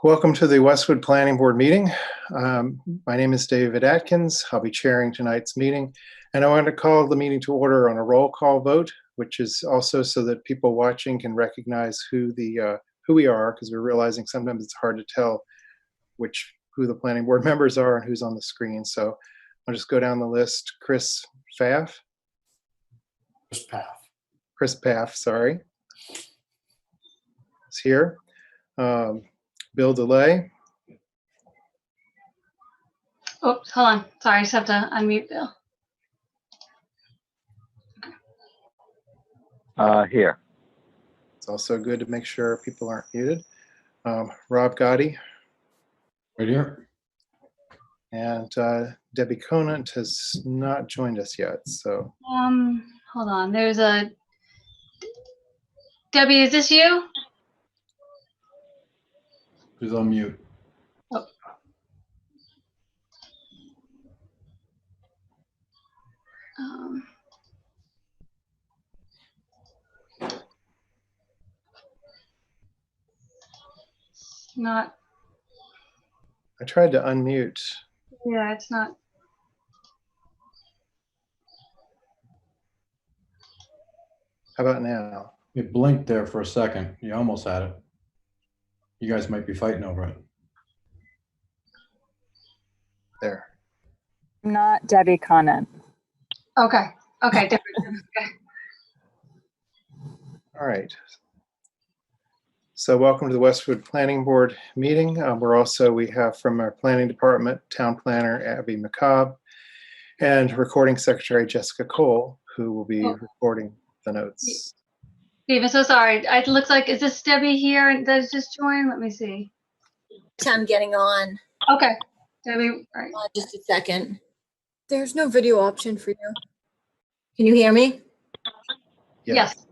Welcome to the Westwood Planning Board meeting. My name is David Atkins. I'll be chairing tonight's meeting, and I want to call the meeting to order on a roll call vote, which is also so that people watching can recognize who we are, because we're realizing sometimes it's hard to tell who the planning board members are and who's on the screen. So I'll just go down the list. Chris Pfaff. Chris Pfaff, sorry, is here. Bill DeLay. Oops, hold on. Sorry, I just have to unmute Bill. Here. It's also good to make sure people aren't muted. Rob Gotti. Right here. And Debbie Conant has not joined us yet, so. Hold on. There's a Debbie. Is this you? She's on mute. Oh. Not. I tried to unmute. Yeah, it's not. How about now? It blinked there for a second. You almost had it. You guys might be fighting over it. There. Not Debbie Conant. Okay. Okay. Different. Okay. All right. So welcome to the Westwood Planning Board meeting. We have from our planning department, town planner Abby McCobb, and recording secretary Jessica Cole, who will be recording the notes. Steve, I'm so sorry. It looks like, is this Debbie here that has just joined? Let me see. I'm getting on. Okay. Debbie, all right. Just a second. There's no video option for you. Can you hear me? Yes.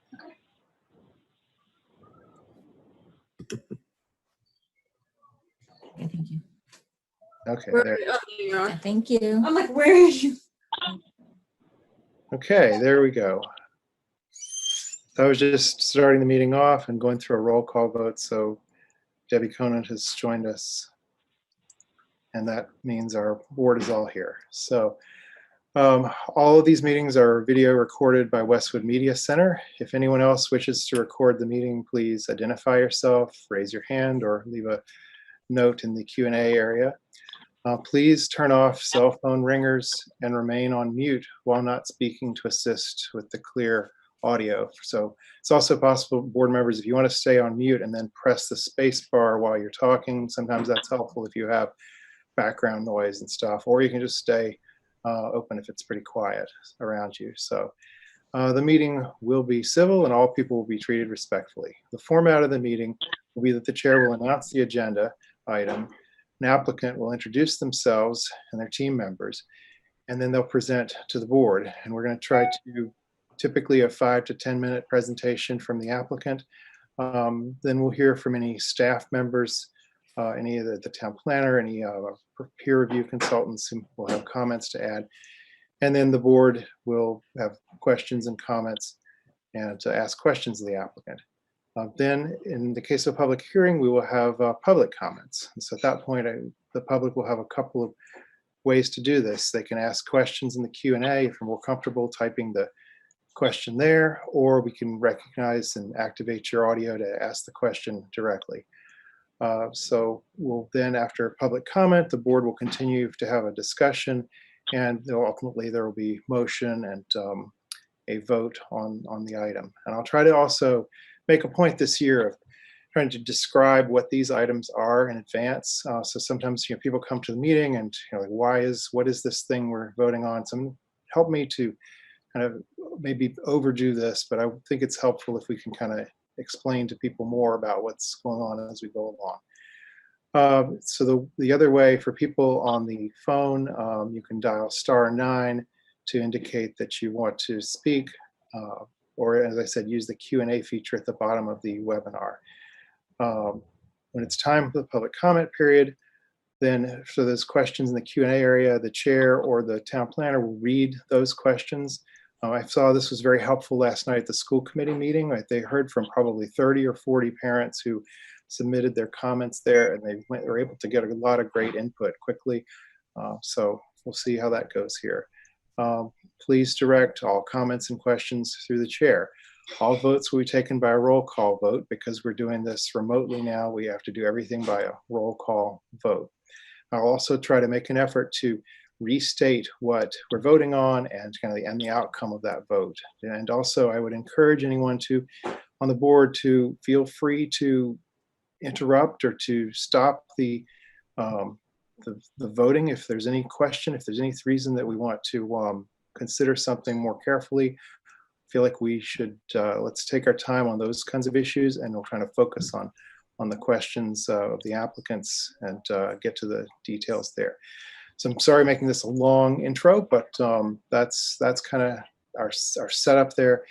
Okay, thank you. Okay, Where, there. oh, there you are. Thank you. I'm like, where is you? Okay, there we go. I was just starting the meeting off and going through a roll call vote, so Debbie Conant has joined us, and that means our board is all here. So all of these meetings are video recorded by Westwood Media Center. If anyone else wishes to record the meeting, please identify yourself, raise your hand, or leave a note in the Q&A area. Please turn off cell phone ringers and remain on mute while not speaking to assist with the clear audio. So it's also possible, board members, if you want to stay on mute and then press the space bar while you're talking, sometimes that's helpful if you have background noise and stuff, or you can just stay open if it's pretty quiet around you. So the meeting will be civil and all people will be treated respectfully. The format of the meeting will be that the chair will announce the agenda item. An applicant will introduce themselves and their team members, and then they'll present to the board. And we're going to try to typically a 5 to 10 minute presentation from the applicant. Then we'll hear from any staff members, any of the town planner, any peer review consultants who will have comments to add. And then the board will have questions and comments and to ask questions of the applicant. Then in the case of a public hearing, we will have public comments. And so at that point, the public will have a couple of ways to do this. They can ask questions in the Q&A if you're more comfortable typing the question there, or we can recognize and activate your audio to ask the question directly. So we'll then, after public comment, the board will continue to have a discussion, and ultimately there will be motion and a vote on the item. And I'll try to also make a point this year of trying to describe what these items are in advance. So sometimes people come to the meeting and like, what is this thing we're voting on? So help me to kind of maybe overdo this, but I think it's helpful if we can kind of explain to people more about what's going on as we go along. So the other way for people on the phone, you can dial *9 to indicate that you want to speak, or as I said, use the Q&A feature at the bottom of the webinar. When it's time for the public comment period, then for those questions in the Q&A area, the chair or the town planner will read those questions. I saw this was very helpful last night at the school committee meeting. They heard from probably 30 or 40 parents who submitted their comments there, and were able to get a lot of great input quickly. So we'll see how that goes here. Please direct all comments and questions through the chair. All votes will be taken by a roll call vote. Because we're doing this remotely now, we have to do everything by a roll call vote. I'll also try to make an effort to restate what we're voting on and the outcome of that vote. And also, I would encourage anyone on the board to feel free to interrupt or to stop the voting if there's any question, if there's any reason that we want to consider something more carefully. Feel like we should let's take our time on those kinds of issues, and we'll try to focus on the questions of the applicants and get to the details there. So I'm sorry making this a long intro, but that's kind of our setup there.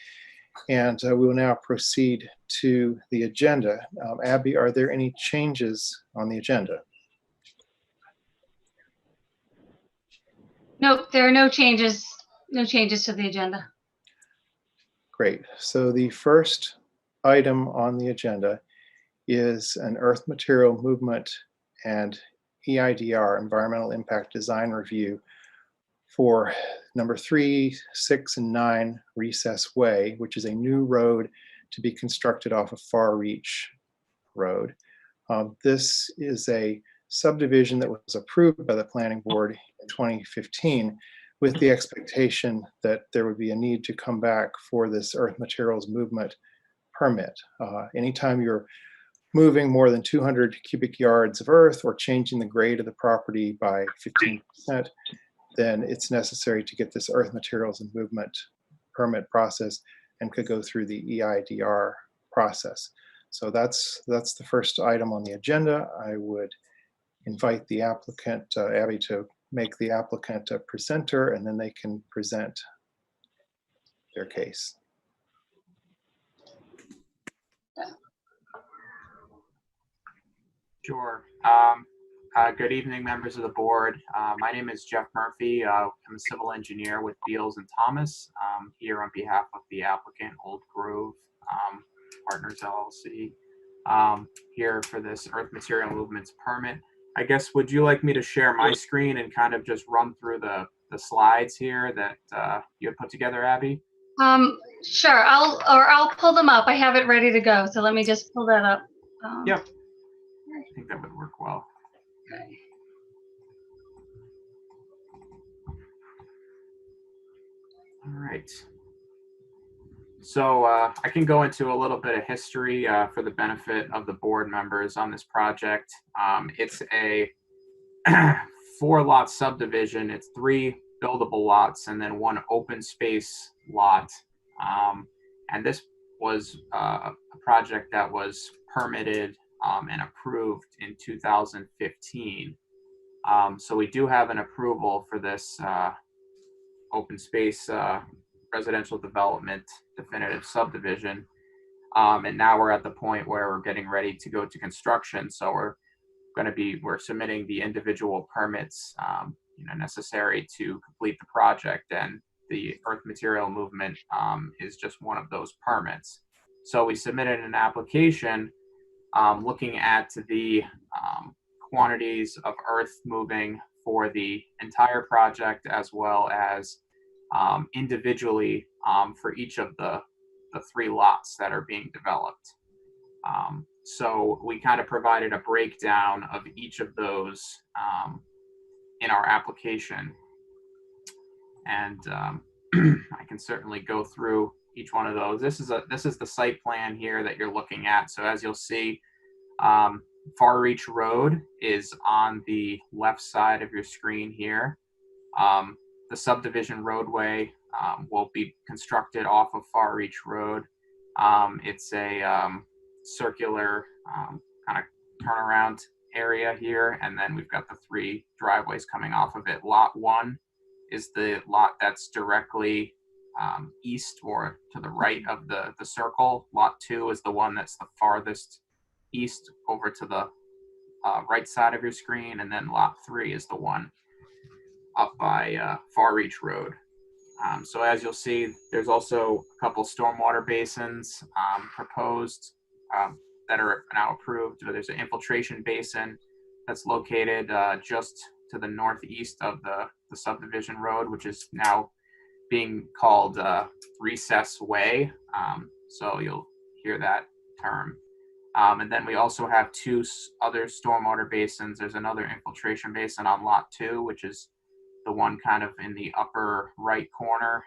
And we will now proceed to the agenda. Abby, are there any changes on the agenda? Nope, there are no changes to the agenda. Great. So the first item on the agenda is an earth material movement and EIDR, Environmental Impact Design Review, for number 3, 6, and 9 Recess Way, which is a new road to be constructed off of Far Reach Road. This is a subdivision that was approved by the Planning Board in 2015 with the expectation that there would be a need to come back for this earth materials movement permit. Anytime you're moving more than 200 cubic yards of earth or changing the grade of the property by 15%, then it's necessary to get this earth materials and movement permit process and could go through the EIDR process. So that's the first item on the agenda. I would invite the applicant, Abby, to make the applicant a presenter, and then they can present their case. Sure. Good evening, members of the board. My name is Jeff Murphy. I'm a civil engineer with Beals and Thomas, here on behalf of the applicant, Old Grove Partners LLC, here for this earth material movements permit. I guess, would you like me to share my screen and kind of just run through the slides here that you had put together, Abby? Sure, I'll pull them up. I have it ready to go. So let me just pull that up. Yep. I think that would work well. Okay. All right. So I can go into a little bit of history for the benefit of the board members on this project. It's a 4-lot subdivision. It's 3 buildable lots and then 1 open space lot. And this was a project that was permitted and approved in 2015. So we do have an approval for this open space residential development definitive subdivision. And now we're at the point where we're getting ready to go to construction. So we're submitting the individual permits necessary to complete the project, and the earth material movement is just one of those permits. So we submitted an application looking at the quantities of earth moving for the entire project, as well as individually for each of the 3 lots that are being developed. So we kind of provided a breakdown of each of those in our application. And I can certainly go through each one of those. This is the site plan here that you're looking at. So as you'll see, Far Reach Road is on the left side of your screen here. The subdivision roadway will be constructed off of Far Reach Road. It's a circular kind of turnaround area here, and then we've got the 3 driveways coming off of it. Lot 1 is the lot that's directly east or to the right of the circle. Lot 2 is the one that's the farthest east over to the right side of your screen, and then lot 3 is the one up by Far Reach Road. So as you'll see, there's also a couple stormwater basins proposed that are now approved. There's an infiltration basin that's located just to the northeast of the subdivision road, which is now being called Recess Way. So you'll hear that term. And then we also have two other stormwater basins. There's another infiltration basin on lot 2, which is the one kind of in the upper right corner.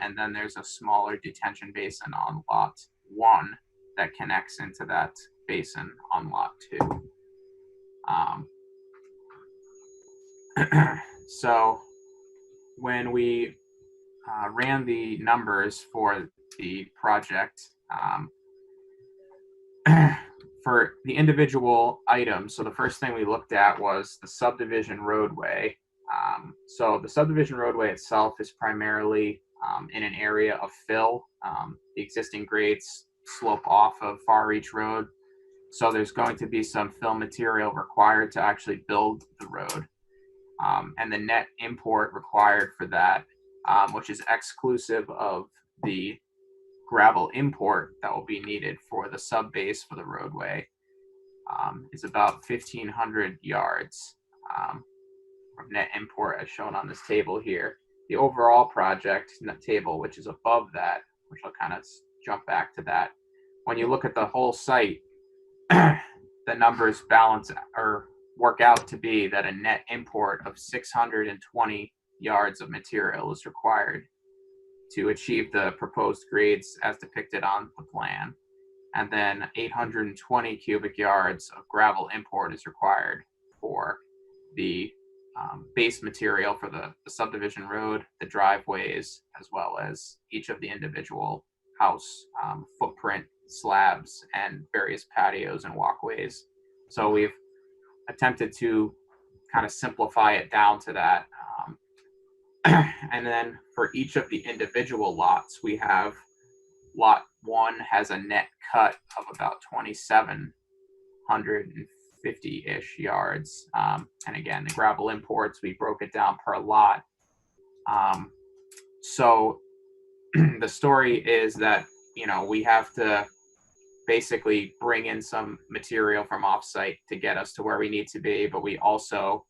And then there's a smaller detention basin on lot 1 that connects into that basin on lot 2. So when we ran the numbers for the project, for the individual items, so the first thing we looked at was the subdivision roadway. So the subdivision roadway itself is primarily in an area of fill. The existing grades slope off of Far Reach Road, so there's going to be some fill material required to actually build the road. And the net import required for that, which is exclusive of the gravel import that will be needed for the sub base for the roadway, is about 1,500 yards of net import as shown on this table here. The overall project net table, which is above that, which I'll kind of jump back to that. When you look at the whole site, the numbers balance or work out to be that a net import of 620 yards of material is required to achieve the proposed grades as depicted on the plan. And then 820 cubic yards of gravel import is required for the base material for the subdivision road, the driveways, as well as each of the individual house footprint slabs and various patios and walkways. So we've attempted to kind of simplify it down to that. And then for each of the individual lots, we have lot 1 has a net cut of about 2,750-ish yards. And again, the gravel imports, we broke it down per lot. So the story is that, you know, we have to basically bring in some material from offsite to get us to where we need to be, but we also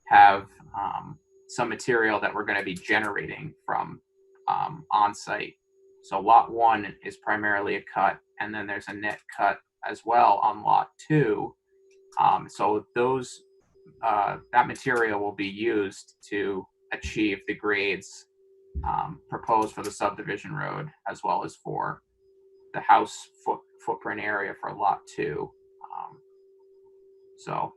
have some material that we're going to be generating from on-site. So lot 1 is primarily a cut, and then there's a net cut as well on lot 2. So those that material will be used to achieve the grades proposed for the subdivision road, as well as for the house footprint area for lot 2. So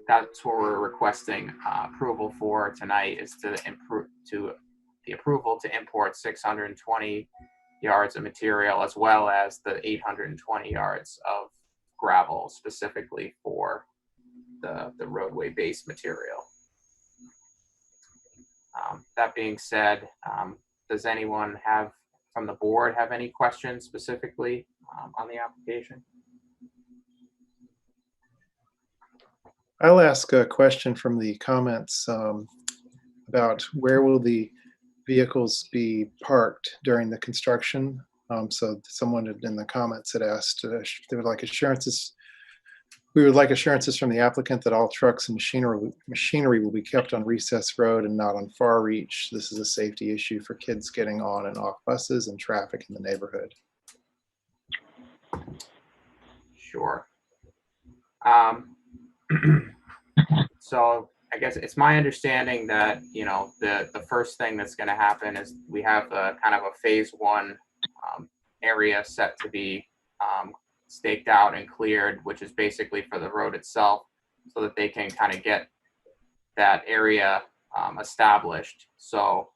that's what we're requesting approval for tonight, is the approval to import 620 yards of material, as well as the 820 yards of gravel specifically for the roadway base material. That being said, does anyone from the board have any questions specifically on the application? I'll ask a question from the comments about where will the vehicles be parked during the construction. So someone in the comments had asked if they would like assurances. We would like assurances from the applicant that all trucks and machinery will be kept on Recess Road and not on Far Reach. This is a safety issue for kids getting on and off buses and traffic in the neighborhood. Sure. So I guess it's my understanding that, you know, the first thing that's going to happen is we have a kind of a phase 1 area set to be staked out and cleared, which is basically for the road itself, so that they can kind of get that area established. So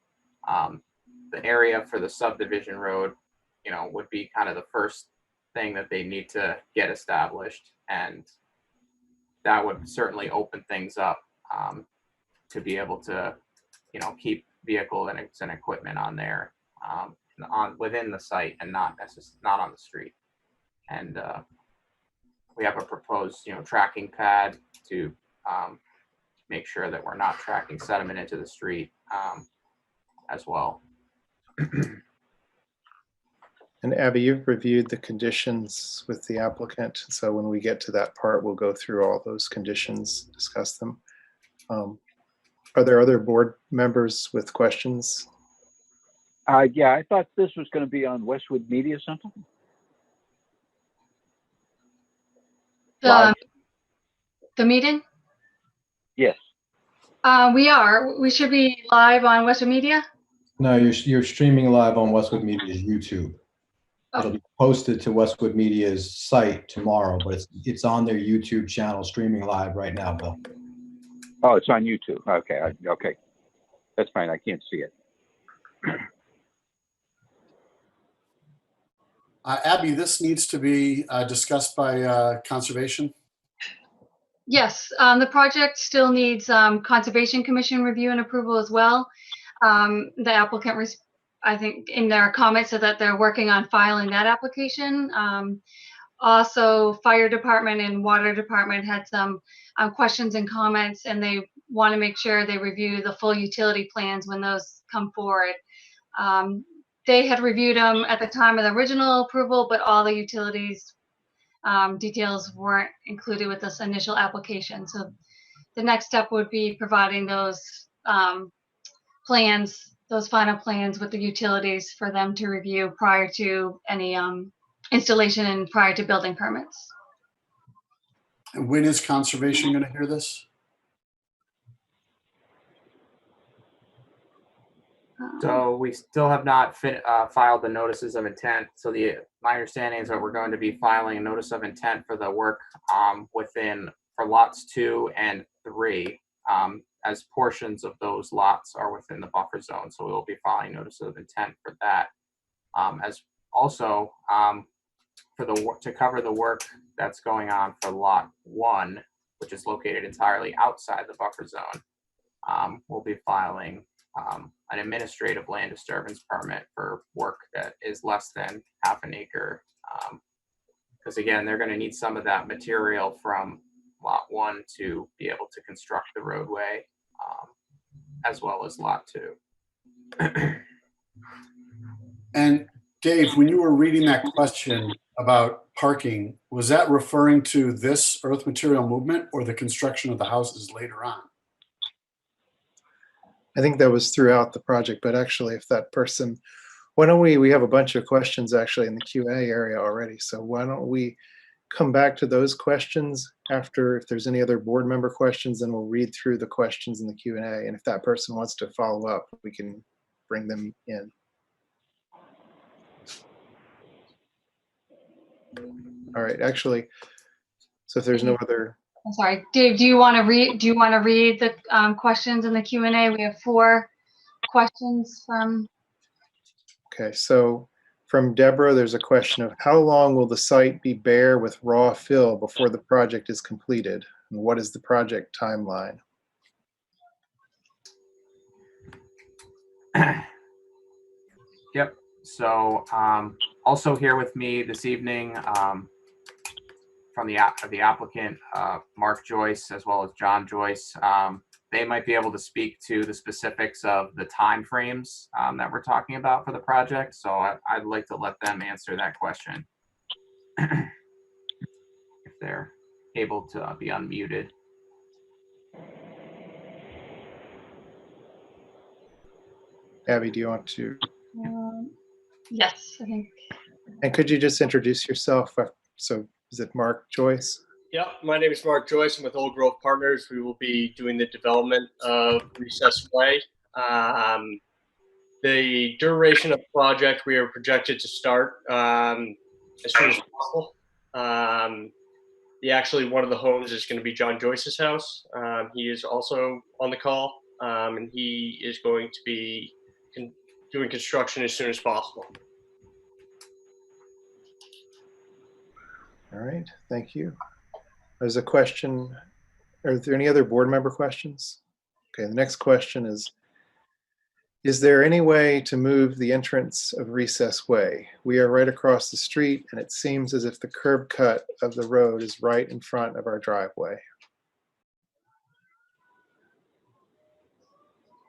the area for the subdivision road, you know, would be kind of the first thing that they need to get established, and that would certainly open things up to be able to, you know, keep vehicle and equipment on there within the site and not on the street. And we have a proposed, you know, tracking pad to make sure that we're not tracking sediment into the street as well. And Abby, you've reviewed the conditions with the applicant. So when we get to that part, we'll go through all those conditions, discuss them. Are there other board members with questions? Yeah, I thought this was going to be on Westwood Media Center. The, the meeting? Yes. We should be live on Western Media. No, you're streaming live on Westwood Media's YouTube. Oh. It'll be posted to Westwood Media's site tomorrow, but it's on their YouTube channel streaming live right now, Bill. Oh, it's on YouTube. Okay. Okay. That's fine. I can't see it. Abby, this needs to be discussed by Conservation. Yes, the project still needs Conservation Commission review and approval as well. The applicant, I think in their comments said that they're working on filing that application. Also, Fire Department and Water Department had some questions and comments, and they want to make sure they review the full utility plans when those come forward. They had reviewed them at the time of the original approval, but all the utilities details weren't included with this initial application. So the next step would be providing those plans, those final plans with the utilities for them to review prior to any installation and prior to building permits. And when is Conservation going to hear this? So we still have not filed the notices of intent. So my understanding is that we're going to be filing a notice of intent for the work for lots 2 and 3, as portions of those lots are within the buffer zone. So we will be filing notice of intent for that, as also to cover the work that's going on for lot 1, which is located entirely outside the buffer zone. We'll be filing an administrative land disturbance permit for work that is less than half an acre. Because again, they're going to need some of that material from lot 1 to be able to construct the roadway, as well as lot 2. And Dave, when you were reading that question about parking, was that referring to this earth material movement or the construction of the houses later on? I think that was throughout the project, but actually if that person, why don't we have a bunch of questions actually in the QA area already. So why don't we come back to those questions after, if there's any other board member questions, then we'll read through the questions in the Q&A. And if that person wants to follow up, we can bring them in. All right, actually, so if there's no other. I'm sorry, Dave, do you want to read the questions in the Q&A? We have 4 questions from. Okay, so from Deborah, there's a question of how long will the site be bare with raw fill before the project is completed? And what is the project timeline? Yep. So also here with me this evening from the applicant, Mark Joyce, as well as John Joyce. They might be able to speak to the specifics of the timeframes that we're talking about for the project. So I'd like to let them answer that question if they're able to be unmuted. Abby, do you want to? Yes, I think. And could you just introduce yourself? So is it Mark Joyce? Yep, my name is Mark Joyce. I'm with Old Grove Partners. We will be doing the development of Recess Way. The duration of the project, we are projected to start as soon as possible. Actually, one of the homes is going to be John Joyce's house. He is also on the call, and he is going to be doing construction as soon as possible. All right, thank you. There's a question. Are there any other board member questions? Okay, the next question is there any way to move the entrance of Recess Way? We are right across the street and it seems as if the curb cut of the road is right in front of our driveway.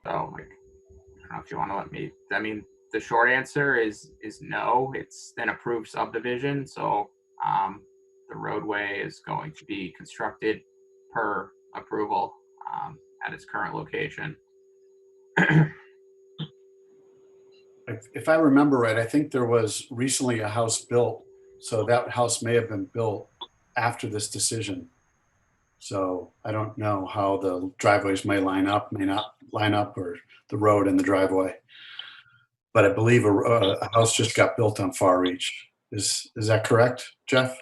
So I don't know if you want to let me, I mean, the short answer is no. It's an approved subdivision, so the roadway is going to be constructed per approval at its current location. If I remember right, I think there was recently a house built, so that house may have been built after this decision. So I don't know how the driveways may not line up, or the road and the driveway. But I believe a house just got built on Far Reach. Is that correct, Jeff?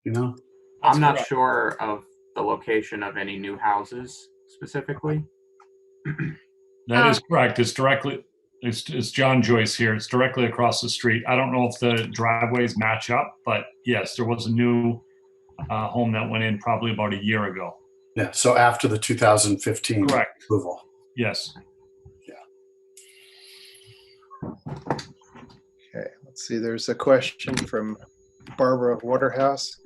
You know? I'm not sure of the location of any new houses specifically. That is correct. It's directly, it's John Joyce here. It's directly across the street. I don't know if the driveways match up, but yes, there was a new home that went in probably about a year ago. Yeah, so after the 2015 Correct. approval. Yes. Okay, let's see. There's a question from Barbara Waterhouse.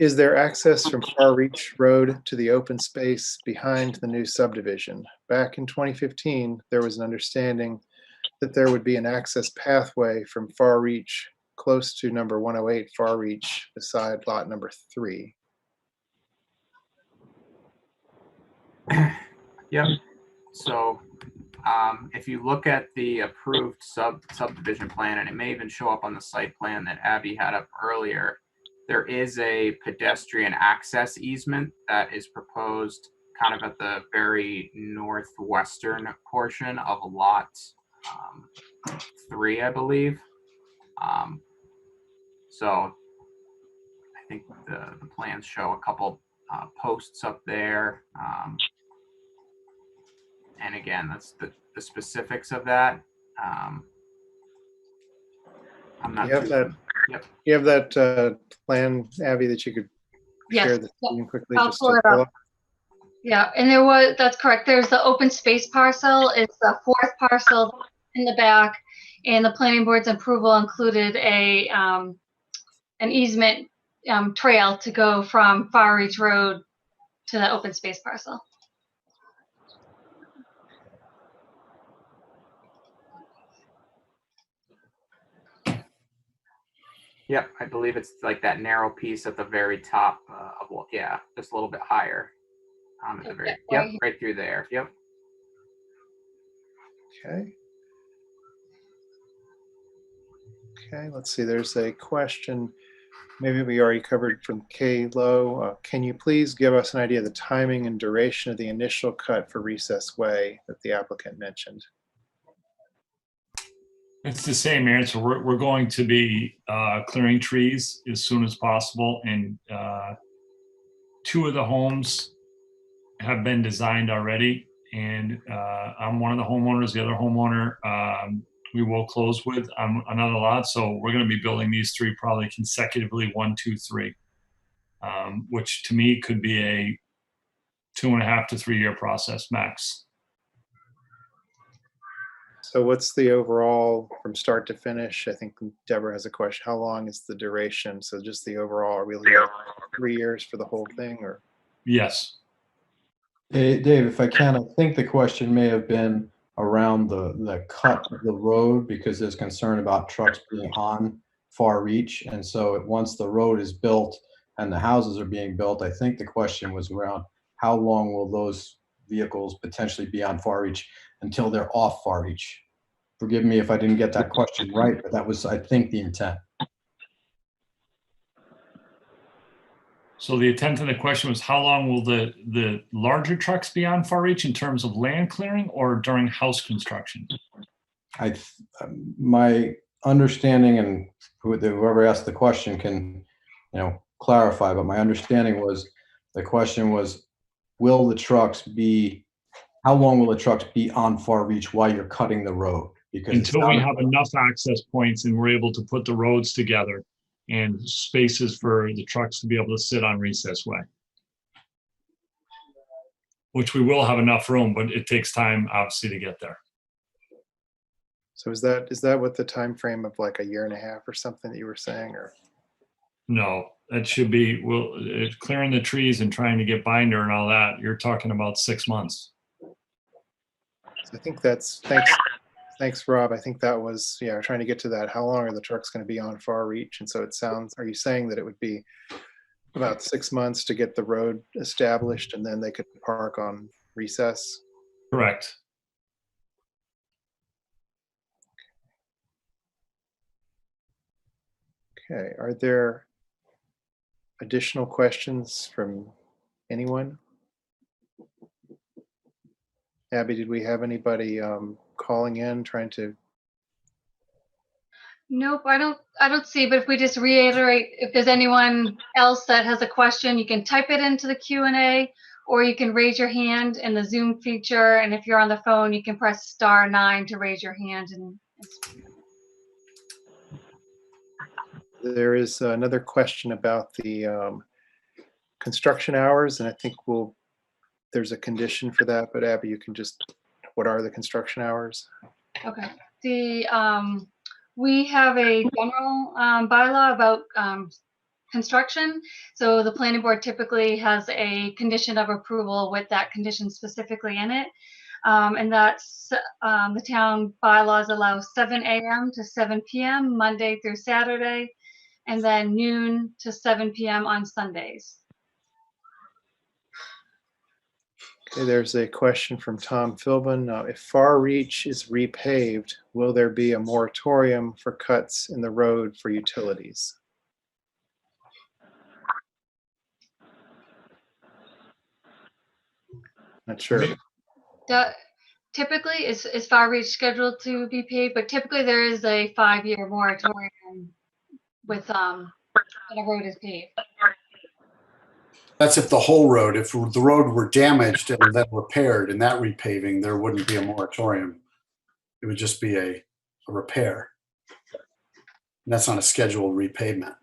Is there access from Far Reach Road to the open space behind the new subdivision? Back in 2015, there was an understanding that there would be an access pathway from Far Reach close to number 108 Far Reach beside lot number 3. Yep. So if you look at the approved subdivision plan, and it may even show up on the site plan that Abby had up earlier, there is a pedestrian access easement that is proposed kind of at the very northwestern portion of lot 3, I believe. So I think the plans show a couple posts up there. And again, that's the specifics of that. I'm not You have too- that. Yep. You have that plan, Abby, that you could Yes. share the screen quickly. I'll just pull to it up. pull up? Yeah, and that's correct. There's the open space parcel. It's the 4th parcel in the back, and the planning board's approval included an easement trail to go from Far Reach Road to the open space parcel. Yep, I believe it's like that narrow piece at the very top of, yeah, just a little bit higher. At the very, yep, right through there. Yep. Okay. Okay, let's see. There's a question. Maybe we already covered from Kay Lowe. Can you please give us an idea of the timing and duration of the initial cut for Recess Way that the applicant mentioned? It's the same answer. We're going to be clearing trees as soon as possible, and 2 of the homes have been designed already, and I'm one of the homeowners. The other homeowner we will close with on another lot, so we're going to be building these 3 probably consecutively, 1, 2, 3, which to me could be a 2.5 to 3 year process max. So what's the overall from start to finish? I think Deborah has a question. How long is the duration? So just the overall, are we looking at 3 years for the whole thing, or? Yes. Hey, Dave, if I can, I think the question may have been around the cut of the road, because there's concern about trucks being on Far Reach. And so once the road is built and the houses are being built, I think the question was around how long will those vehicles potentially be on Far Reach until they're off Far Reach? Forgive me if I didn't get that question right, but that was, I think, the intent. So the intent of the question was, how long will the larger trucks be on Far Reach in terms of land clearing or during house construction? My understanding, and whoever asked the question can, clarify, but my understanding was the question was, will the trucks be, how long will the trucks be on Far Reach while you're cutting the road? Because until we have enough access points and we're able to put the roads together and spaces for the trucks to be able to sit on Recess Way, which we will have enough room, but it takes time, obviously, to get there. So is that what the time frame of like a year and a half or something that you were saying, or? No, that should be, clearing the trees and trying to get binder and all that, you're talking about 6 months. So I think thanks thanks, Rob. I think that was, yeah, we're trying to get to that. How long are the trucks going to be on Far Reach? And so it sounds, are you saying that it would be about 6 months to get the road established and then they could park on Recess? Correct. Okay, are there additional questions from anyone? Abby, did we have anybody calling in trying to? Nope, I don't see, but if we just reiterate, if there's anyone else that has a question, you can type it into the Q&A, or you can raise your hand in the Zoom feature. And if you're on the phone, you can press *9 to raise your hand. And There is another question about the construction hours, and I think there's a condition for that, but Abby, you can just, what are the construction hours? okay, we have a general bylaw about construction. So the planning board typically has a condition of approval with that condition specifically in it. And that's the town bylaws allow 7 a.m. to 7 p.m. Monday through Saturday, and then noon to 7 p.m. on Sundays. Okay, there's a question from Tom Philbin. If Far Reach is repaved, will there be a moratorium for cuts in the road for utilities? Not sure. That typically is Far Reach scheduled to be paid, but typically there is a 5-year moratorium with when a road is paved. That's if the whole road, if the road were damaged and then repaired and that repaving, there wouldn't be a moratorium. It would just be a repair. And that's not a scheduled repavement,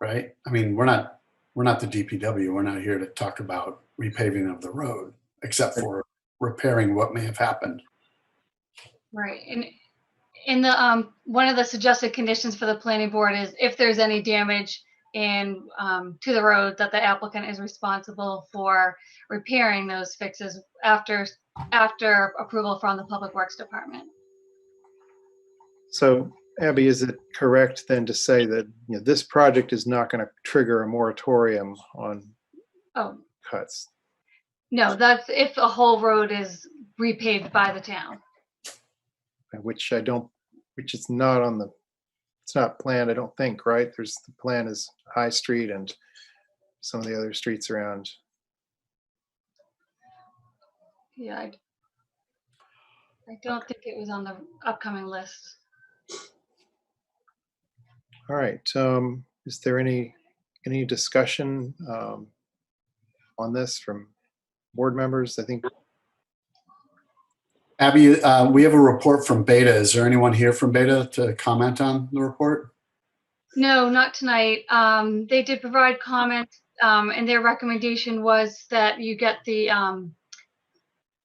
right? I mean, we're not the DPW. We're not here to talk about repaving of the road, except for repairing what may have happened. Right. And in the one of the suggested conditions for the planning board is if there's any damage to the road, that the applicant is responsible for repairing those fixes after approval from the Public Works Department. So Abby, is it correct then to say that this project is not going to trigger a moratorium on cuts? No, that's if the whole road is repaved by the town. Which it's not on it's not planned, I don't think, right? The plan is High Street and some of the other streets around. Yeah, I don't think it was on the upcoming list. All right. Is there any discussion on this from board members? I think. Abby, we have a report from Beta. Is there anyone here from Beta to comment on the report? No, not tonight. They did provide comments, and their recommendation was that you get the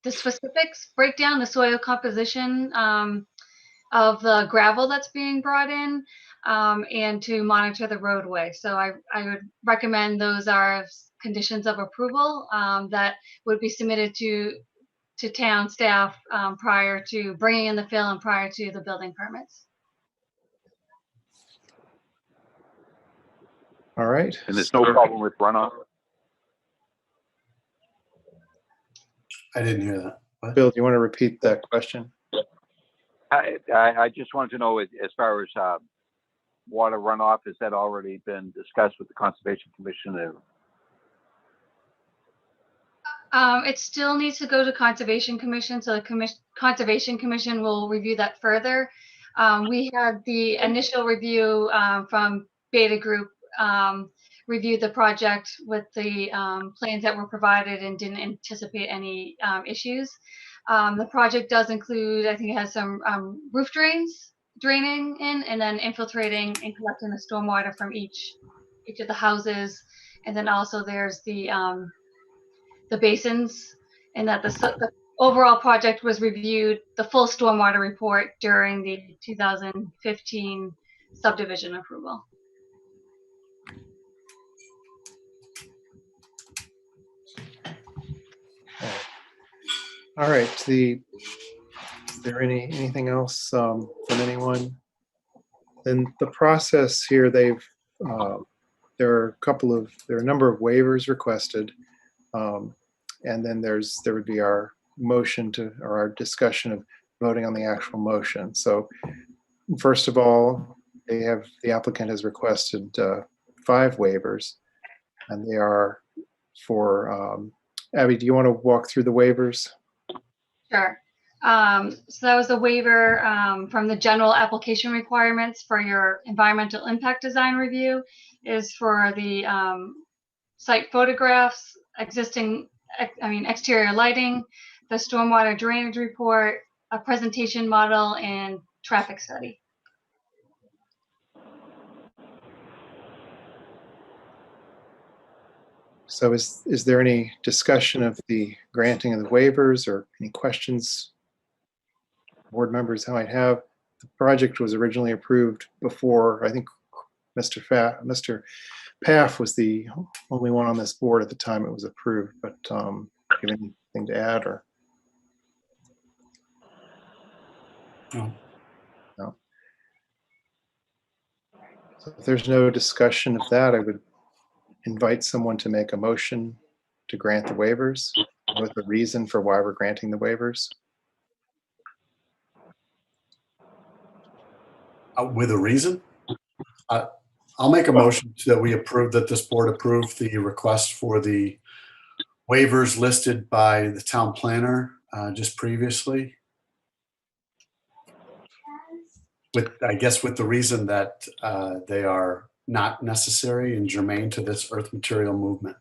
specifics breakdown, the soil composition of the gravel that's being brought in, and to monitor the roadway. So I would recommend those are conditions of approval that would be submitted to town staff prior to bringing in the fill and prior to the building permits. All right. And there's no problem with runoff? I didn't hear that. What? Bill, do you want to repeat that question? I just wanted to know, as far as water runoff, has that already been discussed with the Conservation Commission? It still needs to go to Conservation Commission, so the Conservation Commission will review that further. We had the initial review from Beta Group, reviewed the project with the plans that were provided and didn't anticipate any issues. The project does include, I think it has some roof drains draining in and then infiltrating and collecting the stormwater from each of the houses. And then also there's the basins, and that the overall project was reviewed, the full stormwater report, during the 2015 subdivision approval. All right. The there anything else from anyone? Then the process here, there are a number of waivers requested. And then there would be our motion or our discussion of voting on the actual motion. So first of all, the applicant has requested 5 waivers, and they are for, Abby, do you want to walk through the waivers? Sure. So that was a waiver from the general application requirements for your environmental impact design review, is for the site photographs, exterior lighting, the stormwater drainage report, a presentation model, and traffic study. So is there any discussion of the granting of the waivers or any questions board members might have? The project was originally approved before, I think Mr. Paff was the only one on this board at the time it was approved, but do you have anything to add or? No. No. So if there's no discussion of that, I would invite someone to make a motion to grant the waivers with a reason for why we're granting the waivers. With a reason? I'll make a motion that we approve, that this board approve the request for the waivers listed by the town planner just previously. I guess with the reason that they are not necessary and germane to this earth material movement.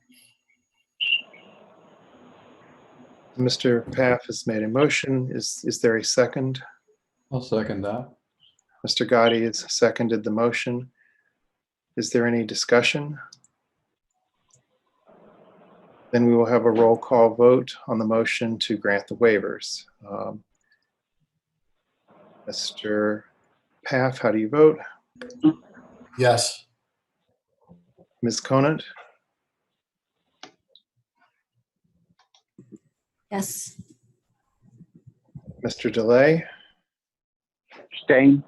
Mr. Paff has made a motion. Is there a second? I'll second that. Mr. Gotti has seconded the motion. Is there any discussion? Then we will have a roll call vote on the motion to grant the waivers. Mr. Paff, how do you vote? Yes. Ms. Conant? Yes. Mr. DeLay? Abstain.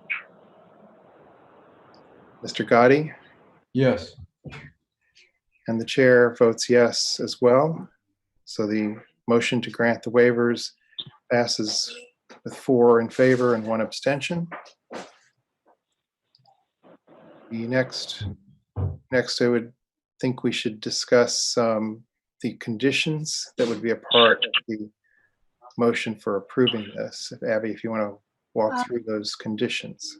Mr. Gotti? Yes. And the chair votes yes as well. So the motion to grant the waivers passes with 4 in favor and 1 abstention. The next I would think we should discuss the conditions that would be a part of the motion for approving this. Abby, if you want to walk through those conditions.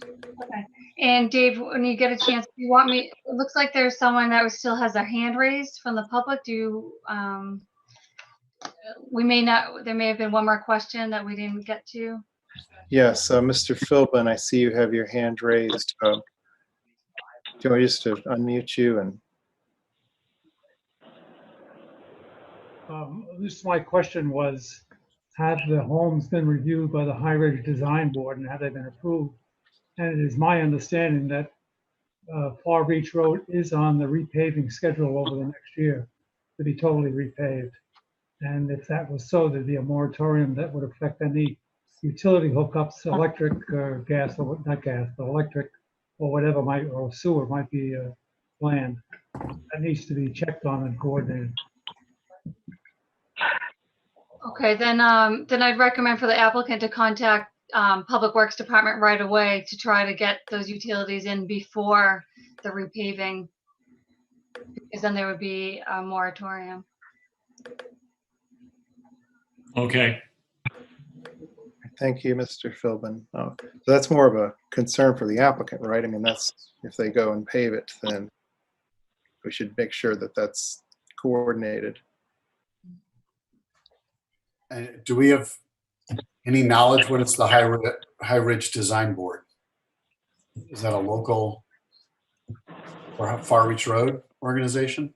Okay. And Dave, when you get a chance, do you want me, it looks like there's someone that still has their hand raised from the public. There may have been one more question that we didn't get to. Yes, Mr. Philbin, I see you have your hand raised. Do you want me just to unmute you and? This my question was, have the homes been reviewed by the High Ridge Design Board and have they been approved? And it is my understanding that Far Beach Road is on the repaving schedule over the next year to be totally repaved. And if that was so, there'd be a moratorium that would affect any utility hookups, electric or gas, or not gas, but electric or whatever or sewer might be planned. That needs to be checked on and coordinated. Okay, then I'd recommend for the applicant to contact Public Works Department right away to try to get those utilities in before the repaving, because then there would be a moratorium. Okay. Thank you, Mr. Philbin. So that's more of a concern for the applicant, right? I mean, that's if they go and pave it, then we should make sure that that's coordinated. Do we have any knowledge what it's the High Ridge Design Board? Is that a local or Far Reach Road organization?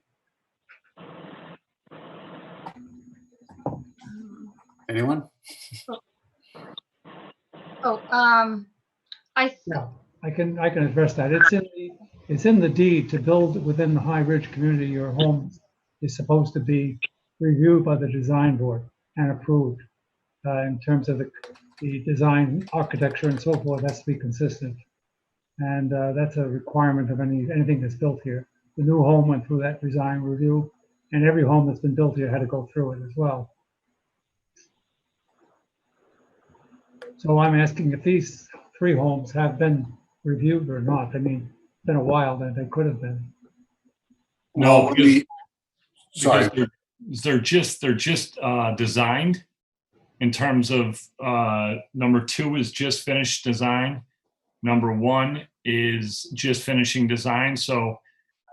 Anyone? Yeah, I can address that. It's in the deed to build within the High Ridge community. Your home is supposed to be reviewed by the design board and approved in terms of the the design, architecture, and so forth has to be consistent. And that's a requirement of anything that's built here. The new home went through that design review, and every home that's been built here had to go through it as well. So I'm asking if these 3 homes have been reviewed or not. I mean, it's been a while that they could have been. No, Well, because, sorry. because they're just designed in terms of number 2 is just finished design. Number 1 is just finishing design. So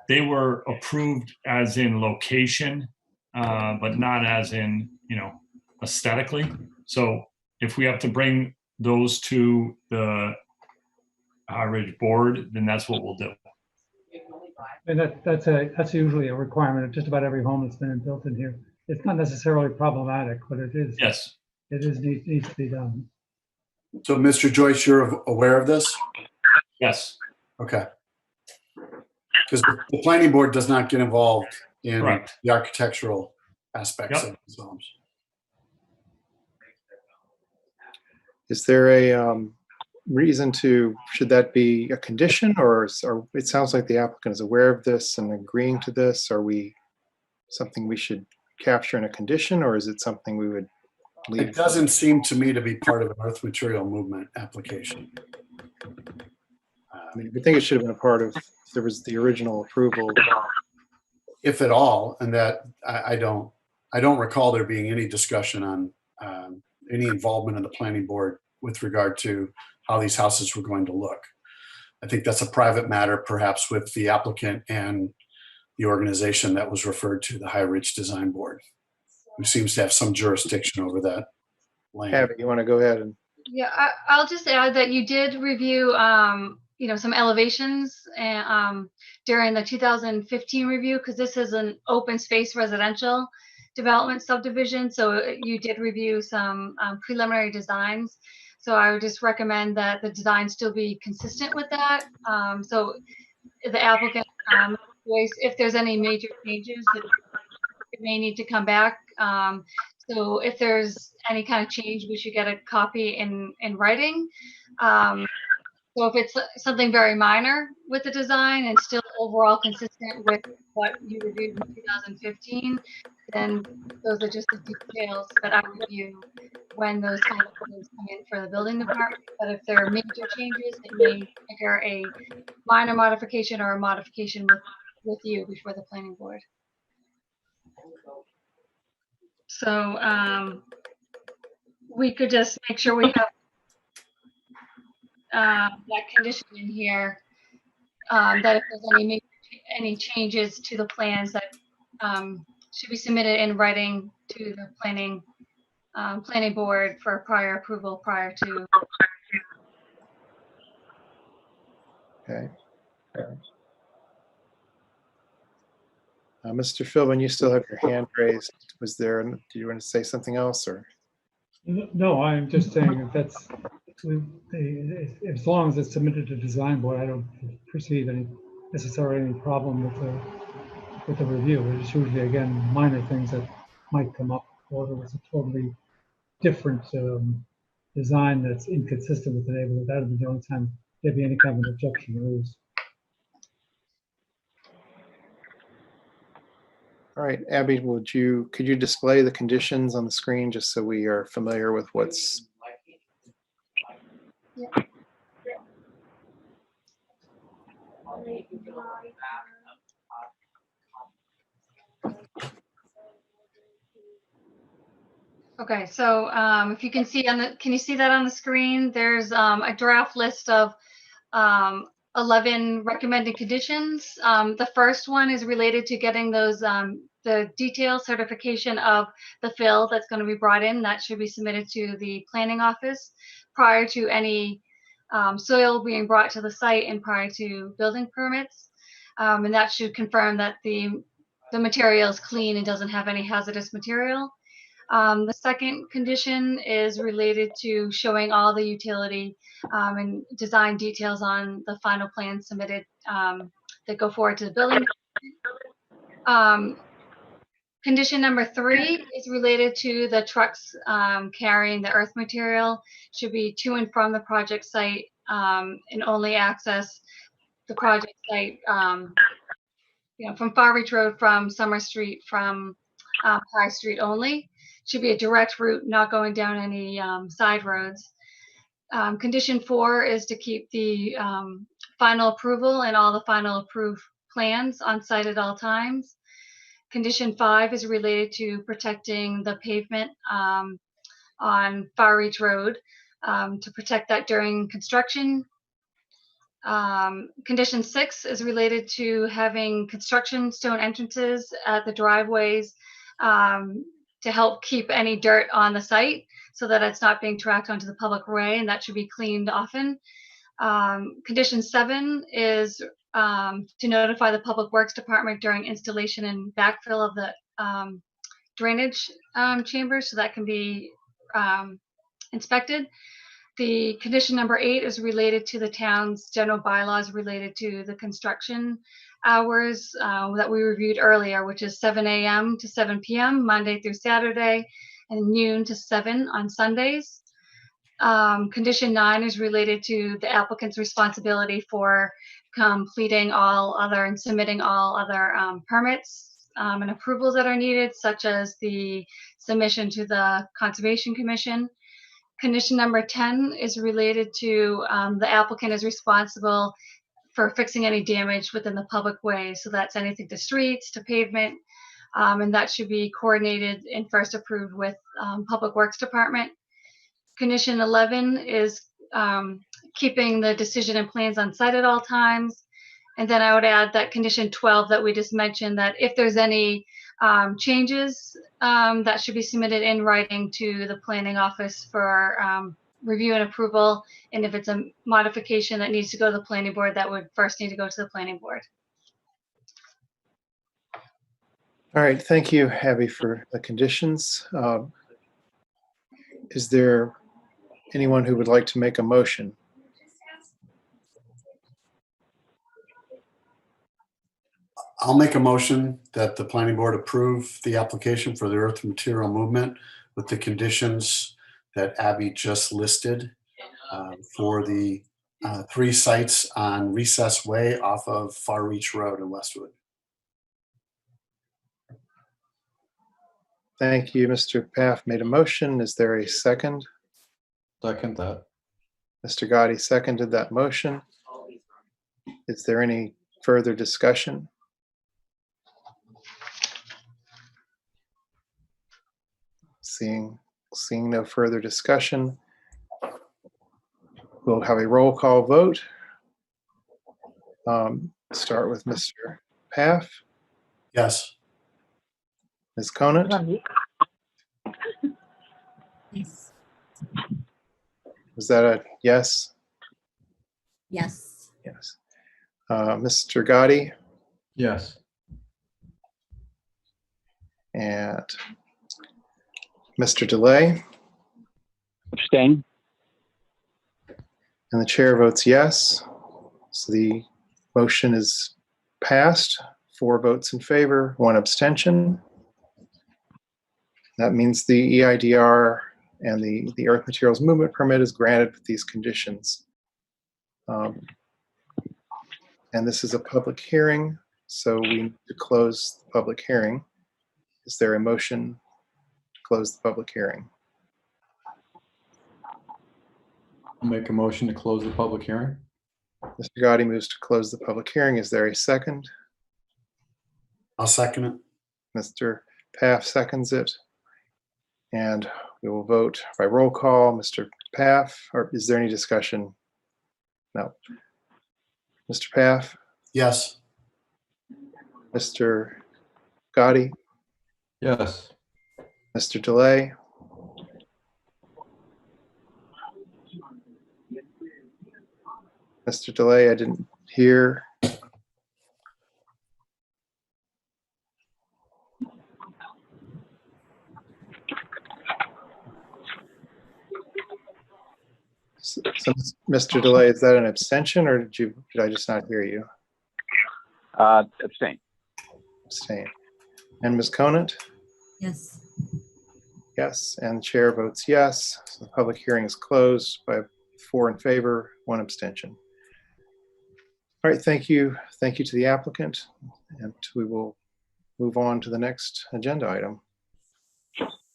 they were approved as in location, but not as in, aesthetically. So if we have to bring those to the High Ridge board, then that's what we'll do. And that's usually a requirement of just about every home that's been built in here. It's not necessarily problematic, but it is. Yes. It is needs to be done. So, Mr. Joyce, you're aware of this? Yes. Okay. Because the planning board does not get involved in Correct. the architectural aspects Yep. of these homes. Is there a reason should that be a condition, or it sounds like the applicant is aware of this and agreeing to this? Are we something we should capture in a condition, or is it something we would leave? It doesn't seem to me to be part of an earth material movement application. I mean, I think it should have been a part of, there was the original approval. If at all, and that I don't recall there being any discussion on any involvement in the planning board with regard to how these houses were going to look. I think that's a private matter, perhaps with the applicant and the organization that was referred to, the High Ridge Design Board, who seems to have some jurisdiction over that land. Abby, you want to go ahead and? Yeah, I'll just add that you did review, some elevations and, during the 2015 review, because this is an open space residential development subdivision. So you did review some preliminary designs. So I would just recommend that the design still be consistent with that. So the applicant, if there's any major changes, it may need to come back. So if there's any kind of change, we should get a copy in writing. So if it's something very minor with the design and still overall consistent with what you reviewed in 2015, then those are just the details that I review when those kind of things come in for the building department. But if there are major changes, it may trigger a minor modification or a modification with you before the planning board. So we could just make sure we have that condition in here, that if there's any changes to the plans that should be submitted in writing to the planning board for prior approval prior to. Okay. Mr. Philbin, you still have your hand raised. Do you want to say something else, or? No, I'm just saying if that's, as long as it's submitted to design board, I don't perceive necessarily any problem with the review. It's usually, again, minor things that might come up, or there was a totally different design that's inconsistent with the neighborhood. That would be the only time there'd be any kind of objection raised. All right, Abby, could you display the conditions on the screen just so we are familiar with what's? Yeah. Okay, so if you can see can you see that on the screen? There's a draft list of 11 recommended conditions. The first one is related to getting those the detailed certification of the fill that's going to be brought in. That should be submitted to the planning office prior to any soil being brought to the site and prior to building permits. And that should confirm that the material is clean and doesn't have any hazardous material. The second condition is related to showing all the utility and design details on the final plan submitted that go forward to the building. Condition number 3 is related to the trucks carrying the earth material. Should be to and from the project site and only access the project site, from Far Reach Road, from Summer Street, from High Street only. Should be a direct route, not going down any side roads. Condition 4 is to keep the final approval and all the final approved plans on site at all times. Condition 5 is related to protecting the pavement on Far Reach Road, to protect that during construction. Condition 6 is related to having construction stone entrances at the driveways to help keep any dirt on the site so that it's not being tracked onto the public way, and that should be cleaned often. Condition 7 is to notify the Public Works Department during installation and backfill of the drainage chambers so that can be inspected. The condition number 8 is related to the town's general bylaws related to the construction hours that we reviewed earlier, which is 7 a.m. to 7 p.m. Monday through Saturday, and noon to 7 on Sundays. Condition 9 is related to the applicant's responsibility for completing all other and submitting all other permits and approvals that are needed, such as the submission to the Conservation Commission. Condition number 10 is related to the applicant is responsible for fixing any damage within the public way. So that's anything to streets, to pavement, and that should be coordinated and first approved with Public Works Department. Condition 11 is keeping the decision and plans on site at all times. And then I would add that condition 12 that we just mentioned, that if there's any changes, that should be submitted in writing to the planning office for review and approval. And if it's a modification that needs to go to the planning board, that would first need to go to the planning board. All right, thank you, Abby, for the conditions. Is there anyone who would like to make a motion? I'll make a motion that the planning board approve the application for the earth material movement with the conditions that Abby just listed for the 3 sites on Recess Way off of Far Reach Road in Westwood. Thank you. Mr. Paff made a motion. Is there a second? Second that. Mr. Gotti seconded that motion. Is there any further discussion? Seeing no further discussion, we'll have a roll call vote. Start with Mr. Paff. Yes. Ms. Conant. Yes. Was that a yes? Yes. Yes. Mr. Gotti Yes. and Mr. DeLay, Abstain? and the chair votes yes. So the motion is passed. 4 votes in favor, 1 abstention. That means the EIDR and the earth materials movement permit is granted with these conditions. And this is a public hearing, so we need to close the public hearing. Is there a motion to close the public hearing? I'll make a motion to close the public hearing. Mr. Gotti moves to close the public hearing. Is there a second? I'll second it. Mr. Paff seconds it. And we will vote by roll call. Mr. Paff, or is there any discussion? No. Mr. Paff, Yes. Mr. Gotti, Yes. Mr. DeLay, Mr. DeLay, I didn't hear. So, Mr. DeLay, is that an abstention, or did I just not hear you? Abstain. Abstain. And Ms. Conant? Yes. Yes, and the chair votes yes. So the public hearing is closed by 4 in favor, 1 abstention. All right, thank you. Thank you to the applicant, and we will move on to the next agenda item.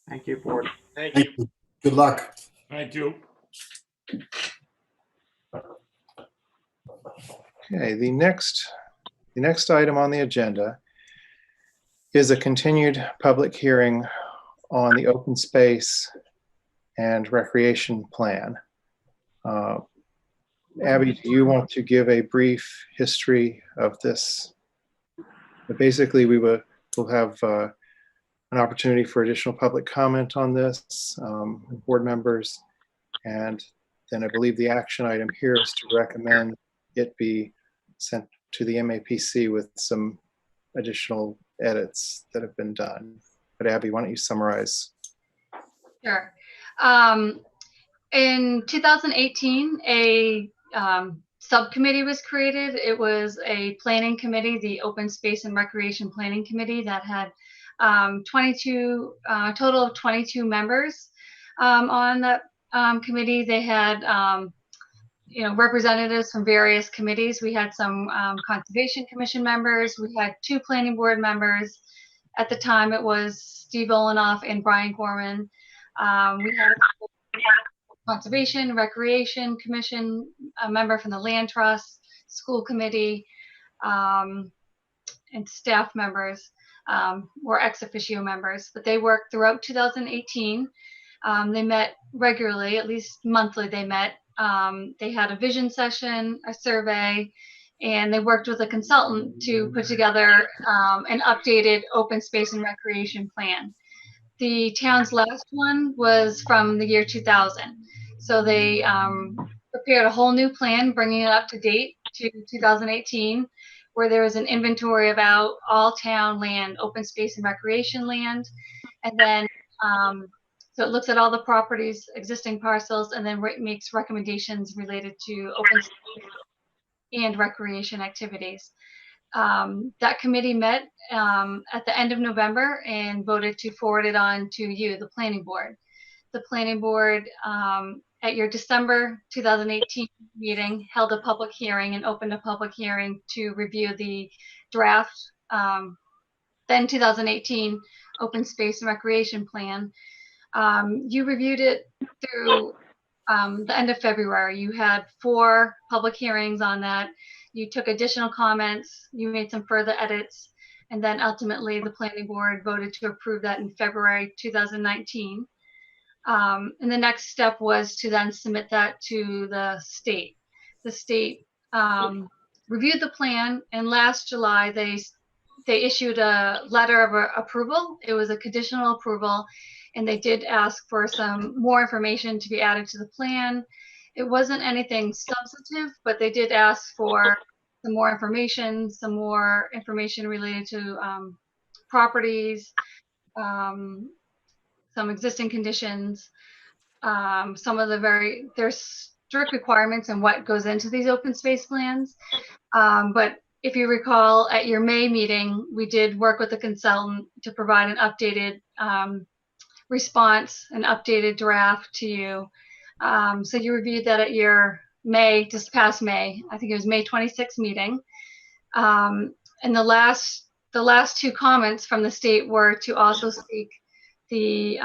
Thank you, board. Thank you. Thank you. Good luck. Thank you. Okay, the next item on the agenda is a continued public hearing on the open space and recreation plan. Abby, do you want to give a brief history of this? But basically, we'll have an opportunity for additional public comment on this, board members, and then I believe the action item here is to recommend it be sent to the MAPC with some additional edits that have been done. But Abby, why don't you summarize? Sure. In 2018, a subcommittee was created. It was a planning committee, the Open Space and Recreation Planning Committee, that had 22, total of 22 members on that committee. They had representatives from various committees. We had some Conservation Commission members. We had 2 planning board members. At the time, it was Steve Olenoff and Brian Gorman. We had a Conservation, Recreation Commission, a member from the Land Trust, School Committee, and staff members were ex officio members, but they worked throughout 2018. They met regularly, at least monthly they met. They had a vision session, a survey, and they worked with a consultant to put together an updated open space and recreation plan. The town's last one was from the year 2000. So they prepared a whole new plan, bringing it up to date to 2018, where there was an inventory about all town land, open space and recreation land. And then, so it looks at all the properties, existing parcels, and then makes recommendations related to open space and recreation activities. That committee met at the end of November and voted to forward it on to you, the planning board. The planning board at your December 2018 meeting held a public hearing and opened a public hearing to review the draft then 2018 open space and recreation plan. You reviewed it through the end of February. You had 4 public hearings on that. You took additional comments, you made some further edits, and then ultimately the planning board voted to approve that in February 2019. And the next step was to then submit that to the state. The state reviewed the plan, and last July they issued a letter of approval. It was a conditional approval, and they did ask for some more information to be added to the plan. It wasn't anything substantive, but they did ask for some more information related to properties, some existing conditions, some of there's strict requirements in what goes into these open space plans. But if you recall, at your May meeting, we did work with the consultant to provide an updated response, an updated draft to you. So you reviewed that at your just past May, I think it was May 26th meeting. And the last 2 comments from the state were to also seek the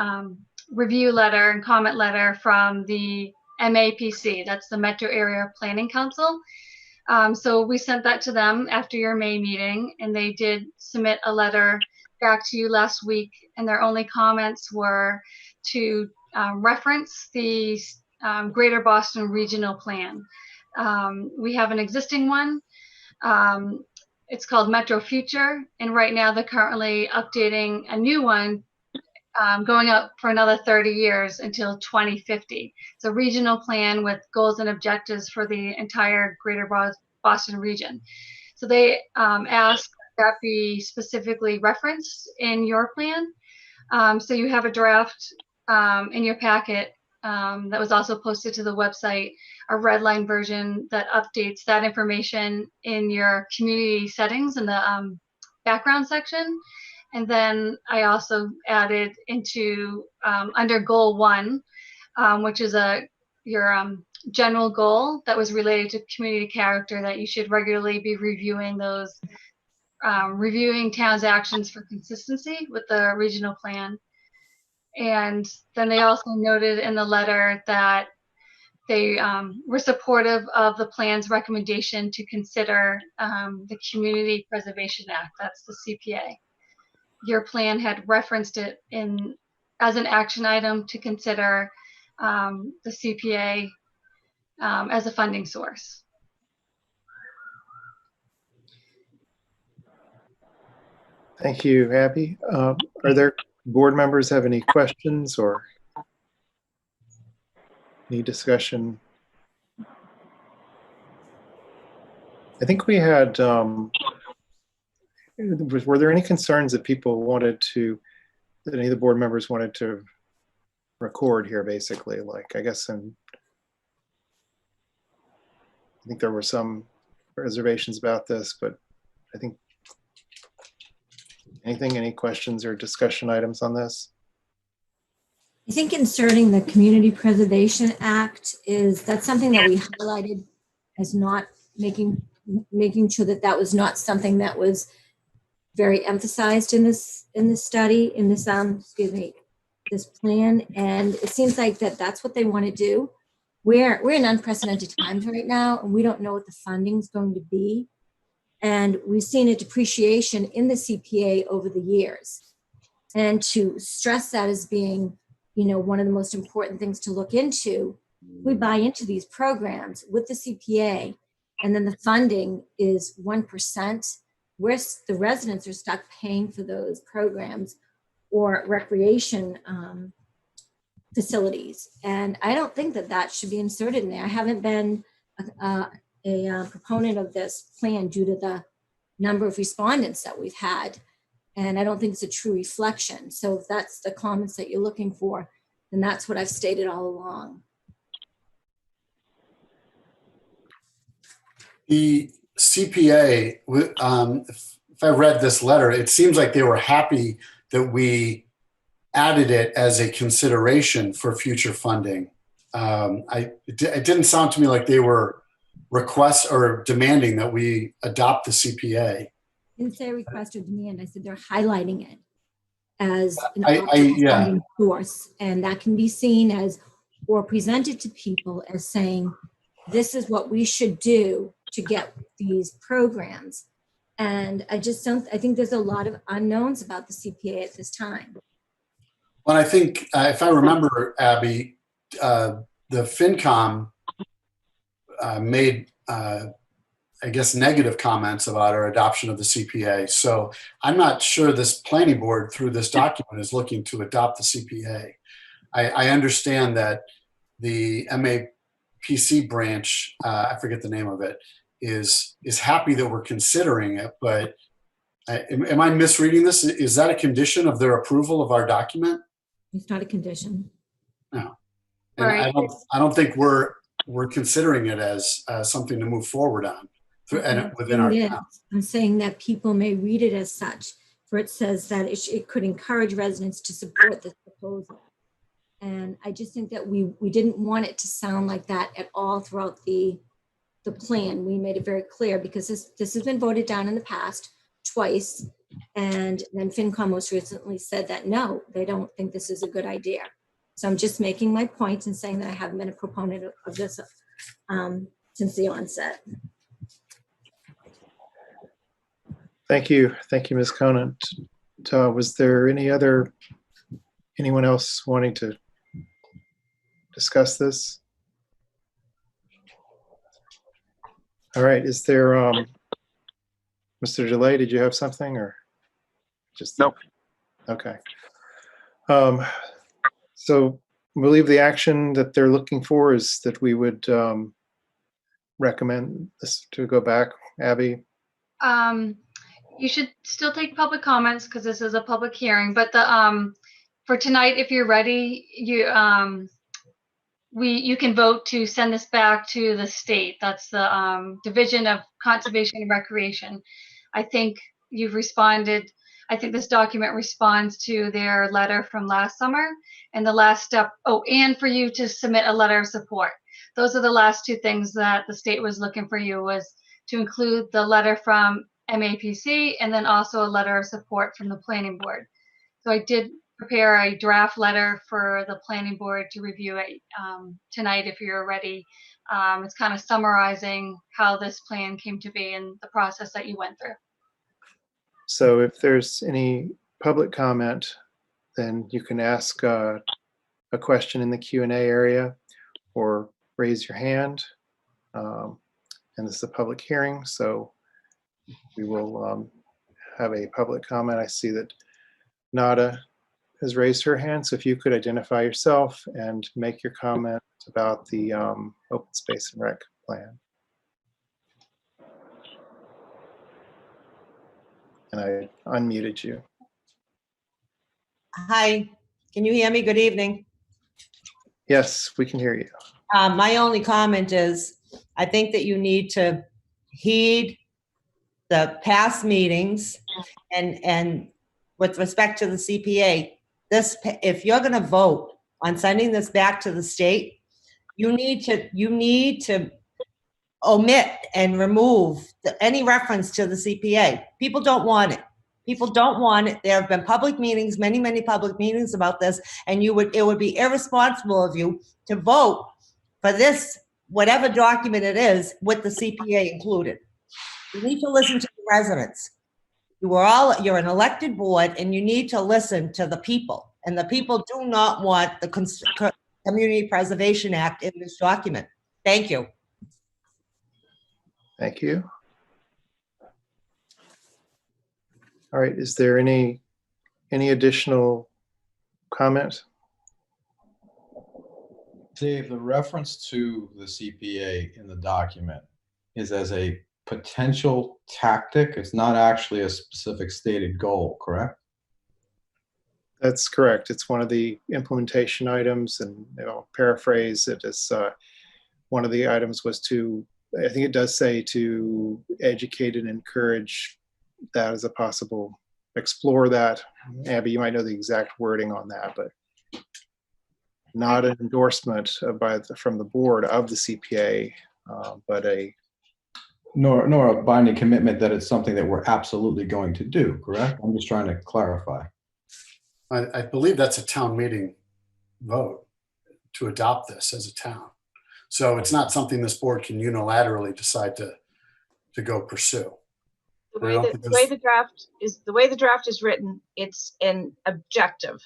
review letter and comment letter from the MAPC, that's the Metro Area Planning Council. So we sent that to them after your May meeting, and they did submit a letter back to you last week, and their only comments were to reference the Greater Boston Regional Plan. We have an existing one. It's called Metro Future, and right now they're currently updating a new one going up for another 30 years until 2050. It's a regional plan with goals and objectives for the entire Greater Boston region. So they asked that be specifically referenced in your plan. So you have a draft in your packet that was also posted to the website, a red line version that updates that information in your community settings in the background section. And then I also added into under goal 1, which is your general goal that was related to community character, that you should regularly be reviewing those, reviewing town's actions for consistency with the regional plan. And then they also noted in the letter that they were supportive of the plan's recommendation to consider the Community Preservation Act, that's the CPA. Your plan had referenced it as an action item to consider the CPA as a funding source. Thank you, Abby. Are there board members have any questions or any discussion? I think we had, were there any concerns that people wanted to, that any of the board members wanted to record here, basically? Like, I guess, I think there were some reservations about this, but I think, any questions or discussion items on this? I think inserting the Community Preservation Act that's something that we highlighted as not making sure that that was not something that was very emphasized in this study, in this this plan. And it seems like that's what they want to do. We're in unprecedented times right now, and we don't know what the funding is going to be. And we've seen a depreciation in the CPA over the years. And to stress that as being, one of the most important things to look into, we buy into these programs with the CPA, and then the funding is 1%, where the residents are stuck paying for those programs or recreation facilities. And I don't think that should be inserted in there. I haven't been a proponent of this plan due to the number of respondents that we've had. And I don't think it's a true reflection. So if that's the comments that you're looking for, then that's what I've stated all along. The CPA, if I read this letter, it seems like they were happy that we added it as a consideration for future funding. It didn't sound to me like they were requests or demanding that we adopt the CPA. I didn't say request or demand. I said they're highlighting it as an funding source, and that can be seen as or presented to people as saying, this is what we should do to get these programs. And I think there's a lot of unknowns about the CPA at this time. Well, I think if I remember, Abby, the FinCom made, I guess, negative comments about our adoption of the CPA. So I'm not sure this planning board through this document is looking to adopt the CPA. I understand that the MAPC branch, I forget the name of it, is happy that we're considering it, but am I misreading this? Is that a condition of their approval of our document? It's not a condition. No. And Right. I don't think we're considering it as something to move forward on within our town. I'm saying that people may read it as such, for it says that it could encourage residents to support this proposal. And I just think that we didn't want it to sound like that at all throughout the plan. We made it very clear, because this has been voted down in the past twice. And then FinCom most recently said that, no, they don't think this is a good idea. So I'm just making my point and saying that I haven't been a proponent of this since the onset. Thank you, Ms. Conant. Was there anyone else wanting to discuss this? All right, is there, Mr. DeLay, did you have something or just? Nope. Okay. So I believe the action that they're looking for is that we would recommend this to go back, Abby? You should still take public comments because this is a public hearing, but for tonight, if you're ready, you can vote to send this back to the state. That's the Division of Conservation and Recreation. I think you've responded. I think this document responds to their letter from last summer. And the last step, oh, and for you to submit a letter of support. Those are the last two things that the state was looking for you, was to include the letter from MAPC and then also a letter of support from the planning board. So I did prepare a draft letter for the planning board to review it tonight if you're ready. It's kind of summarizing how this plan came to be and the process that you went through. So if there's any public comment, then you can ask a question in the Q&A area or raise your hand. And this is a public hearing, so we will have a public comment. I see that Nada has raised her hand, so if you could identify yourself and make your comment about the open space and rec plan. And I unmuted you. Hi, can you hear me? Good evening. Yes, we can hear you. My only comment is, I think that you need to heed the past meetings and with respect to the CPA, if you're going to vote on sending this back to the state, you need to omit and remove any reference to the CPA. People don't want it. People don't want it. There have been public meetings, many public meetings about this, and it would be irresponsible of you to vote for this, whatever document it is, with the CPA included. You need to listen to the residents. You're an elected board, and you need to listen to the people. And the people do not want the Community Preservation Act in this document. Thank you. Thank you. All right, is there any additional comment? Dave, the reference to the CPA in the document is as a potential tactic. It's not actually a specific stated goal, correct? That's correct. It's one of the implementation items, and I'll paraphrase it as one of the items was to, I think it does say, to educate and encourage that as a possible, explore that. Abby, you might know the exact wording on that, but not an endorsement from the board of the CPA, but Nor a binding commitment that it's something that we're absolutely going to do, correct? I'm just trying to clarify. I believe that's a town meeting vote to adopt this as a town. So it's not something this board can unilaterally decide to go pursue. The way the draft is written, it's an objective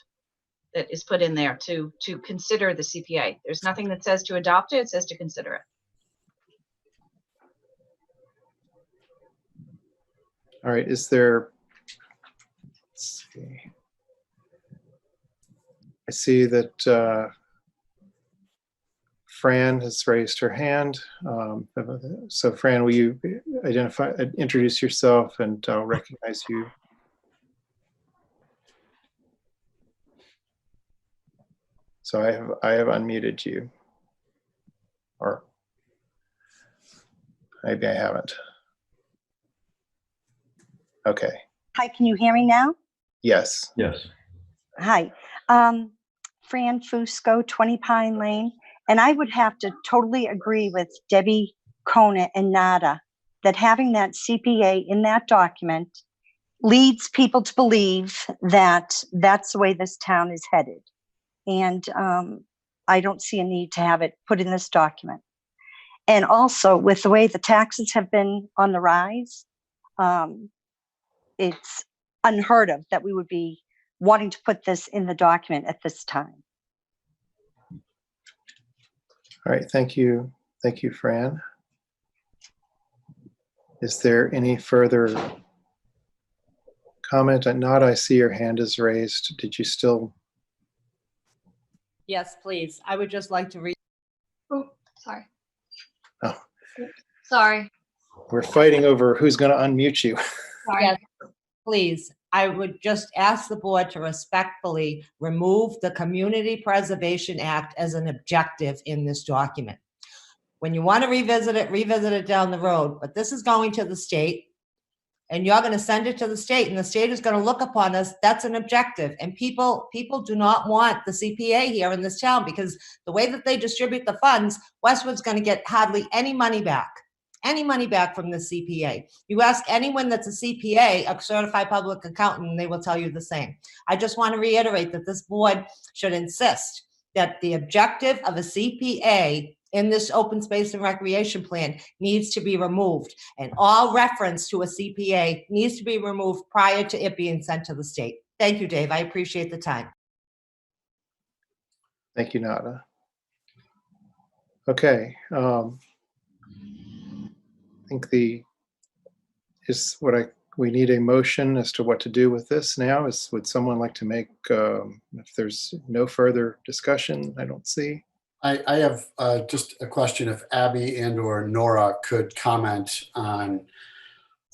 that is put in there to consider the CPA. There's nothing that says to adopt it, it says to consider it. all right, is there, let's see. I see that Fran has raised her hand. So Fran, will you introduce yourself, and I'll recognize you. So I have unmuted you, or maybe I haven't. Okay. Hi, can you hear me now? Yes. Yes. Hi, Fran Fusco, 20 Pine Lane. And I would have to totally agree with Debbie Conant and Nada that having that CPA in that document leads people to believe that that's the way this town is headed. And I don't see a need to have it put in this document. And also, with the way the taxes have been on the rise, it's unheard of that we would be wanting to put this in the document at this time. All right, thank you. Thank you, Fran. Is there any further comment? Nada, I see your hand is raised. Did you still? Yes, please. I would just like to read. Oh, sorry. Oh. Sorry. We're fighting over who's going to unmute you. Sorry. Yes, please. I would just ask the board to respectfully remove the Community Preservation Act as an objective in this document. When you want to revisit it down the road, but this is going to the state. and you're going to send it to the state, and the state is going to look upon us, that's an objective. And people do not want the CPA here in this town, because the way that they distribute the funds, Westwood's going to get hardly any money back from the CPA. You ask anyone that's a CPA, a certified public accountant, and they will tell you the same. I just want to reiterate that this board should insist that the objective of a CPA in this open space and recreation plan needs to be removed, and all reference to a CPA needs to be removed prior to it being sent to the state. Thank you, Dave. I appreciate the time. Thank you, Nada. Okay. I think we need a motion as to what to do with this now. Would someone like to make, if there's no further discussion, I don't see. I have just a question. If Abby and or Nora could comment on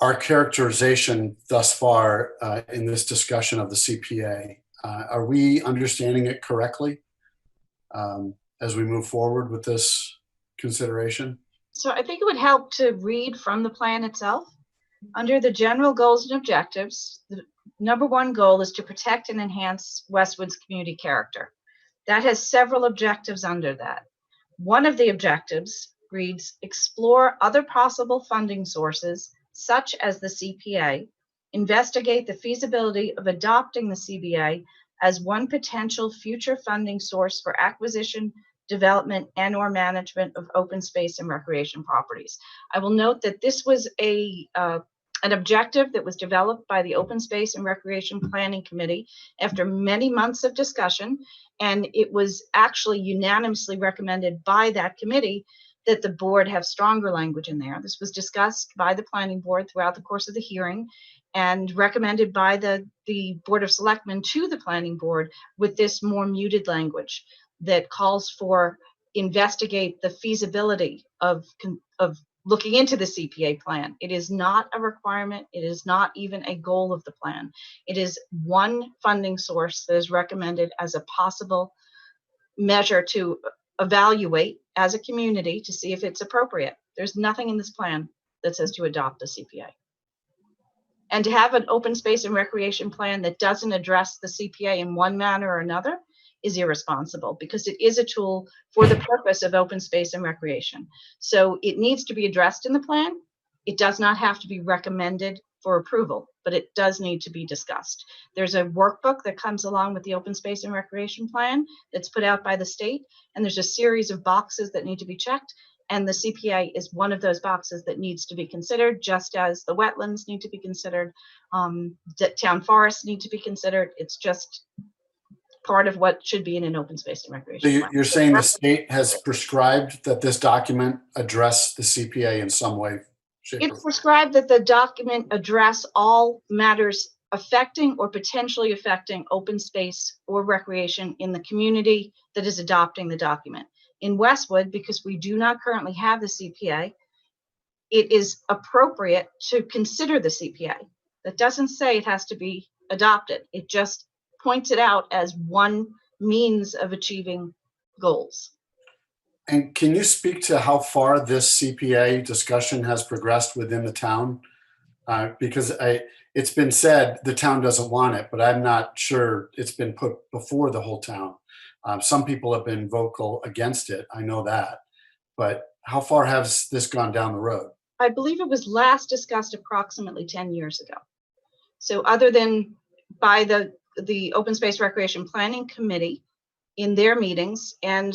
our characterization thus far in this discussion of the CPA. Are we understanding it correctly as we move forward with this consideration? So I think it would help to read from the plan itself. Under the general goals and objectives, the number one goal is to protect and enhance Westwood's community character. That has several objectives under that. One of the objectives reads, explore other possible funding sources, such as the CPA, investigate the feasibility of adopting the CPA as one potential future funding source for acquisition, development, and or management of open space and recreation properties. I will note that this was an objective that was developed by the Open Space and Recreation Planning Committee after many months of discussion, and it was actually unanimously recommended by that committee that the board have stronger language in there. This was discussed by the planning board throughout the course of the hearing and recommended by the Board of Selectmen to the planning board with this more muted language that calls for investigate the feasibility of looking into the CPA plan. It is not a requirement. It is not even a goal of the plan. It is one funding source that is recommended as a possible measure to evaluate as a community to see if it's appropriate. There's nothing in this plan that says to adopt a CPA. And to have an open space and recreation plan that doesn't address the CPA in one manner or another is irresponsible, because it is a tool for the purpose of open space and recreation. So it needs to be addressed in the plan. It does not have to be recommended for approval, but it does need to be discussed. There's a workbook that comes along with the open space and recreation plan that's put out by the state, and there's a series of boxes that need to be checked. And the CPA is one of those boxes that needs to be considered, just as the wetlands need to be considered, town forests need to be considered. It's just part of what should be in an open space and recreation plan. You're saying the state has prescribed that this document address the CPA in some way, shape, It's prescribed that the document address all matters affecting or potentially affecting open space or recreation in the community that is adopting the document. In Westwood, because we do not currently have the CPA, it is appropriate to consider the CPA. That doesn't say it has to be adopted. It just points it out as one means of achieving goals. And can you speak to how far this CPA discussion has progressed within the town? Because it's been said the town doesn't want it, but I'm not sure it's been put before the whole town. Some people have been vocal against it. I know that. But how far has this gone down the road? I believe it was last discussed approximately 10 years ago. So other than by the Open Space Recreation Planning Committee in their meetings and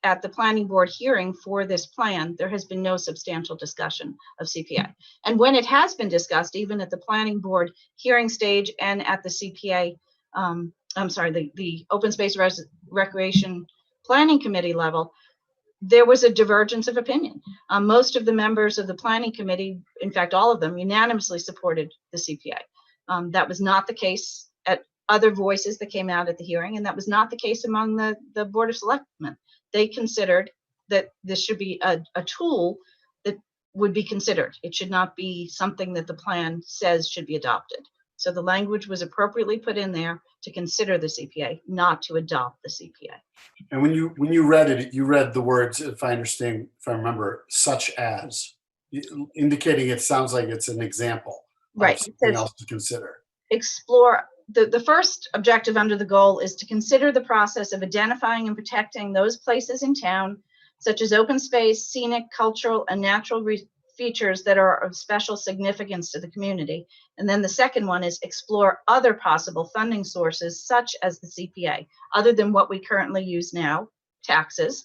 at the planning board hearing for this plan, there has been no substantial discussion of CPA. And when it has been discussed, even at the planning board hearing stage and at the CPA, the Open Space Recreation Planning Committee level, there was a divergence of opinion. Most of the members of the planning committee, in fact, all of them, unanimously supported the CPA. That was not the case at other voices that came out at the hearing, and that was not the case among the Board of Selectmen. They considered that this should be a tool that would be considered. It should not be something that the plan says should be adopted. So the language was appropriately put in there to consider the CPA, not to adopt the CPA. And when you read it, you read the words, if I remember, such as, indicating it sounds like it's an example Right. It something says else to consider. explore, the first objective under the goal is to consider the process of identifying and protecting those places in town, such as open space, scenic, cultural, and natural features that are of special significance to the community. And then the second one is explore other possible funding sources, such as the CPA, other than what we currently use now, taxes.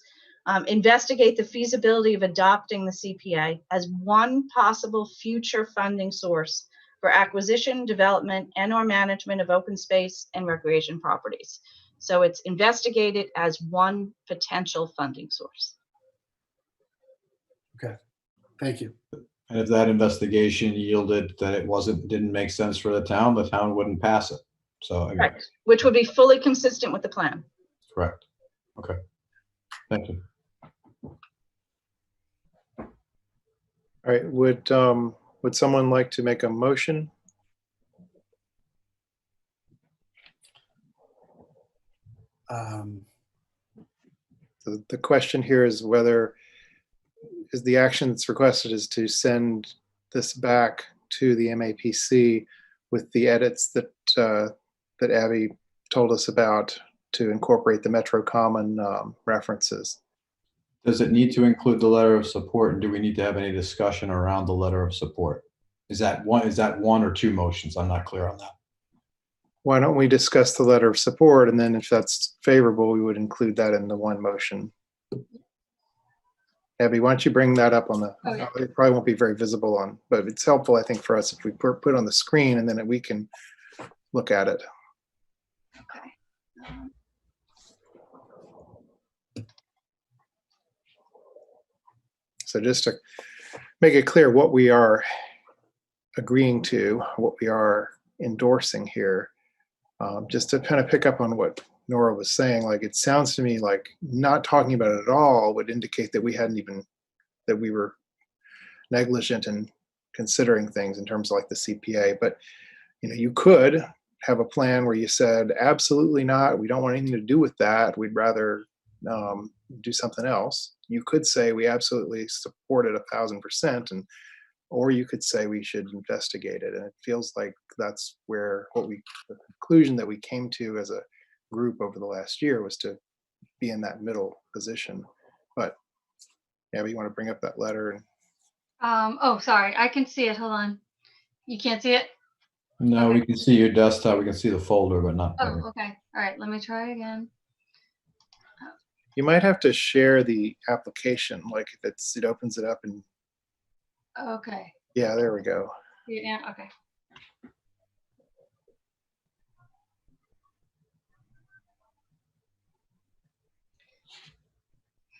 Investigate the feasibility of adopting the CPA as one possible future funding source for acquisition, development, and/or management of open space and recreation properties. So it's investigated as one potential funding source. Okay, thank you. And if that investigation yielded that it didn't make sense for the town wouldn't pass it. So again, Correct. Which would be fully consistent with the plan. correct. Okay, thank you. All right, would someone like to make a motion? The question here is whether the action that's requested is to send this back to the MAPC with the edits that that Abby told us about to incorporate the Metro Common references. Does it need to include the letter of support, and do we need to have any discussion around the letter of support? Is that one or two motions? I'm not clear on that. Why don't we discuss the letter of support, and then if that's favorable, we would include that in the one motion. Abby, why don't you bring that up on the, it probably won't be very visible on, but it's helpful, I think, for us if we put on the screen and then we can look at it. Okay. So just to make it clear what we are agreeing to, what we are endorsing here, just to kind of pick up on what Nora was saying, like it sounds to me like not talking about it at all would indicate that that we were negligent in considering things in terms of like the CPA. But you could have a plan where you said, absolutely not, we don't want anything to do with that, we'd rather do something else. You could say we absolutely support it 1,000%, or you could say we should investigate it. And it feels like that's where the conclusion that we came to as a group over the last year was to be in that middle position. But Abby, you want to bring up that letter? Oh, sorry, I can see it. Hold on. You can't see it? No, Okay. we can see your desktop. We can see the folder, but not. Oh, okay. All right, let me try again. You might have to share the application, like if it opens it up and. Okay. Yeah, there we go. Yeah, okay.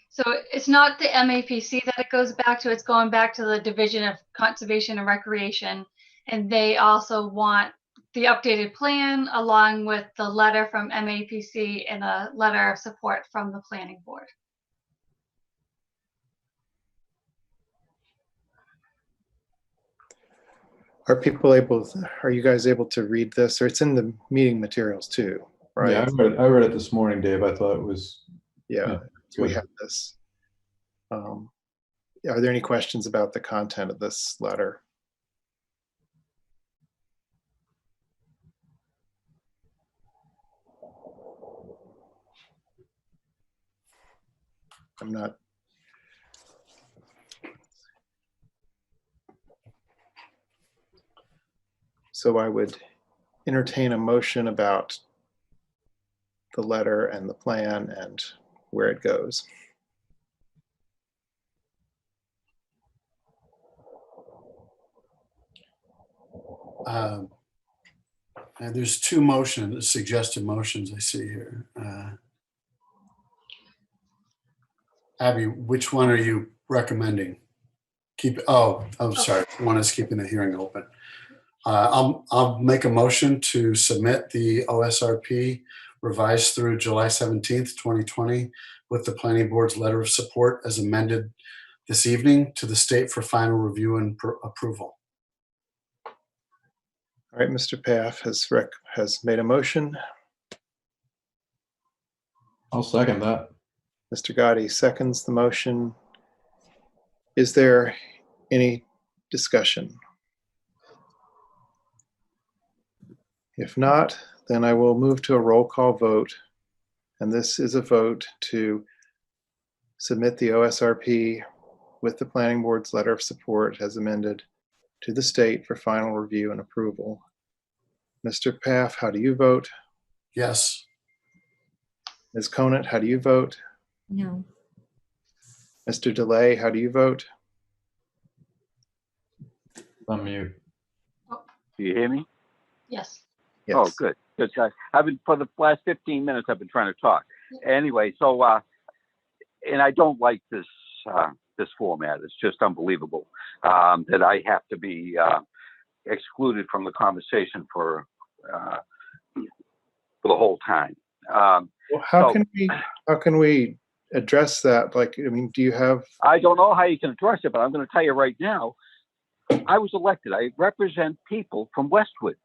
So it's not the MAPC that it goes back to, it's going back to the Division of Conservation and Recreation. And they also want the updated plan along with the letter from MAPC and a letter of support from the planning board. Are you guys able to read this? Or it's in the meeting materials too, right? Yeah, I read it this morning, Dave. I thought it was. Yeah, we have this. Are there any questions about the content of this letter? I'm not. So I would entertain a motion about the letter and the plan and where it goes. And there's two suggested motions I see here. Abby, which one are you recommending? Sorry. One is keeping the hearing open. I'll make a motion to submit the OSRP revised through July 17th, 2020 with the planning board's letter of support as amended this evening to the state for final review and approval. All right, Mr. Paff has made a motion. I'll second that. Mr. Gotti seconds the motion. Is there any discussion? If not, then I will move to a roll call vote. And this is a vote to submit the OSRP with the planning board's letter of support as amended to the state for final review and approval. Mr. Paff, how do you vote? Yes. Ms. Conant, how do you vote? No. Mr. DeLay, how do you vote? Unmute. Do you hear me? Yes. Yes. Oh, good. Good. I've been, for the last 15 minutes, I've been trying to talk. Anyway, so, and I don't like this, this format. It's just unbelievable that I have to be excluded from the conversation for the whole time. Well, how can we address that? Like, I mean, do you have? I don't know how you can address it, but I'm going to tell you right now. I was elected. I represent people from Westwood.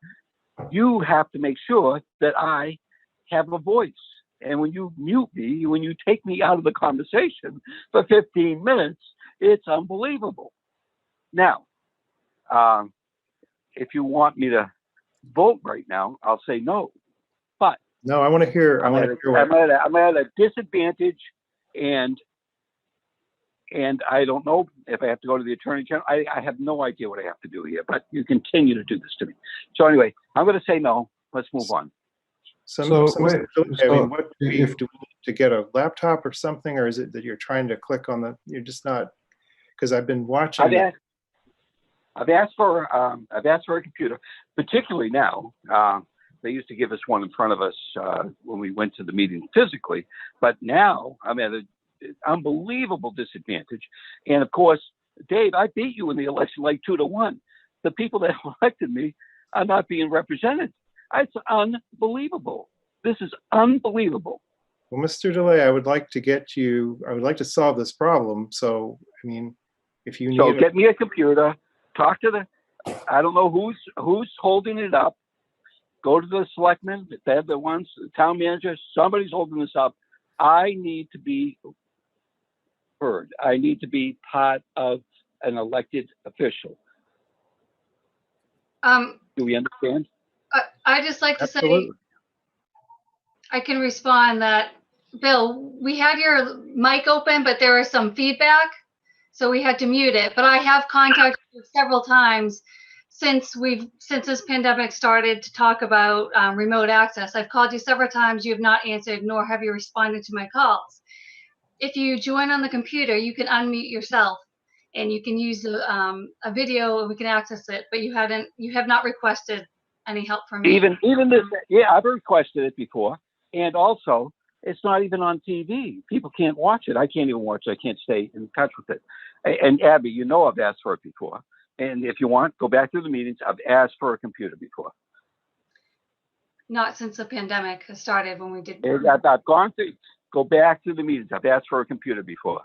You have to make sure that I have a voice. And when you mute me, when you take me out of the conversation for 15 minutes, it's unbelievable. Now, if you want me to vote right now, I'll say no. But no, I want to hear. I'm at a disadvantage, and I don't know if I have to go to the Attorney General. I have no idea what I have to do here, but you continue to do this to me. So anyway, I'm going to say no. Let's move on. I mean, what do we need to get a laptop or something, or is it that you're trying to click on the? You're just not, because I've been watching. I've asked for a computer, particularly now. They used to give us one in front of us when we went to the meeting physically, but now I'm at an unbelievable disadvantage. And of course, Dave, I beat you in the election like 2-1. The people that elected me are not being represented. It's unbelievable. This is unbelievable. Well, Mr. DeLay, I would like to solve this problem. So, I mean, if you need. So get me a computer, talk to I don't know who's holding it up. Go to the selectmen, they're the ones, the town manager, somebody's holding this up. I need to be heard. I need to be part of an elected official. Do we understand? I just like to Absolutely. say, I can respond that, Bill, we had your mic open, but there was some feedback, so we had to mute it. But I have contacted you several times since this pandemic started to talk about remote access. I've called you several times. You have not answered, nor have you responded to my calls. If you join on the computer, you can unmute yourself, and you can use a video, and we can access it. But you have not requested any help from me. Even this, yeah, I've requested it before, and also it's not even on TV. People can't watch it. I can't even watch it. I can't stay in touch with it. And Abby, you know I've asked for it before. And if you want, go back to the meetings. I've asked for a computer before. Not since the pandemic has started when we did. I've gone to go back to the meetings. I've asked for a computer before.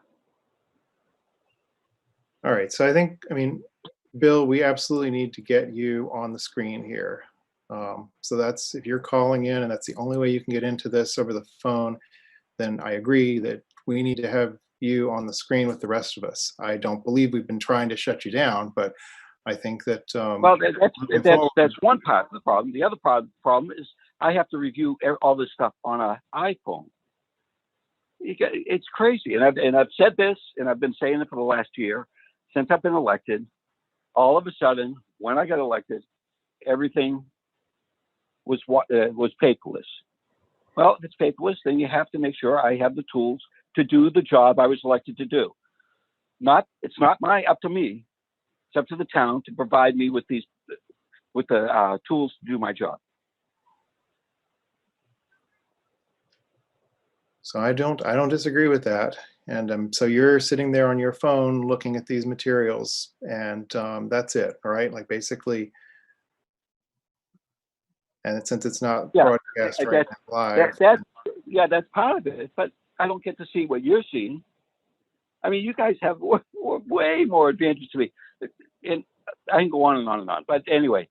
All right. So I mean, Bill, we absolutely need to get you on the screen here. So that's, if you're calling in and that's the only way you can get into this over the phone, then I agree that we need to have you on the screen with the rest of us. I don't believe we've been trying to shut you down, but I think that well, that's one part of the problem. The other part of the problem is I have to review all this stuff on an iPhone. It's crazy, and I've said this, and I've been saying it for the last year since I've been elected. All of a sudden, when I got elected, everything was paperless. Well, if it's paperless, then you have to make sure I have the tools to do the job I was elected to do. It's not up to me. It's up to the town to provide me with the tools to do my job. So I don't disagree with that. And so you're sitting there on your phone looking at these materials, and that's it, all right? Like basically, and since it's not broadcast right now live. That's part of it, but I don't get to see what you're seeing. I mean, you guys have way more advantage to me. And I can go on and on and on. But anyway,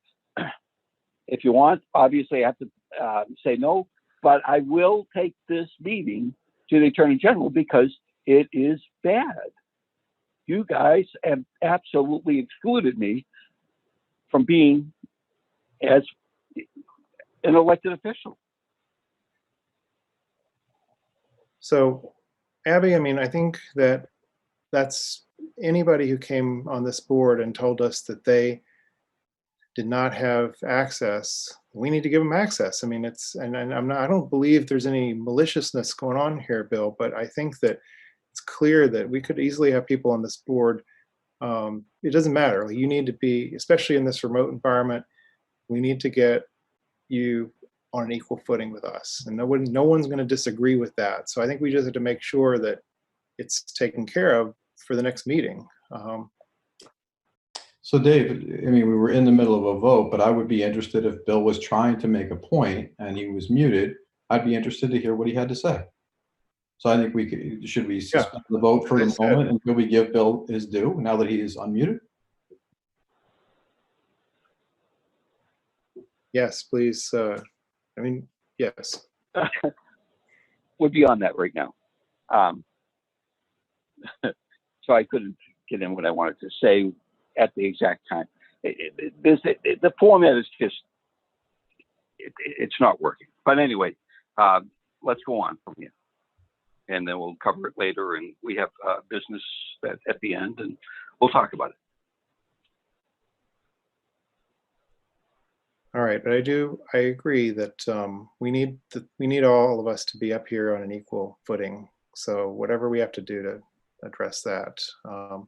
if you want, obviously I have to say no, but I will take this meeting to the Attorney General because it is bad. You guys have absolutely excluded me from being as an elected official. So, Abby, I mean, I think that's anybody who came on this board and told us that they did not have access. We need to give them access. I mean, and I don't believe there's any maliciousness going on here, Bill, but I think that it's clear that we could easily have people on this board. It doesn't matter. You need to be, especially in this remote environment, we need to get you on an equal footing with us, and no one's going to disagree with that. So I think we just have to make sure that it's taken care of for the next meeting. So Dave, I mean, we were in the middle of a vote, but I would be interested if Bill was trying to make a point and he was muted. I'd be interested to hear what he had to say. So I think should we suspend the vote for the moment until we give Bill his due now that he is unmuted? Yes, please. I mean, yes. We're beyond that right now. So I couldn't get in what I wanted to say at the exact time. The format is just, it's not working. But anyway, let's go on from here. And then we'll cover it later. And we have business at the end, and we'll talk about it. All right, but I agree that we need all of us to be up here on an equal footing. So whatever we have to do to address that, I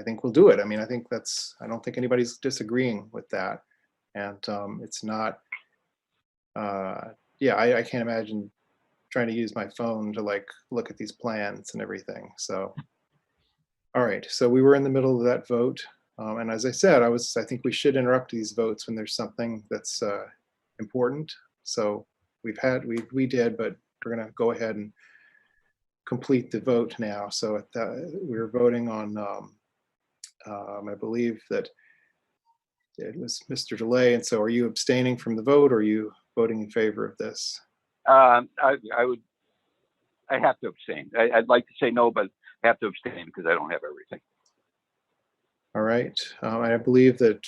think we'll do it. I mean, I don't think anybody's disagreeing with that. And it's not, I can't imagine trying to use my phone to like look at these plans and everything. So, all right, so we were in the middle of that vote. And as I said, I think we should interrupt these votes when there's something that's important. So we did, but we're gonna go ahead and complete the vote now. So we're voting on, I believe that it was Mr. DeLay. And so are you abstaining from the vote, or are you voting in favor of this? I have to abstain. I'd like to say no, but I have to abstain because I don't have everything. All right. I believe that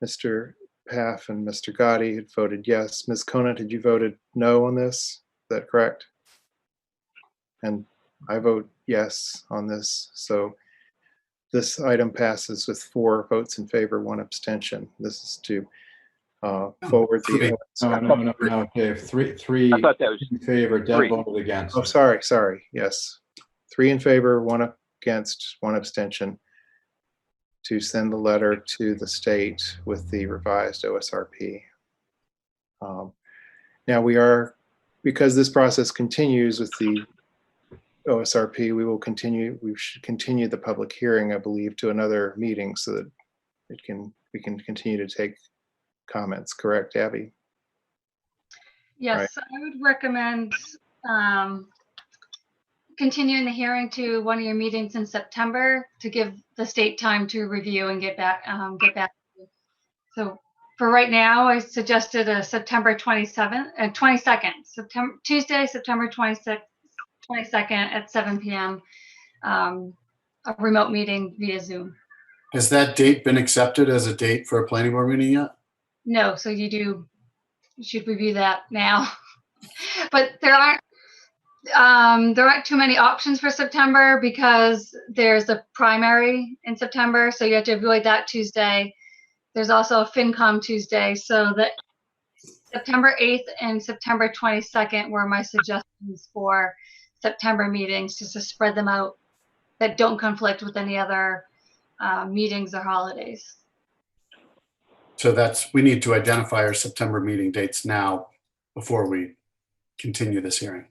Mr. Paff and Mr. Gotti had voted yes. Ms. Conant, had you voted no on this? Is that correct? And I vote yes on this. So this item passes with 4 votes in favor, 1 abstention. This is to forward the. No, Dave. Three I thought that was in favor. Deb voted against. Oh, sorry. Yes. 3 in favor, 1 against, 1 abstention, to send the letter to the state with the revised OSRP. Now because this process continues with the OSRP, we should continue the public hearing, I believe, to another meeting so that we can continue to take comments. Correct, Abby? Yes, Right. I would recommend continuing the hearing to one of your meetings in September to give the state time to review and get back. So for right now, I suggested a September 22nd, Tuesday, September 22nd at 7 p.m. A remote meeting via Zoom. Has that date been accepted as a date for a planning board meeting yet? No, so you should review that now. But there aren't too many options for September because there's a primary in September, so you have to avoid that Tuesday. There's also a FinCom Tuesday, so that September 8th and September 22nd were my suggestions for September meetings, just to spread them out that don't conflict with any other meetings or holidays. So we need to identify our September meeting dates now before we continue this hearing.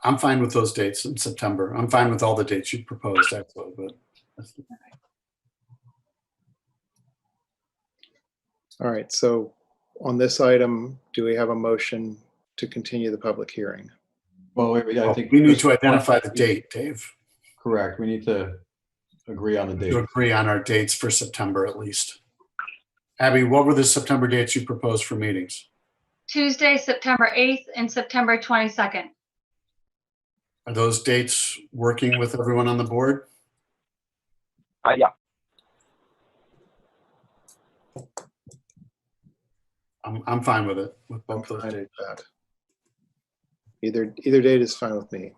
I'm fine with those dates in September. I'm fine with all the dates you proposed, actually, but. All right, so on this item, do we have a motion to continue the public hearing? Well, I think we need to identify the date, Dave. Correct. We need to agree on the date. To agree on our dates for September at least. Abby, what were the September dates you proposed for meetings? Tuesday, September 8th and September 22nd. Are those dates working with everyone on the board? Yeah. I'm fine with it, with I'm both those fine dates. with that. Either date is fine with me.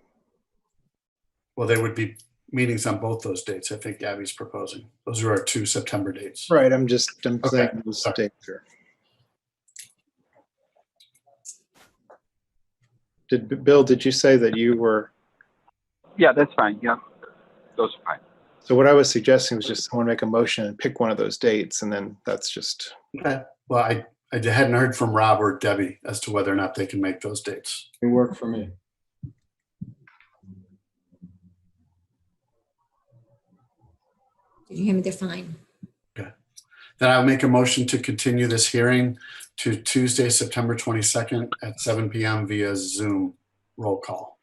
Well, they would be meetings on both those dates. I think Gabby's proposing. Those are our 2 September dates. Right, I'm saying Okay. those Sorry. dates are. Bill, did you say that you were? Yeah, that's fine. Yeah, those are fine. So what I was suggesting was just someone make a motion and pick one of those dates, and then that's just. Okay. Well, I hadn't heard from Rob or Debbie as to whether or not they can make those dates. It worked for me. Did you hear me? They're fine. Okay. Then I'll make a motion to continue this hearing to Tuesday, September 22nd at 7 p.m. via Zoom roll call.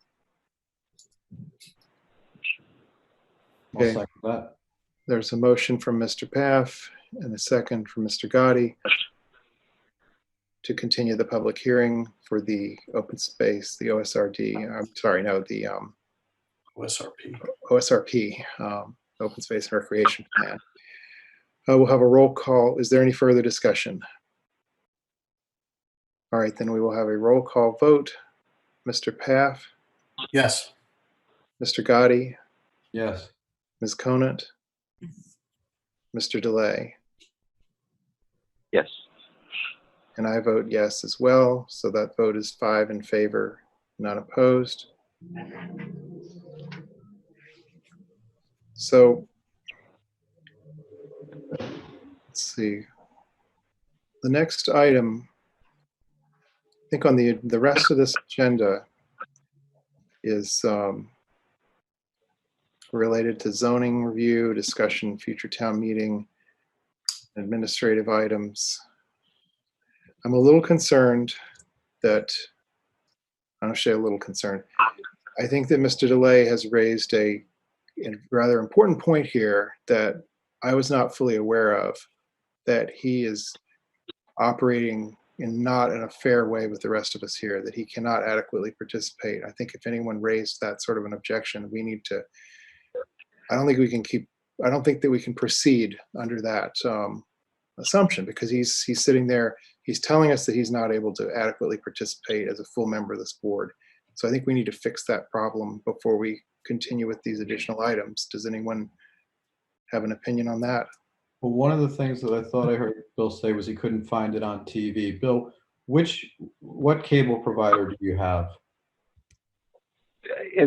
I'll Okay. second that. There's a motion from Mr. Paff and a second from Mr. Gotti to continue the public hearing for the open space, the OSRD. I'm sorry, no, the OSRP, Open Space and Recreation Plan. We'll have a roll call. Is there any further discussion? All right, then we will have a roll call vote. Mr. Paff? Yes. Mr. Gotti? Yes. Ms. Conant? Mr. DeLay? Yes. And I vote yes as well. So that vote is 5 in favor, none opposed. So let's see. The next item, I think on the rest of this agenda is related to zoning review, discussion, future town meeting, administrative items. I'm a little concerned that, I'm not sure, a little concerned. I think that Mr. DeLay has raised a rather important point here that I was not fully aware of, that he is operating not in a fair way with the rest of us here, that he cannot adequately participate. I think if anyone raised that sort of an objection, we need to, I don't think that we can proceed under that assumption, because he's sitting there, he's telling us that he's not able to adequately participate as a full member of this board. So I think we need to fix that problem before we continue with these additional items. Does anyone have an opinion on that? Well, one of the things that I thought I heard Bill say was he couldn't find it on TV. Bill, what cable provider do you have?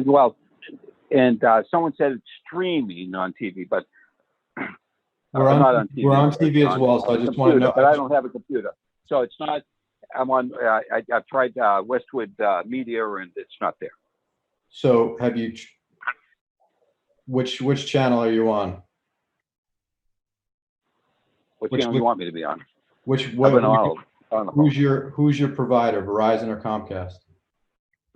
Well, and someone said it's streaming on TV, but We're on TV as well, so I just want to know. But I don't have a computer, so it's not. I'm on. I've tried Westwood Media, and it's not there. So have you? Which channel are you on? What channel do you want me to be on? Who's your provider, Verizon or Comcast?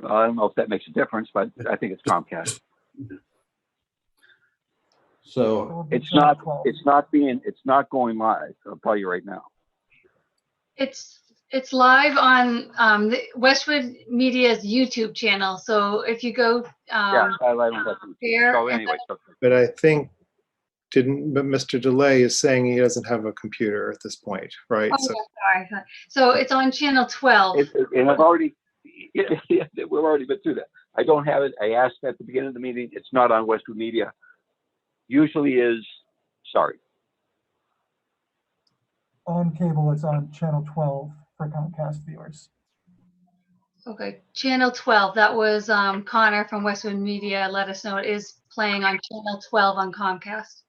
I don't know if that makes a difference, but I think it's Comcast. So it's not going live. I'll tell you right now. It's live on the Westwood Media's YouTube channel. So if you go yeah, I don't have there, so anyway. But I think but Mr. DeLay is saying he doesn't have a computer at this point, right? Oh, So, sorry. So it's on channel 12. And I've already, we've already been through that. I don't have it. I asked at the beginning of the meeting. It's not on Westwood Media. Usually is. Sorry. On cable, it's on channel 12 for Comcast viewers. Okay, channel 12. That was Connor from Westwood Media let us know it is playing on channel 12 on Comcast.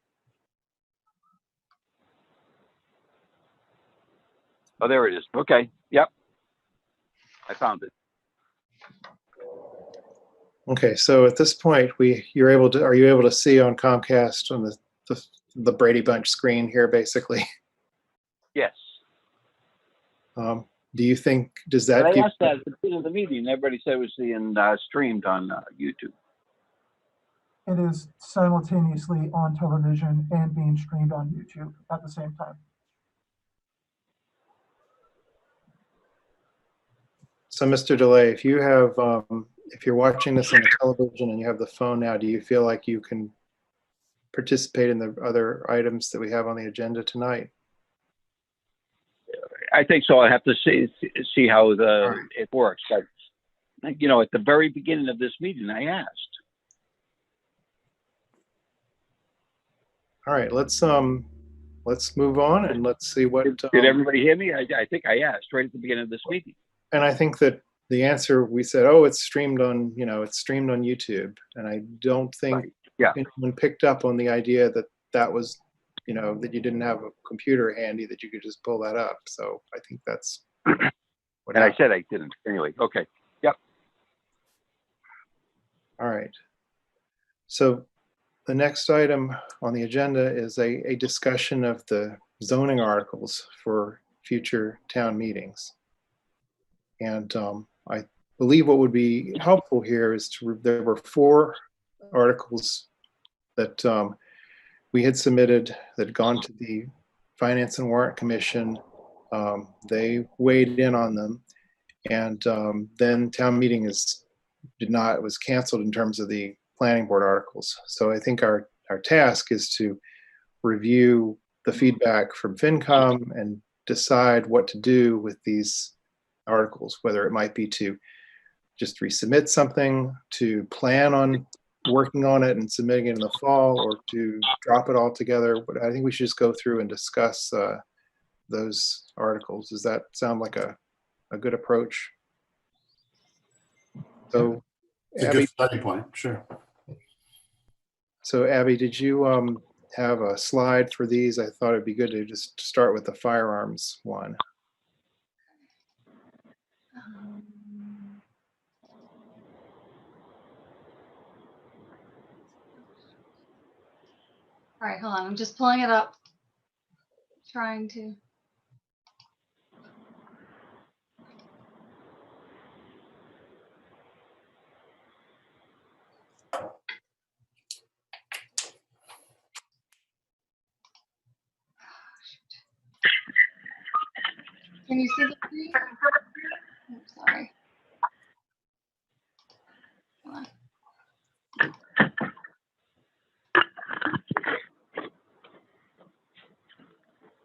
Oh, there it is. Okay. Yep. I found it. okay, so at this point, are you able to see on Comcast on the Brady Bunch screen here, basically? Yes. Do you think, does that I give? asked that at the beginning of the meeting. Everybody said it was being streamed on YouTube. It is simultaneously on television and being streamed on YouTube at the same time. So, Mr. DeLay, if you have, if you're watching this on the television and you have the phone now, do you feel like you can participate in the other items that we have on the agenda tonight? I think so. I have to see how it works. But at the very beginning of this meeting, I asked. All right, let's move on and let's see what. Did everybody hear me? I think I asked right at the beginning of this meeting. And I think that the answer, we said, oh, it's streamed on YouTube, and I don't think anyone picked up on the idea that was, that you didn't have a computer handy that you could just pull that up. So I think that's what and happened. I said I didn't anyway. Okay. Yep. All right. So the next item on the agenda is a discussion of the zoning articles for future town meetings. And I believe what would be helpful here is there were 4 articles that we had submitted that had gone to the Finance and Warrant Commission. They weighed in on them, and then town meeting was canceled in terms of the planning board articles. So I think our task is to review the feedback from FinCom and decide what to do with these articles, whether it might be to just resubmit something, to plan on working on it and submitting it in the fall, or to drop it all together. But I think we should just go through and discuss those articles. Does that sound like a good approach? So, It's a Abby, good starting point, sure. So Abby, did you have a slide for these? I thought it'd be good to just start with the firearms one. All right, hold on. I'm just pulling it up. Trying to. Can you see the screen? I'm sorry. Come on.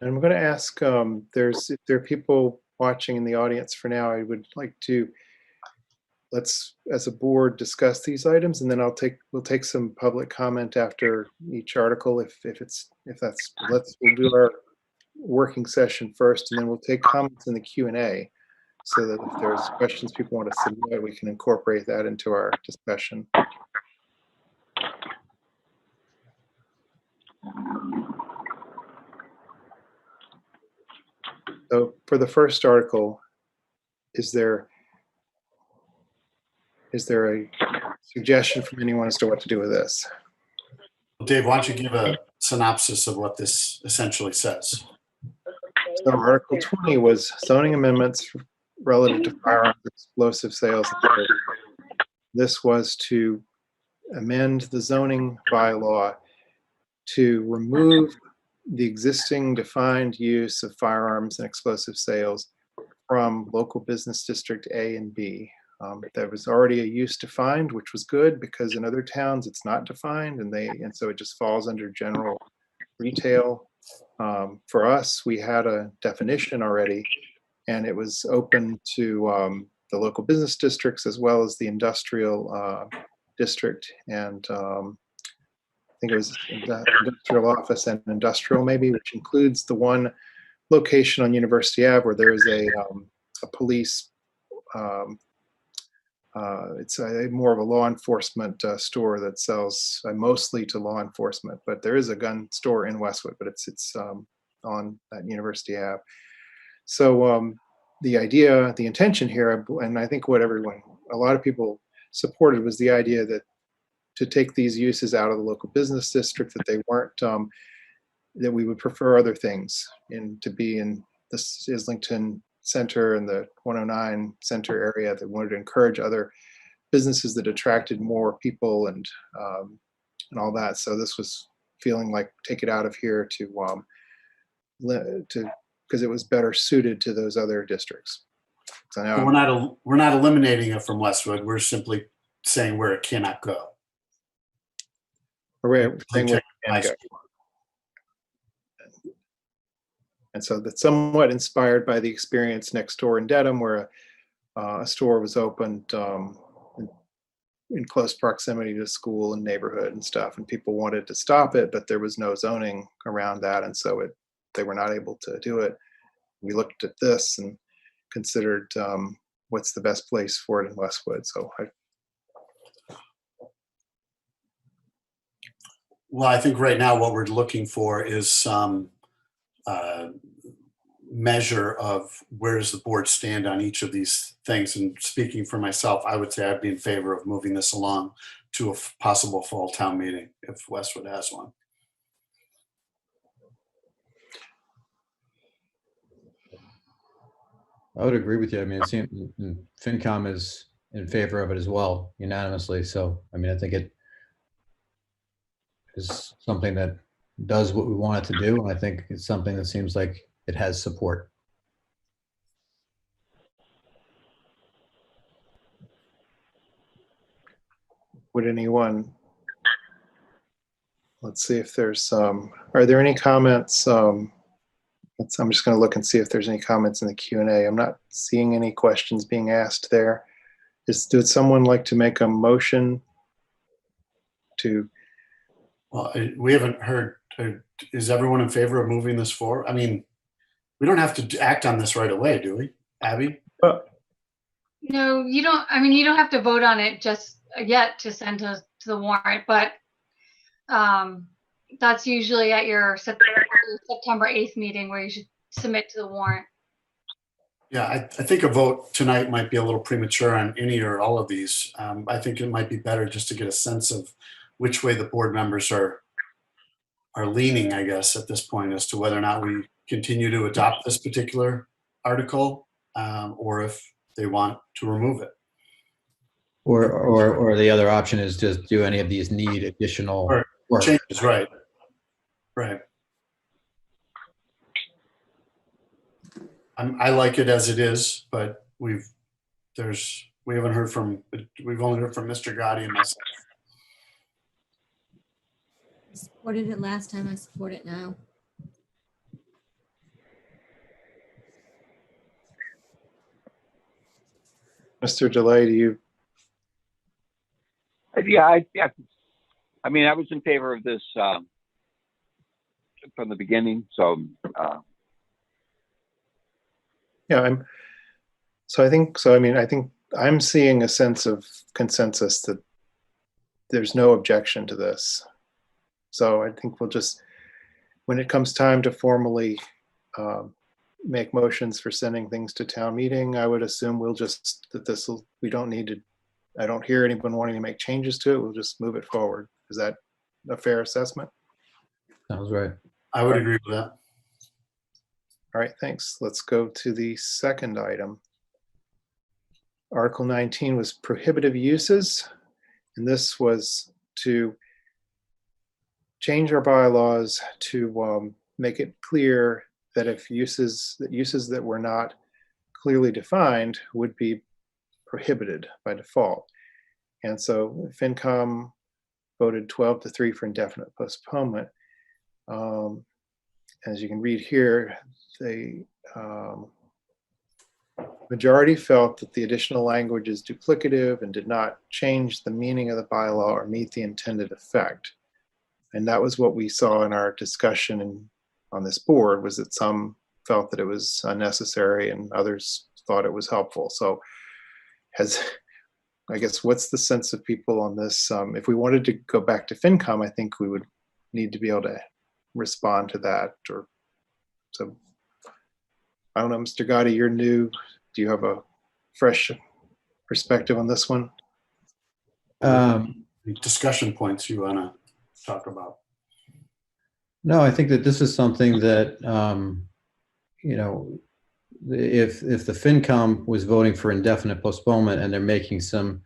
And I'm going to ask, if there are people watching in the audience for now, I would like to, let's, as a board, discuss these items, and then we'll take some public comment after each article. We'll do our working session first, and then we'll take comments in the Q&A, so that if there's questions people want to submit, we can incorporate that into our discussion. So for the first article, is there a suggestion from anyone as to what to do with this? Dave, why don't you give a synopsis of what this essentially says? So Article 20 was zoning amendments relative to firearms, explosive sales. This was to amend the zoning bylaw to remove the existing defined use of firearms and explosive sales from local business district A and B. There was already a use defined, which was good, because in other towns it's not defined, and so it just falls under general retail. For us, we had a definition already, and it was open to the local business districts as well as the industrial district, and I think it was industrial office and industrial maybe, which includes the one location on University Ave where there is a police, it's more of a law enforcement store that sells mostly to law enforcement, but there is a gun store in Westwood, but it's on that University Ave. So the intention here, and I think what a lot of people supported, was the idea that to take these uses out of the local business district, that they weren't, that we would prefer other things to be in this Islington Center and the 109 Center area, that wanted to encourage other businesses that attracted more people and all that. So this was feeling like take it out of here because it was better suited to those other districts. So now we're not eliminating it from Westwood. We're simply saying where it cannot go. We're saying where it can go. And so that's somewhat inspired by the experience next door in Dedham, where a store was opened in close proximity to school and neighborhood and stuff, and people wanted to stop it, but there was no zoning around that, and so they were not able to do it. We looked at this and considered what's the best place for it in Westwood. So Well, I think right now what we're looking for is some measure of where does the board stand on each of these things. And speaking for myself, I would say I'd be in favor of moving this along to a possible fall town meeting if Westwood has one. I would agree with you. I mean, it seems FinCom is in favor of it as well, unanimously. So, I mean, I think it is something that does what we want it to do. And I think it's something that seems like it has support. would anyone, let's see if there's are there any comments? I'm just going to look and see if there's any comments in the Q&A. I'm not seeing any questions being asked there. Would someone like to make a motion to? Well, we haven't heard, is everyone in favor of moving this forward? I mean, we don't have to act on this right away, do we, Abby? No, you don't. I mean, you don't have to vote on it just yet to send to the warrant, but that's usually at your September 8th meeting where you should submit to the warrant. Yeah, I think a vote tonight might be a little premature on any or all of these. I think it might be better just to get a sense of which way the board members are leaning, I guess, at this point as to whether or not we continue to adopt this particular article or if they want to remove it. Or the other option is just do any of these need additional work. Changes, right. Right. I like it as it is, but we've only heard from Mr. Gotti and myself. I supported it last time, I support it now. Mr. DeLay, do you? Yeah, I mean, I was in favor of this from the beginning. So, Yeah, I think I'm seeing a sense of consensus that there's no objection to this. So I think we'll just, when it comes time to formally make motions for sending things to town meeting, I would assume we don't need to, I don't hear anyone wanting to make changes to it. We'll just move it forward. Is that a fair assessment? Sounds right. I would agree with that. All right, thanks. Let's go to the second item. Article 19 was prohibitive uses, and this was to change our bylaws to make it clear that if uses that were not clearly defined would be prohibited by default. And so FinCom voted 12-3 for indefinite postponement. As you can read here, the majority felt that the additional language is duplicative and did not change the meaning of the bylaw or meet the intended effect. And that was what we saw in our discussion on this board, was that some felt that it was unnecessary and others thought it was helpful. So I guess, what's the sense of people on this? If we wanted to go back to FinCom, I think we would need to be able to respond to that. Or so, I don't know, Mr. Gotti, you're new. Do you have a fresh perspective on this one? Discussion points you want to talk about? No, I think that this is something that, you know, if the FinCom was voting for indefinite postponement and they're making some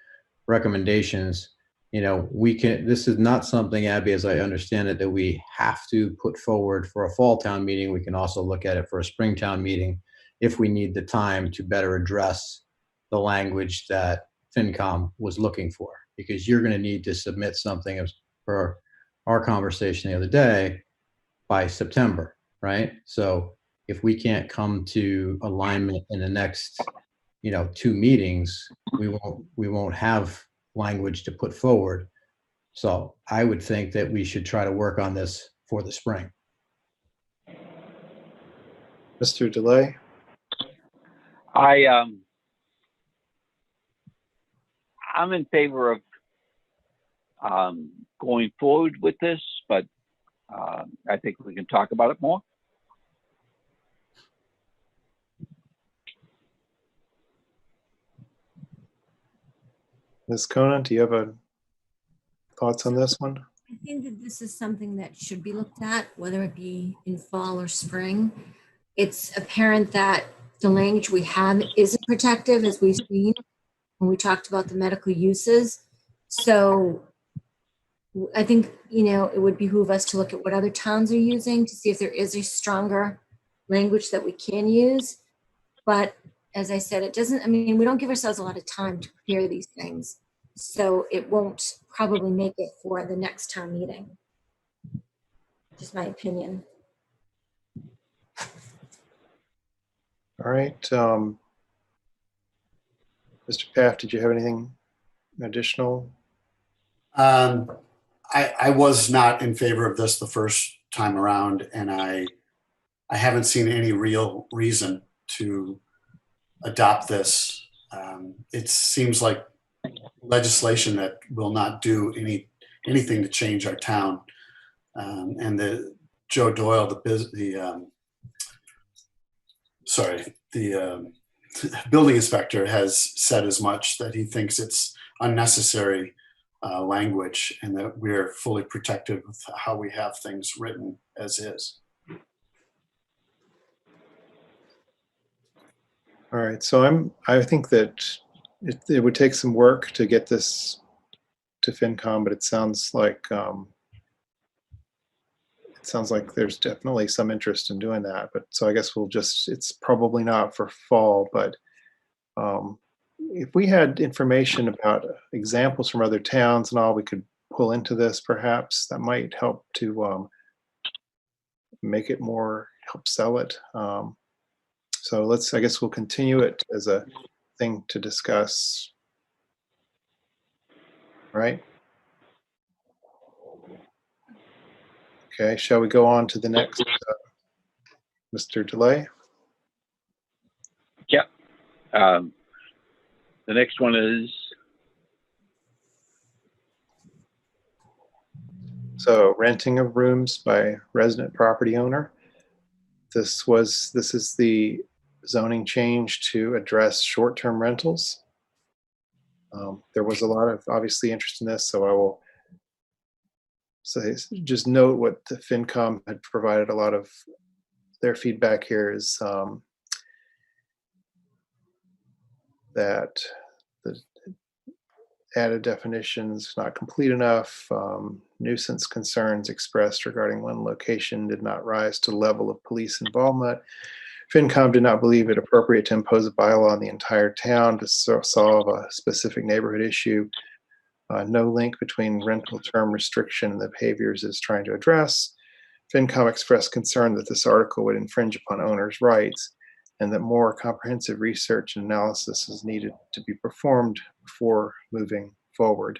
recommendations, you know, this is not something, Abby, as I understand it, that we have to put forward for a fall town meeting. We can also look at it for a spring town meeting if we need the time to better address the language that FinCom was looking for, because you're going to need to submit something for our conversation the other day by September, right? So if we can't come to alignment in the next, 2 meetings, we won't have language to put forward. So I would think that we should try to work on this for the spring. Mr. Delay? I'm in favor of going forward with this, but I think we can talk about it more. Ms. Conant, do you have thoughts on this one? I think that this is something that should be looked at, whether it be in fall or spring. It's apparent that the language we have isn't protective, as we've seen when we talked about the medical uses. So I think, it would behoove us to look at what other towns are using to see if there is a stronger language that we can use. But as I said, we don't give ourselves a lot of time to prepare these things. So it won't probably make it for the next town meeting. Just my opinion. All right. Mr. Paff, did you have anything additional? I was not in favor of this the first time around, and I haven't seen any real reason to adopt this. It seems like legislation that will not do anything to change our town. And the Joe Doyle, the building inspector, has said as much, that he thinks it's unnecessary language, and that we're fully protected with how we have things written as is. All right, so I think that it would take some work to get this to FinCom, but it sounds like there's definitely some interest in doing that. But so I guess it's probably not for fall, but if we had information about examples from other towns and all, we could pull into this, perhaps that might help to make it more, help sell it. So I guess we'll continue it as a thing to discuss. Right? Okay, shall we go on to the next, Mr. Delay? Yeah. The next one is. So renting of rooms by resident property owner. This is the zoning change to address short-term rentals. There was a lot of obviously interest in this, so I will just note what the FinCom had provided. A lot of their feedback here is that the added definitions not complete enough, nuisance concerns expressed regarding one location did not rise to the level of police involvement. FinCom did not believe it appropriate to impose a bylaw on the entire town to solve a specific neighborhood issue. No link between rental term restriction and the behaviors it's trying to address. FinCom expressed concern that this article would infringe upon owners' rights, and that more comprehensive research and analysis is needed to be performed before moving forward.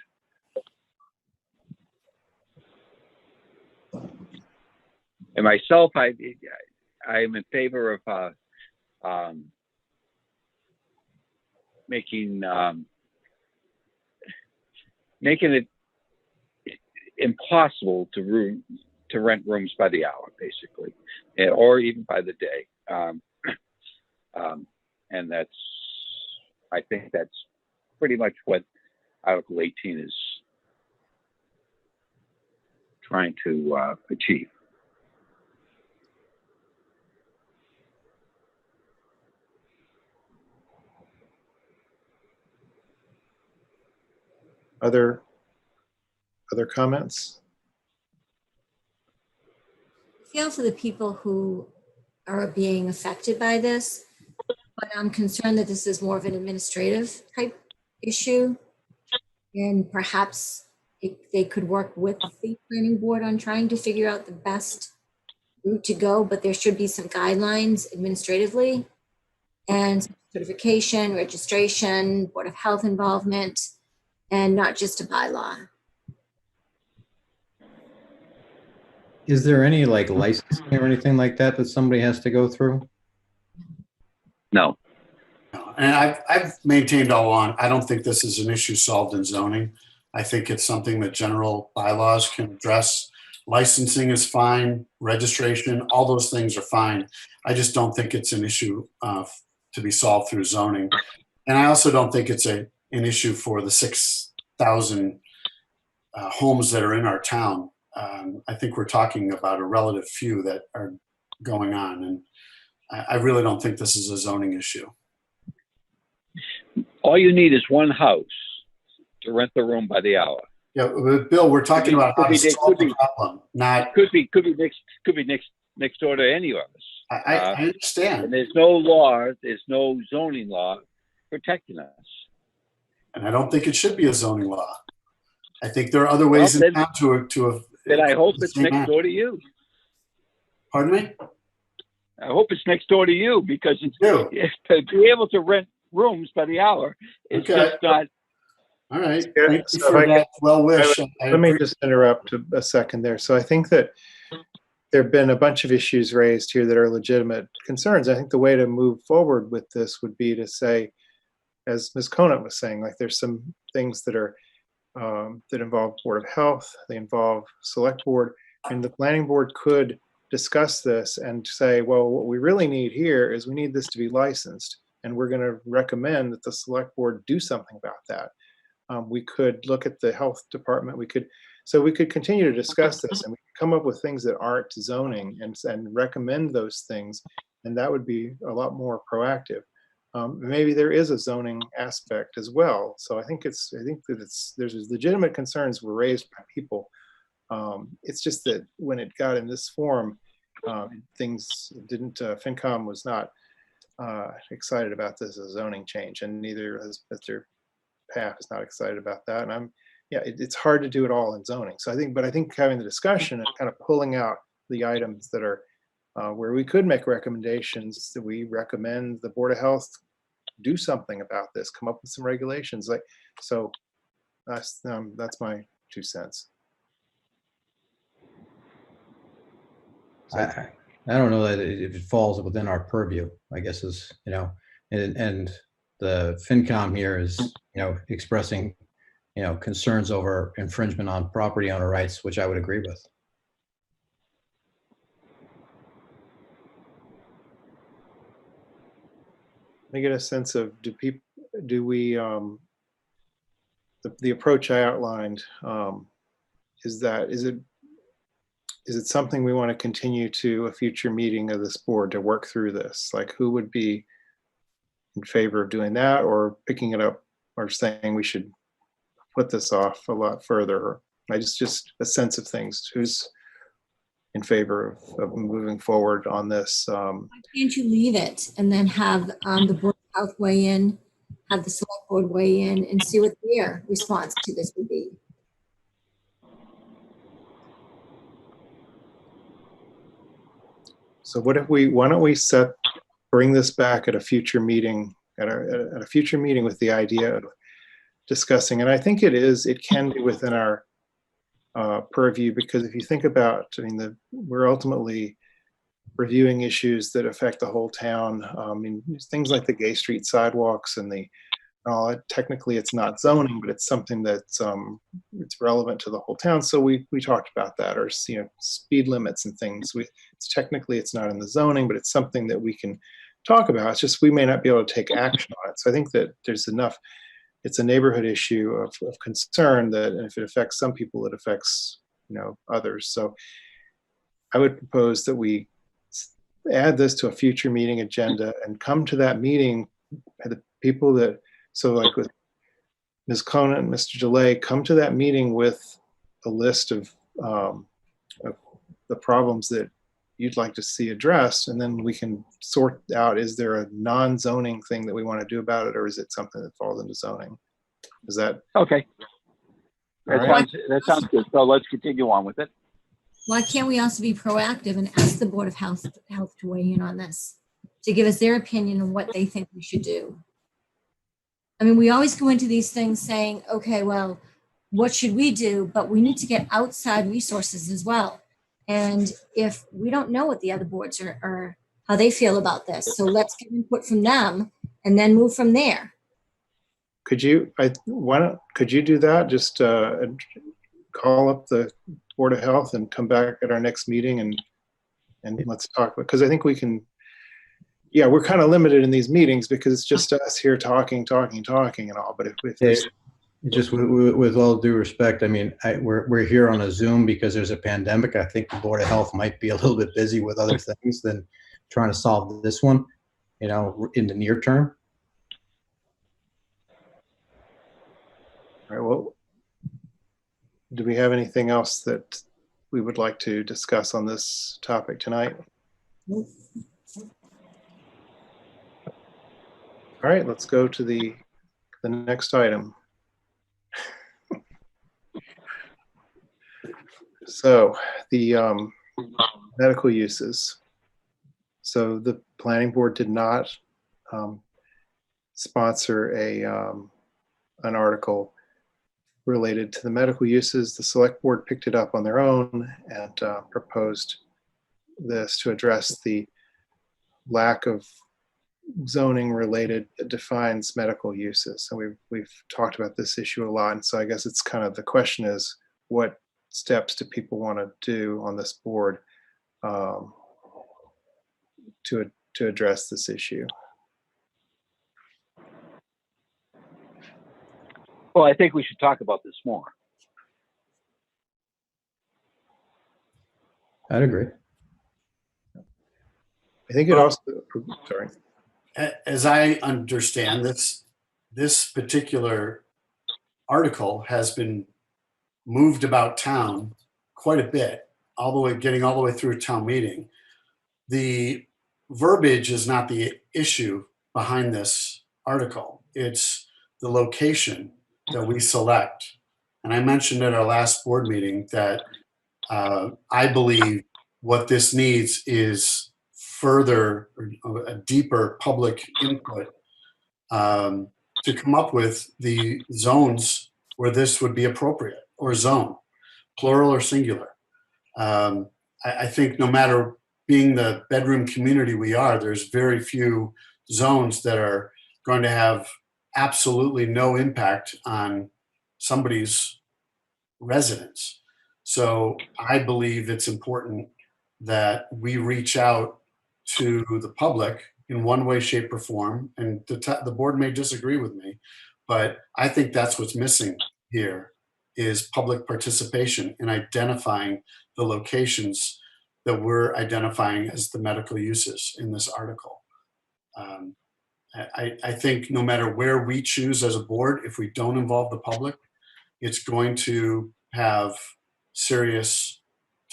And myself, I am in favor of making it impossible to rent rooms by the hour, basically, or even by the day. And I think that's pretty much what Article 18 is trying to achieve. Other comments? I feel for the people who are being affected by this, but I'm concerned that this is more of an administrative type issue, and perhaps they could work with the planning board on trying to figure out the best route to go, but there should be some guidelines administratively and certification, registration, Board of Health involvement, and not just a bylaw. Is there any like licensing or anything like that that somebody has to go through? No. And I've maintained all along, I don't think this is an issue solved in zoning. I think it's something that general bylaws can address. Licensing is fine, registration, all those things are fine. I just don't think it's an issue to be solved through zoning. And I also don't think it's an issue for the 6,000 homes that are in our town. I think we're talking about a relative few that are going on. And I really don't think this is a zoning issue. All you need is one house to rent the room by the hour. Yeah, but Bill, we're talking about how to solve the problem, not. Could be next door to any of us. I understand. And there's no law, there's no zoning law protecting us. And I don't think it should be a zoning law. I think there are other ways in town to. Then I hope it's next door to you. Pardon me? I hope it's next door to you, because it's, to be able to rent rooms by the hour is just not. All right. Yeah, Thank you so for if I that well wish. let me just interrupt a second there. So I think that there have been a bunch of issues raised here that are legitimate concerns. I think the way to move forward with this would be to say, as Ms. Conant was saying, like there's some things that are that involve Board of Health, they involve Select Board, and the Planning Board could discuss this and say, well, what we really need here is we need this to be licensed, and we're going to recommend that the Select Board do something about that. We could look at the health department. We could continue to discuss this, and we could come up with things that aren't zoning and recommend those things, and that would be a lot more proactive. Maybe there is a zoning aspect as well. So I think there's legitimate concerns were raised by people. It's just that when it got in this form, things didn't. FinCom was not excited about this as a zoning change, and neither has Mr. Paff is not excited about that. And it's hard to do it all in zoning. So I think having the discussion and kind of pulling out the items that are where we could make recommendations, that we recommend the Board of Health do something about this, come up with some regulations. So that's my 2 cents. I don't know that if it falls within our purview, I guess is, and the FinCom here is, expressing, concerns over infringement on property owner rights, which I would agree with. I get a sense of the approach I outlined, is it something we want to continue to a future meeting of this board to work through this? Like, who would be in favor of doing that, or picking it up, or saying we should put this off a lot further? I just a sense of things. Who's in favor of moving forward on this? Why can't you leave it and then have the Board of Health weigh in, have the Select Board weigh in, and see what their response to this would be? So why don't we bring this back at a future meeting, at a future meeting, with the idea of discussing, and I think it can be within our purview, because if you think about, we're ultimately reviewing issues that affect the whole town. Things like the Gay Street sidewalks and technically it's not zoning, but it's something that's it's relevant to the whole town. So we talked about that, or speed limits and things. Technically it's not in the zoning, but it's something that we can talk about. It's just we may not be able to take action on it. So I think that there's enough. It's a neighborhood issue of concern that if it affects some people, it affects others. So I would propose that we add this to a future meeting agenda and come to that meeting. The people that, so like with Ms. Conant and Mr. DeLay, come to that meeting with a list of the problems that you'd like to see addressed, and then we can sort out, is there a non-zoning thing that we want to do about it, or is it something that falls into zoning? Is that okay? That right? sounds good. So let's continue on with it. why can't we also be proactive and ask the Board of Health to weigh in on this, to give us their opinion on what they think we should do? I mean, we always go into these things saying, okay, well, what should we do? But we need to get outside resources as well. And if we don't know what the other boards are how they feel about this, so let's get input from them and then move from there. Could you, could you do that? Just call up the Board of Health and come back at our next meeting and let's talk, because I think we can, yeah, we're kind of limited in these meetings because it's just us here talking and all, but if there's, just with all due respect, I mean, we're here on a Zoom because there's a pandemic. I think the Board of Health might be a little bit busy with other things than trying to solve this one, you know, in the near term. all right, well, do we have anything else that we would like to discuss on this topic tonight? All right, let's go to the next item. So the medical uses. So the planning board did not sponsor an article related to the medical uses. The select board picked it up on their own and proposed this to address the lack of zoning related that defines medical uses. So we've talked about this issue a lot. And so I guess it's kind of the question is, what steps do people want to do on this board to address this issue? Well, I think we should talk about this more. I'd agree. I think it also, sorry. As I understand this particular article has been moved about town quite a bit, getting all the way through town meeting. The verbiage is not the issue behind this article. It's the location that we select. And I mentioned at our last board meeting that I believe what this needs is further, a deeper public input to come up with the zones where this would be appropriate, or zone, plural or singular. I think no matter being the bedroom community we are, there's very few zones that are going to have absolutely no impact on somebody's residence. So I believe it's important that we reach out to the public in one way, shape, or form. And the board may disagree with me, but I think that's what's missing here is public participation in identifying the locations that we're identifying as the medical uses in this article. I think no matter where we choose as a board, if we don't involve the public, it's going to have serious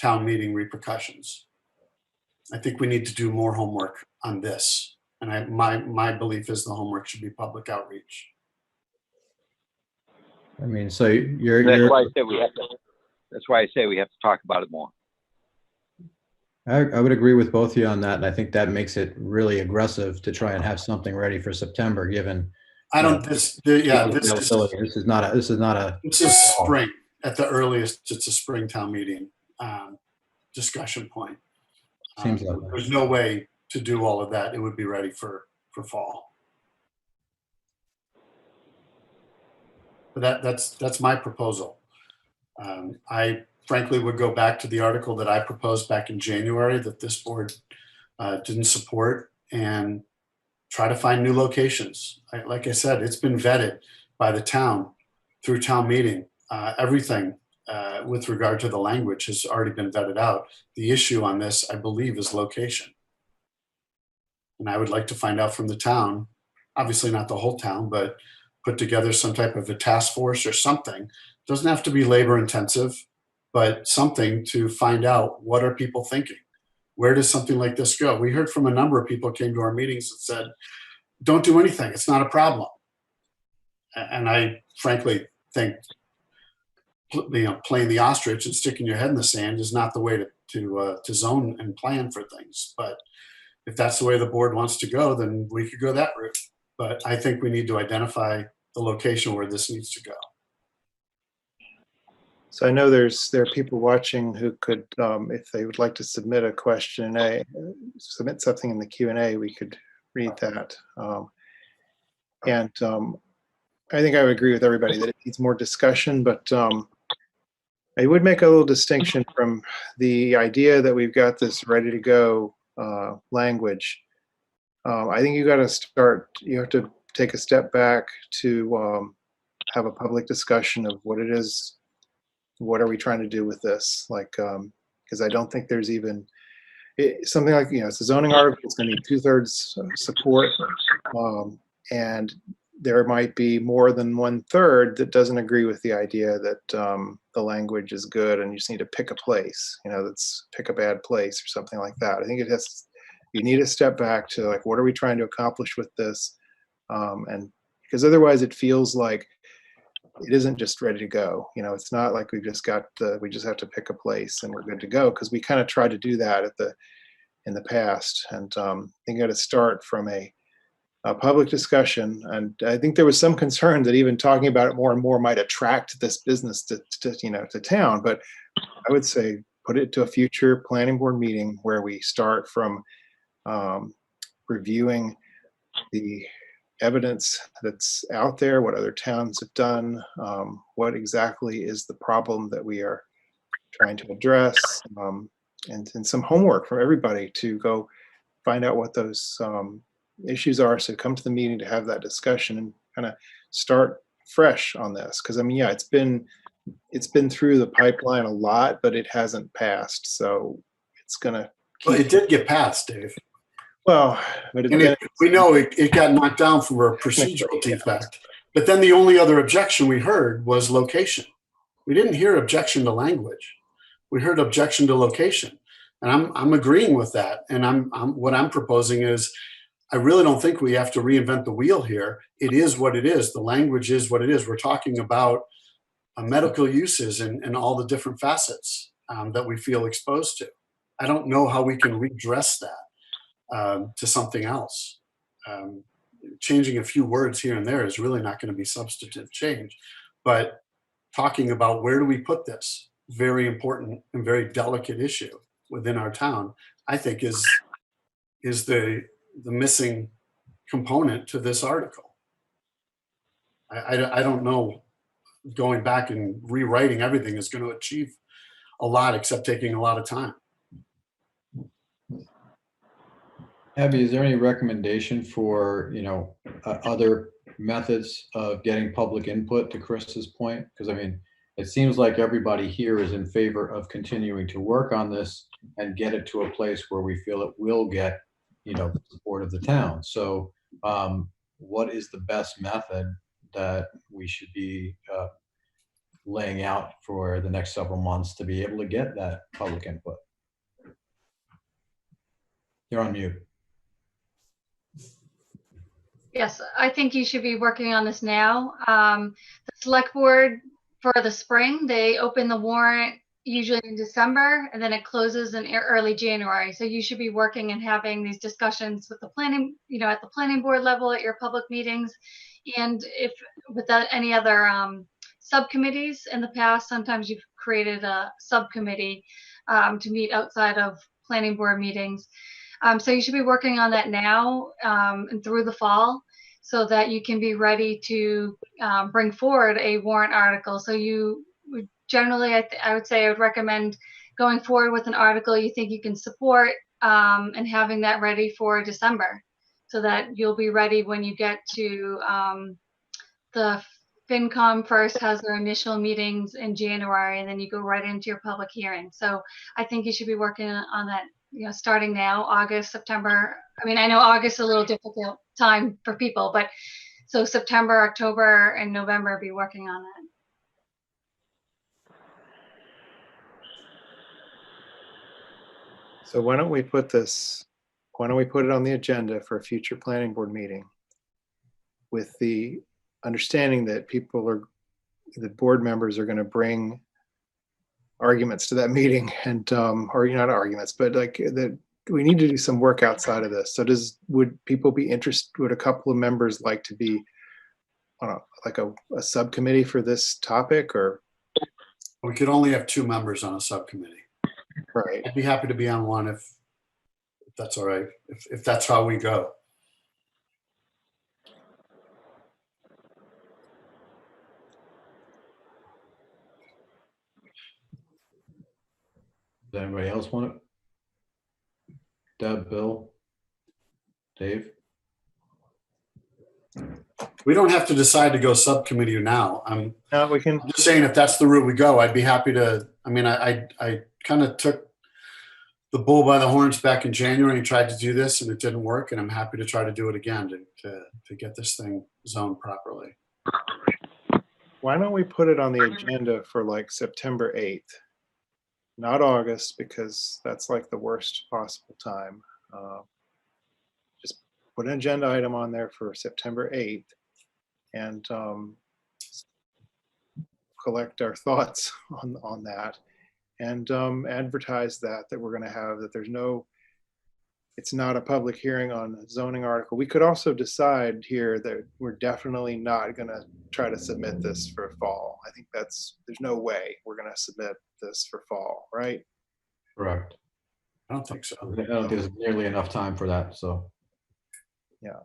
town meeting repercussions. I think we need to do more homework on this. And my belief is the homework should be public outreach. I mean, so you're that's why I say we have to talk about it more. I would agree with both of you on that, and I think that makes it really aggressive to try and have something ready for September. Given this is not a. It's a spring at the earliest. It's a spring town meeting discussion point. Seems like there's no way to do all of that. It would be ready for fall. But that's my proposal. I frankly would go back to the article that I proposed back in January that this board didn't support and try to find new locations. Like I said, it's been vetted by the town through town meeting. Everything with regard to the language has already been vetted out. The issue on this, I believe, is location. And I would like to find out from the town, obviously not the whole town, but put together some type of a task force or something. Doesn't have to be labor intensive, but something to find out what are people thinking? Where does something like this go? We heard from a number of people who came to our meetings that said, don't do anything, it's not a problem. And I frankly think playing the ostrich and sticking your head in the sand is not the way to zone and plan for things. But if that's the way the board wants to go, then we could go that route. But I think we need to identify the location where this needs to go. So I know there are people watching who could, if they would like to submit a question, submit something in the Q&A, we could read that. I think I would agree with everybody that it needs more discussion, but I would make a little distinction from the idea that we've got this ready to go language. I think you have to take a step back to have a public discussion of what it is. What are we trying to do with this? Like, because I don't think there's even something like, it's a zoning article. It's going to need 2/3 support. And there might be more than 1/3 that doesn't agree with the idea that the language is good and you just need to pick a place, let's pick a bad place or something like that. I think you need to step back to like, what are we trying to accomplish with this? And because otherwise it feels like it isn't just ready to go. It's not like we just have to pick a place and we're good to go, because we kind of tried to do that in the past. And I think you got to start from a public discussion. And I think there was some concern that even talking about it more and more might attract this business to town. But I would say put it to a future planning board meeting where we start from reviewing the evidence that's out there, what other towns have done, what exactly is the problem that we are trying to address, and some homework from everybody to go find out what those issues are. So come to the meeting to have that discussion and kind of start fresh on this. Because it's been through the pipeline a lot, but it hasn't passed. So it's gonna. Well, it did get passed, Dave. Well, but we know it got knocked down for a procedural defect. But then the only other objection we heard was location. We didn't hear objection to language. We heard objection to location, and I'm agreeing with that. And what I'm proposing is, I really don't think we have to reinvent the wheel here. It is what it is. The language is what it is. We're talking about medical uses and all the different facets that we feel exposed to. I don't know how we can redress that to something else. Changing a few words here and there is really not going to be substantive change. But talking about where do we put this very important and very delicate issue within our town, I think is the missing component to this article. I don't know, going back and rewriting everything is going to achieve a lot, except taking a lot of time. Abby, is there any recommendation for, other methods of getting public input, to Chris's point? Because it seems like everybody here is in favor of continuing to work on this and get it to a place where we feel it will get, the support of the town. So what is the best method that we should be laying out for the next several months to be able to get that public input? You're on mute. Yes, I think you should be working on this now. The select board for the spring, they open the warrant usually in December, and then it closes in early January. So you should be working and having these discussions with the planning, at the planning board level at your public meetings. And if without any other subcommittees in the past, sometimes you've created a subcommittee to meet outside of planning board meetings. So you should be working on that now and through the fall, so that you can be ready to bring forward a warrant article. So you would generally, I would say I would recommend going forward with an article you think you can support and having that ready for December, so that you'll be ready when you get to the FinCom first has their initial meetings in January, and then you go right into your public hearing. So I think you should be working on that, starting now, August, September. I know August is a little difficult time for people, but so September, October, and November, be working on that. So why don't we put it on the agenda for a future planning board meeting, with the understanding that people are the board members are going to bring arguments to that meeting, and or not arguments, but like that we need to do some work outside of this. So would people be interested? Would a couple of members like to be on a subcommittee for this topic, or? We could only have 2 members on a subcommittee. Right. I'd be happy to be on one if that's all right, if that's how we go. Does anybody else want it? Deb, Bill, Dave? We don't have to decide to go subcommittee now. No, we can. I'm just saying if that's the route we go, I'd be happy to. I mean, I kind of took the bull by the horns back in January and tried to do this, and it didn't work. And I'm happy to try to do it again to get this thing zoned properly. Why don't we put it on the agenda for like September 8th, not August, because that's like the worst possible time. Just put an agenda item on there for September 8th and collect our thoughts on that, and advertise that we're going to have, that there's no, it's not a public hearing on the zoning article. We could also decide here that we're definitely not going to try to submit this for fall. I think there's no way we're going to submit this for fall, right? Correct. I don't think so. I don't think there's nearly enough time for that, so. Yeah.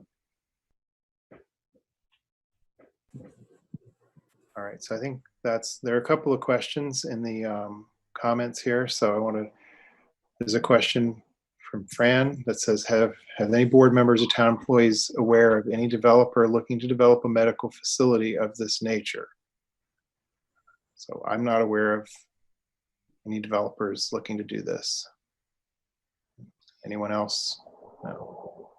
All right, so I think there are a couple of questions in the comments here. So there's a question from Fran that says, have any board members or town employees aware of any developer looking to develop a medical facility of this nature? So I'm not aware of any developers looking to do this. Anyone else? No.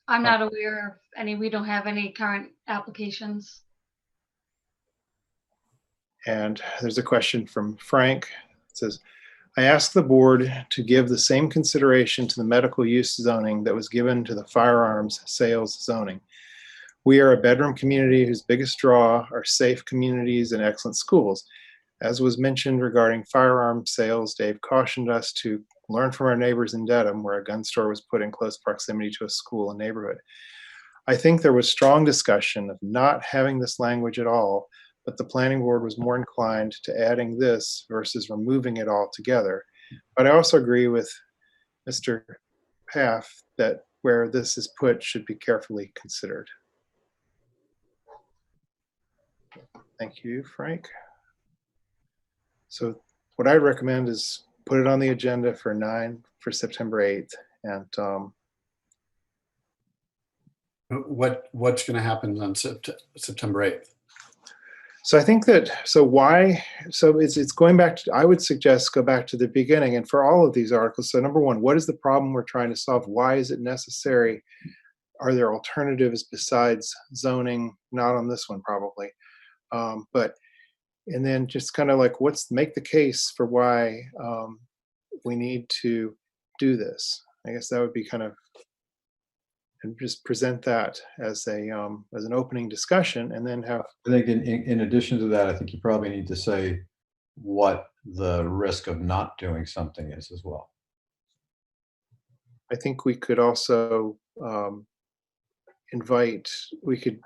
I'm not aware of any. We don't have any current applications. And there's a question from Frank. It says, I asked the board to give the same consideration to the medical use zoning that was given to the firearms sales zoning. We are a bedroom community whose biggest draw are safe communities and excellent schools. As was mentioned regarding firearm sales, Dave cautioned us to learn from our neighbors in Dedham, where a gun store was put in close proximity to a school and neighborhood. I think there was strong discussion of not having this language at all, but the planning board was more inclined to adding this versus removing it altogether. But I also agree with Mr. Paff that where this is put should be carefully considered. Thank you, Frank. So what I recommend is put it on the agenda for September 8th. And what's going to happen on September 8th? So I think that, it's going back to, I would suggest go back to the beginning and for all of these articles. So number one, what is the problem we're trying to solve? Why is it necessary? Are there alternatives besides zoning? Not on this one, probably. And then just kind of like, make the case for why we need to do this. I guess that would be kind of, and just present that as an opening discussion, and then have. I think in addition to that, I think you probably need to say what the risk of not doing something is as well. I think we could also we could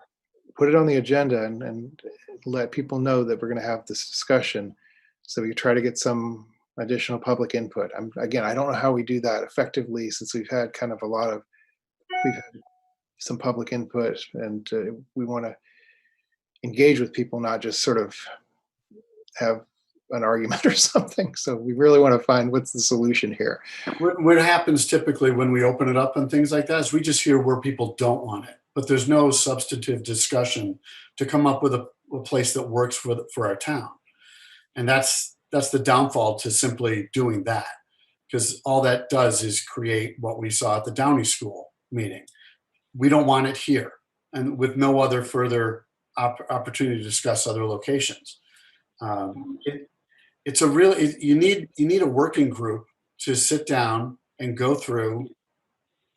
put it on the agenda and let people know that we're going to have this discussion, so we could try to get some additional public input. Again, I don't know how we do that effectively, since we've had kind of we've had some public input, and we want to engage with people, not just sort of have an argument or something. So we really want to find what's the solution here. What happens typically when we open it up and things like that is we just hear where people don't want it, but there's no substantive discussion to come up with a place that works for our town. And that's the downfall to simply doing that, because all that does is create what we saw at the Downey School meeting. We don't want it here, and with no other further opportunity to discuss other locations. It's a real, you need a working group to sit down and go through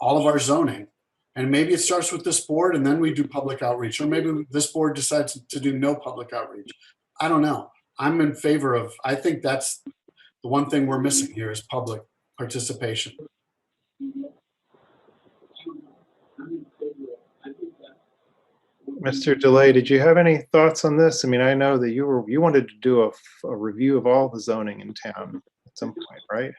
all of our zoning. And maybe it starts with this board and then we do public outreach, or maybe this board decides to do no public outreach. I don't know. I'm in favor of, I think that's the one thing we're missing here is public participation. Mr. Delay, did you have any thoughts on this? I mean, I know that you wanted to do a review of all the zoning in town at some point, right?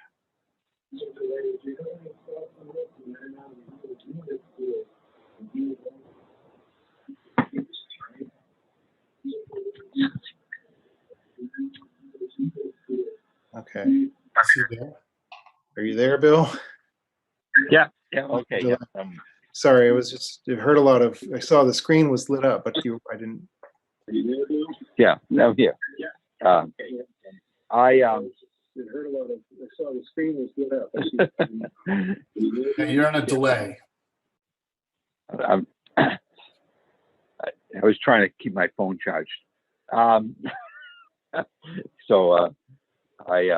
Okay. Is he there? Are you there, Bill? Yeah. Okay. Yeah. Sorry, I heard a lot of, I saw the screen was lit up, but I didn't. Yeah. No. Here. I heard a lot of, I saw the screen was lit up. Yeah, you're on a delay. I was trying to keep my phone charged. So I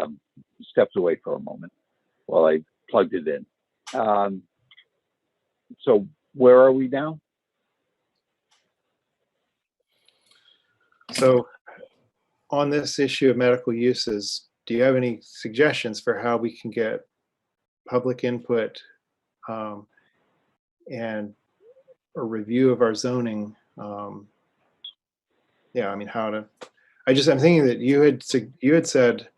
stepped away for a moment while I plugged it in. So where are we now? So on this issue of medical uses, do you have any suggestions for how we can get public input and a review of our zoning? Yeah, I mean, how to, I'm thinking that you had said,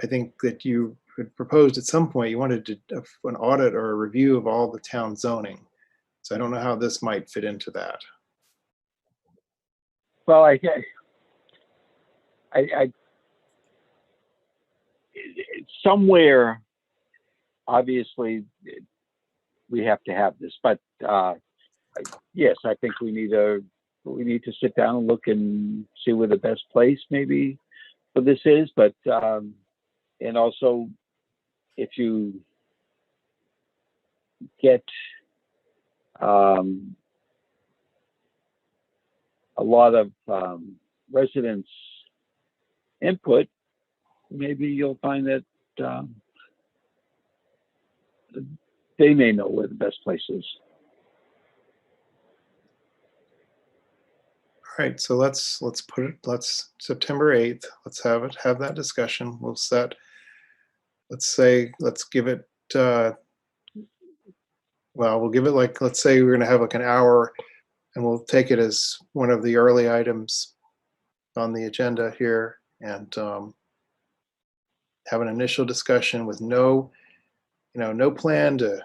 I think that you had proposed at some point you wanted to an audit or a review of all the town zoning. So I don't know how this might fit into that. Well, I somewhere, obviously, we have to have this, but yes, I think we need to sit down and look and see where the best place maybe for this is. But and also, if you get a lot of residents' input, maybe you'll find that they may know where the best place is. All right, so let's September 8th, let's have that discussion. Let's give it, we'll give it let's say we're gonna have an hour and we'll take it as one of the early items on the agenda here and have an initial discussion with no plan to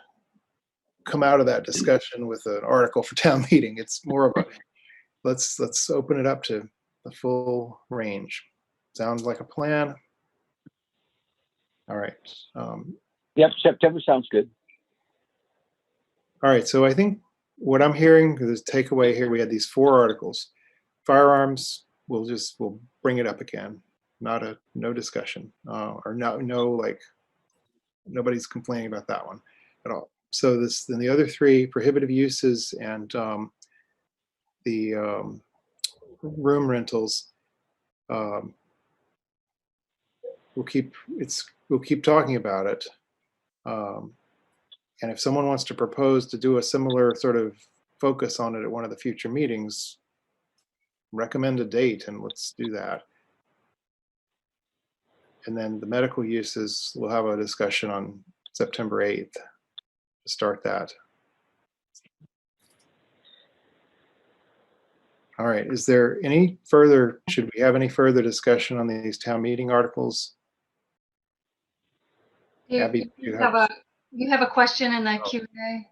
come out of that discussion with an article for town meeting. It's more of a, let's open it up to the full range. Sounds like a plan. All right. Yep, September sounds good. All right, so I think what I'm hearing is takeaway here. We had these 4 articles. Firearms, we'll bring it up again. No discussion or nobody's complaining about that one at all. So then the other 3 prohibitive uses and the room rentals. We'll keep talking about it. And if someone wants to propose to do a similar sort of focus on it at one of the future meetings, recommend a date and let's do that. And then the medical uses, we'll have a discussion on September 8th to start that. All right, is there any further, should we have any further discussion on these town meeting articles? Abby, you have a question in the Q&A?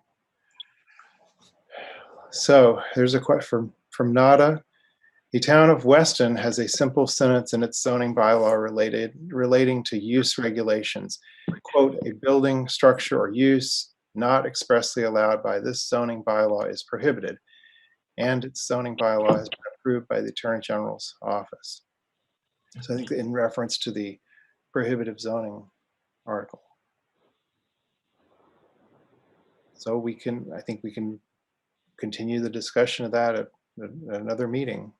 So there's a question from Nada. The town of Weston has a simple sentence in its zoning bylaw relating to use regulations. Quote, a building, structure, or use not expressly allowed by this zoning bylaw is prohibited. And its zoning bylaw has been approved by the Attorney General's office. So I think in reference to the prohibitive zoning article. So I think we can continue the discussion of that at another meeting.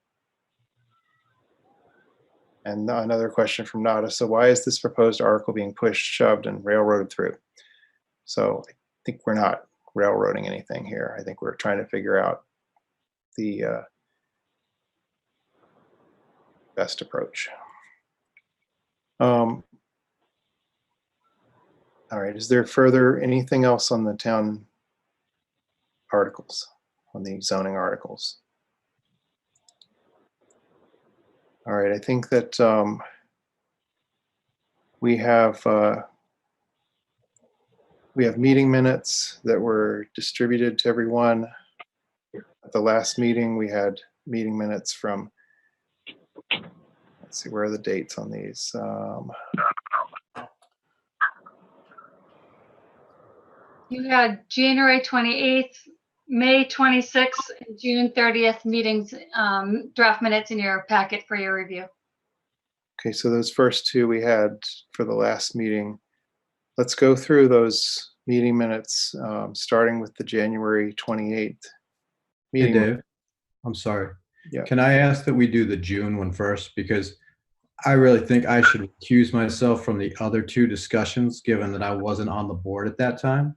And another question from Nada. So why is this proposed article being pushed, shoved, and railroaded through? So I think we're not railroading anything here. I think we're trying to figure out the best approach. All right, is there further anything else on the town articles, on the zoning articles? All right, I think that we have meeting minutes that were distributed to everyone. At the last meeting, we had meeting minutes from, let's see, where are the dates on these? You had January 28th, May 26th, and June 30th meetings, draft minutes in your packet for your review. Okay, so those first two we had for the last meeting. Let's go through those meeting minutes, starting with the January 28th Hey, meeting. Dave, I'm sorry. Yeah. Can I ask that we do the June one first? Because I really think I should recuse myself from the other two discussions, given that I wasn't on the board at that time.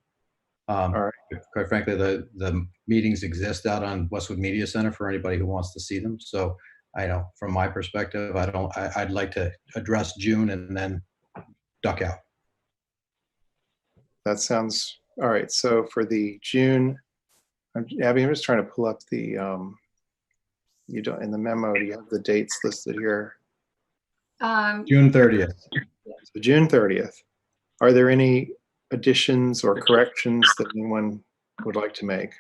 All right. Quite frankly, the meetings exist out on Westwood Media Center for anybody who wants to see them. So I know from my perspective, I'd like to address June and then duck out. That sounds all right. So for the June, Abby, I'm just trying to pull up the, you don't, in the memo, do you have the dates listed here? June 30th. So June 30th. Are there any additions or corrections that anyone would like to make?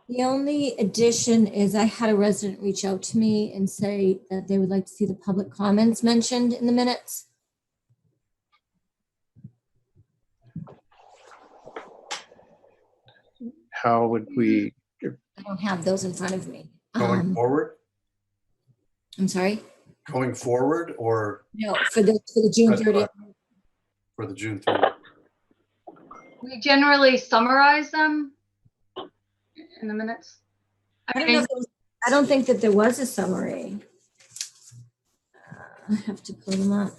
The only addition is I had a resident reach out to me and say that they would like to see the public comments mentioned in the minutes. How would we? I don't have those in front of me. Going forward? I'm sorry? Going forward or? No, for the June 30th. For the June 30th. We generally summarize them in the minutes. I don't think that there was a summary. I have to pull them up.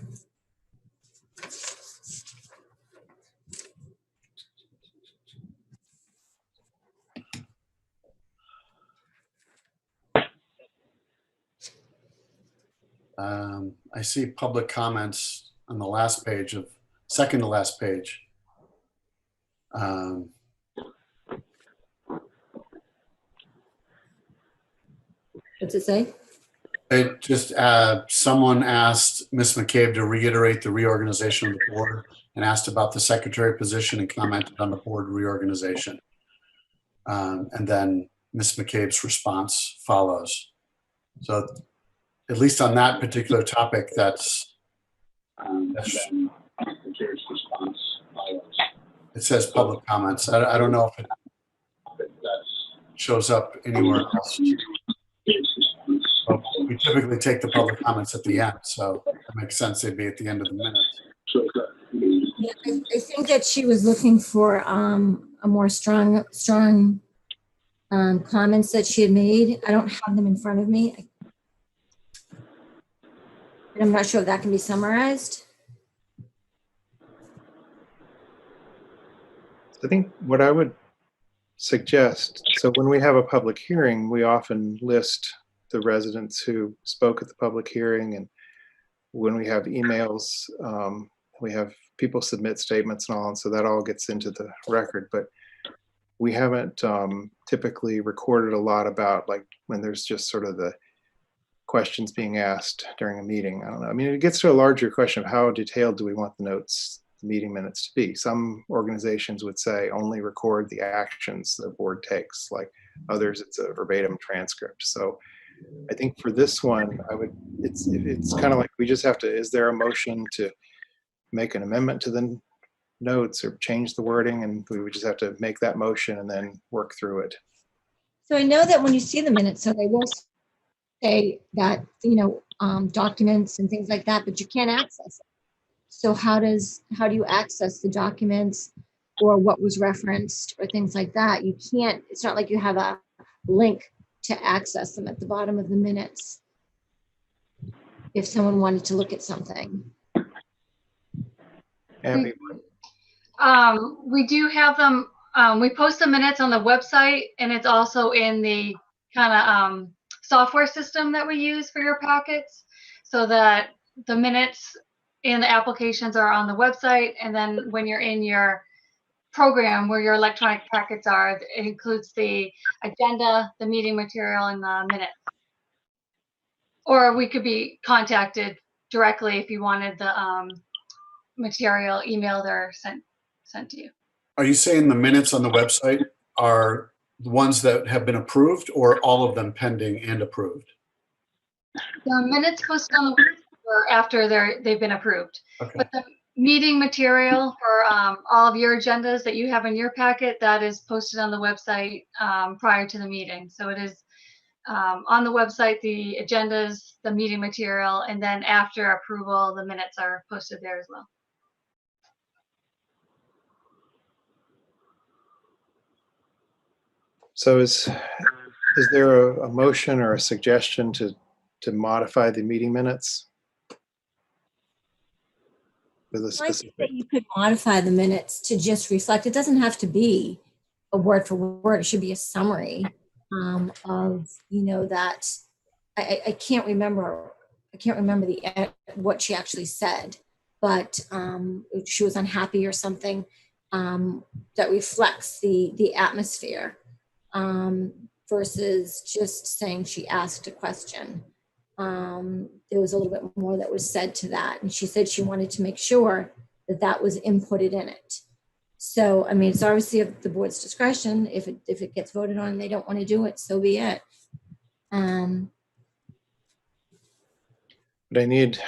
I see public comments on the last page of, second to last page. What's it say? It just, someone asked Ms. McCabe to reiterate the reorganization of the board and asked about the secretary position and commented on the board reorganization. And then Ms. McCabe's response follows. So at least on that particular topic, that's it says public comments. I don't know if it shows up anywhere else. But we typically take the public comments at the end, so it makes sense they'd be at the end of the minute. Yeah, I think that she was looking for a more strong comments that she had made. I don't have them in front of me. And I'm not sure if that can be summarized. I think what I would suggest, so when we have a public hearing, we often list the residents who spoke at the public hearing, and when we have emails, we have people submit statements and all, and so that all gets into the record. But we haven't typically recorded a lot about, like, when there's just sort of the questions being asked during a meeting. I don't know. I mean, it gets to a larger question of how detailed do we want the notes, the meeting minutes to be. Some organizations would say only record the actions the board takes, like others it's a verbatim transcript. So I think for this one, it's kind of like we just have to, is there a motion to make an amendment to the notes or change the wording? And we would just have to make that motion and then work through it. So I know that when you see the minutes, so they will say that, documents and things like that, but you can't access it. So how do you access the documents or what was referenced or things like that? You can't, it's not like you have a link to access them at the bottom of the minutes if someone wanted to look at something. Abby. We do have them, we post the minutes on the website, and it's also in the kind of software system that we use for your packets, so that the minutes and the applications are on the website, and then when you're in your program where your electronic packets are, it includes the agenda, the meeting material, and the minutes. Or we could be contacted directly if you wanted the material emailed or sent to you. Are you saying the minutes on the website are the ones that have been approved, or all of them pending and approved? The minutes posted on the website are after they've been approved. Okay. But the meeting material for all of your agendas that you have in your packet, that is posted on the website prior to the meeting. So it is on the website, the agendas, the meeting material, and then after approval, the minutes are posted there as well. So is there a motion or a suggestion to modify the meeting minutes? With a I think specific, that you could modify the minutes to just reflect. It doesn't have to be a word for word. It should be a summary of, you know, that I can't remember. I can't remember what she actually said, but she was unhappy or something that reflects the atmosphere versus just saying she asked a question. There was a little bit more that was said to that. And she said she wanted to make sure that that was inputted in it. So, I mean, it's obviously at the board's discretion. If it gets voted on and they don't want to do it, so be it. but I need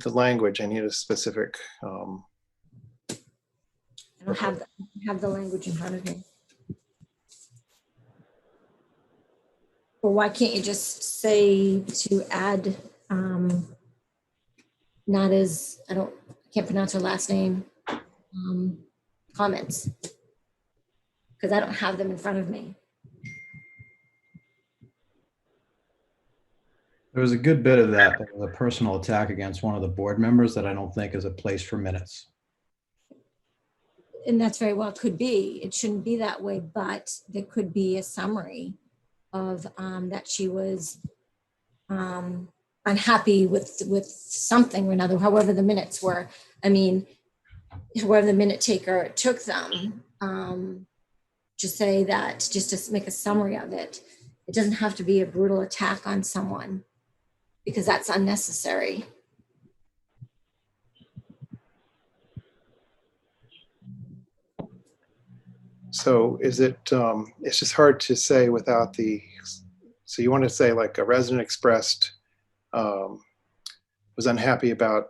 the language. I need a specific, I don't have the language in front of me. Or why can't you just say to add, not as, I can't pronounce her last name, comments? Because I don't have them in front of me. There was a good bit of that. There was a personal attack against one of the board members that I don't think is a place for minutes. And that's very well could be. It shouldn't be that way, but there could be a summary of that she was unhappy with something or another, however the minutes were. I mean, whoever the minute taker took them, just say that, just to make a summary of it. It doesn't have to be a brutal attack on someone, because that's unnecessary. so is it, it's just hard to say without so you want to say like a resident expressed, was unhappy about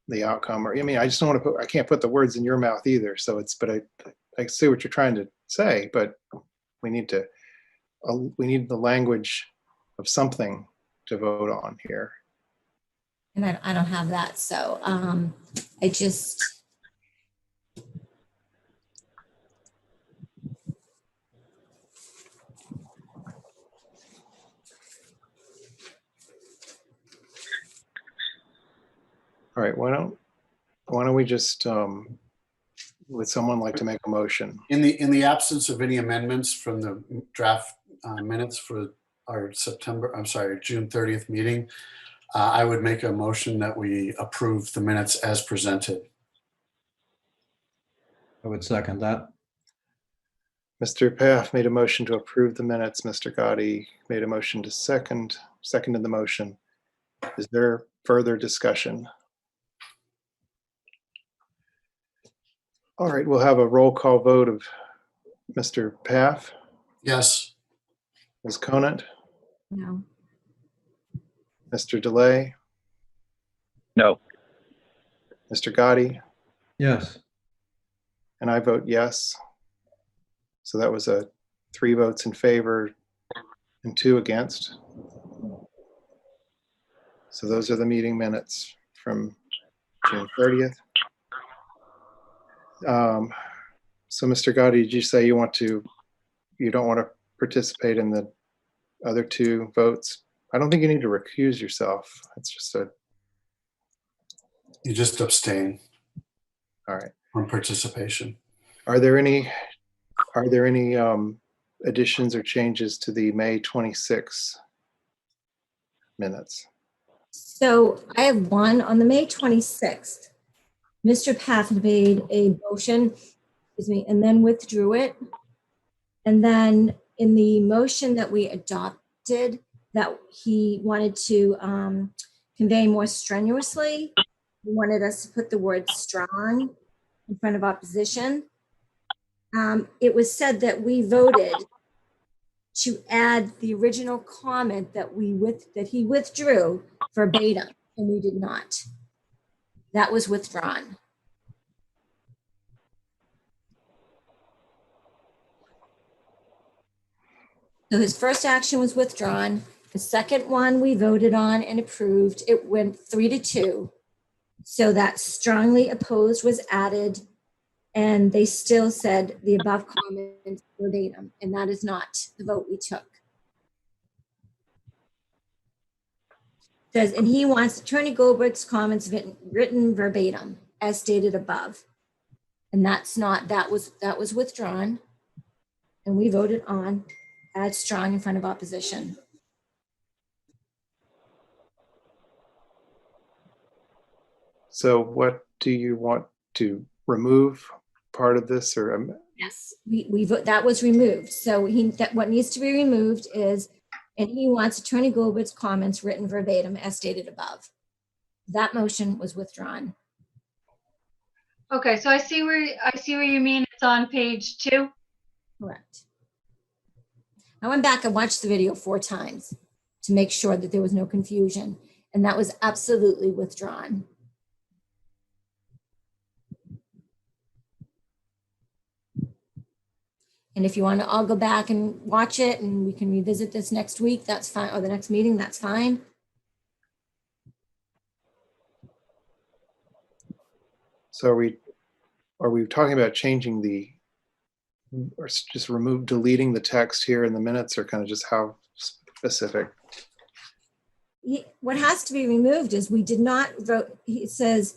the outcome, or, I mean, I just don't want to I can't put the words in your mouth either. So but I see what you're trying to say, but we need the language of something to vote on here. And I don't have that. So I just, All right, why don't we just, would someone like to make a motion? In the absence of any amendments from the draft minutes for our June 30th meeting, I would make a motion that we approve the minutes as presented. I would second that. Mr. Paff made a motion to approve the minutes. Mr. Gotti made a motion to seconded the motion. Is there further discussion? All right, we'll have a roll call vote of Mr. Paff, Yes. Ms. Conant, no. Mr. DeLay, No. Mr. Gotti, Yes. and I vote yes. So that was 3 votes in favor and 2 against. So those are the meeting minutes from June 30th. So Mr. Gotti, did you say you don't want to participate in the other 2 votes? I don't think you need to recuse yourself. It's just You just abstain. All right. From participation. Are there any additions or changes to the May 26 minutes? So I have one on the May 26th. Mr. Path made a motion, and then withdrew it. And then in the motion that we adopted, that he wanted to convey more strenuously, he wanted us to put the word strong in front of opposition. It was said that we voted to add the original comment that he withdrew verbatim, and we did not. That was withdrawn. So his first action was withdrawn. The second one we voted on and approved. It went 3-2. So that strongly opposed was added, and they still said the above comment verbatim, and that is not the vote we took. Says, and he wants Attorney Goldberg's comments written verbatim as stated above. And that's not, that was withdrawn, and we voted on add strong in front of opposition. So what do you want to remove part of this, or? Yes, we vote, that was removed. So what needs to be removed is, and he wants Attorney Goldberg's comments written verbatim as stated above. That motion was withdrawn. Okay, so I see where you mean. It's on page 2. Correct. I went back and watched the video 4 times to make sure that there was no confusion, and that was absolutely withdrawn. And if you want to all go back and watch it, and we can revisit this next week, that's fine, or the next meeting, that's fine. So are we talking about changing or just deleting the text here in the minutes, or kind of just how specific? What has to be removed is we did not vote. It says,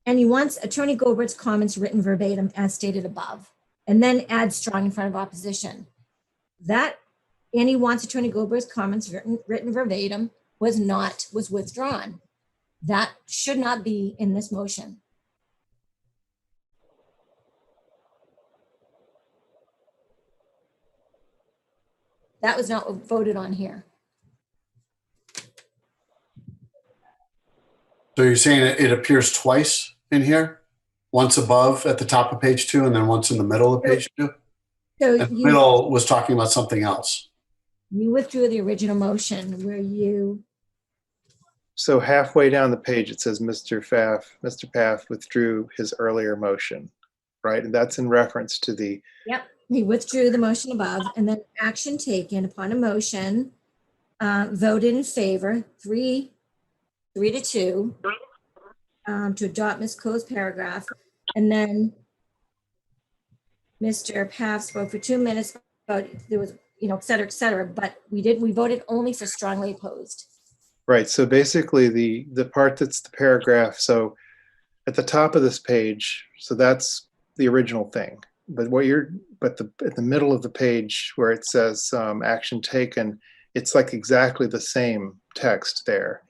and he wants Attorney Goldberg's comments written verbatim as stated above, and then add strong in front of opposition. That, and he wants Attorney Goldberg's comments written verbatim was withdrawn. That should not be in this motion. That was not voted on here. So you're saying it appears twice in here? Once above at the top of page 2 and then once in the middle of page 2? So the middle was talking about something else. You withdrew the original motion where you... So halfway down the page, it says Mr. Path withdrew his earlier motion, right? And that's in reference to the... Yep, he withdrew the motion above, and then action taken upon a motion, voted in favor, 3-2, to adopt Ms. Cole's paragraph. And then Mr. Path spoke for 2 minutes, but there was, et cetera, but we voted only for strongly opposed. Right, so basically the part that's the paragraph, so at the top of this page, so that's the original thing. But at the middle of the page where it says action taken, it's like exactly the same text there.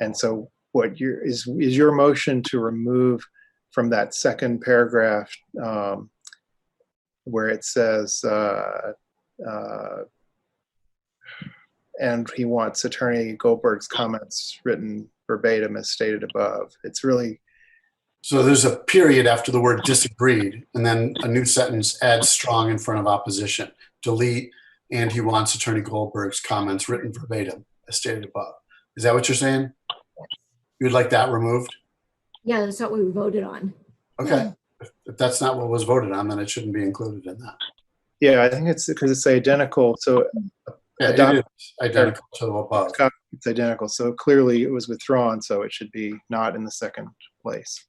And so is your motion to remove from that second paragraph where it says and he wants Attorney Goldberg's comments written verbatim as stated above. It's really... So there's a period after the word disagreed, and then a new sentence, add strong in front of opposition. Delete, and he wants Attorney Goldberg's comments written verbatim as stated above. Is that what you're saying? You'd like that removed? Yeah, that's what we voted on. Okay. If that's not what was voted on, then it shouldn't be included in that. Yeah, I think it's because it's identical. So yeah, it is identical to above. It's identical. So clearly it was withdrawn, so it should be not in the second place.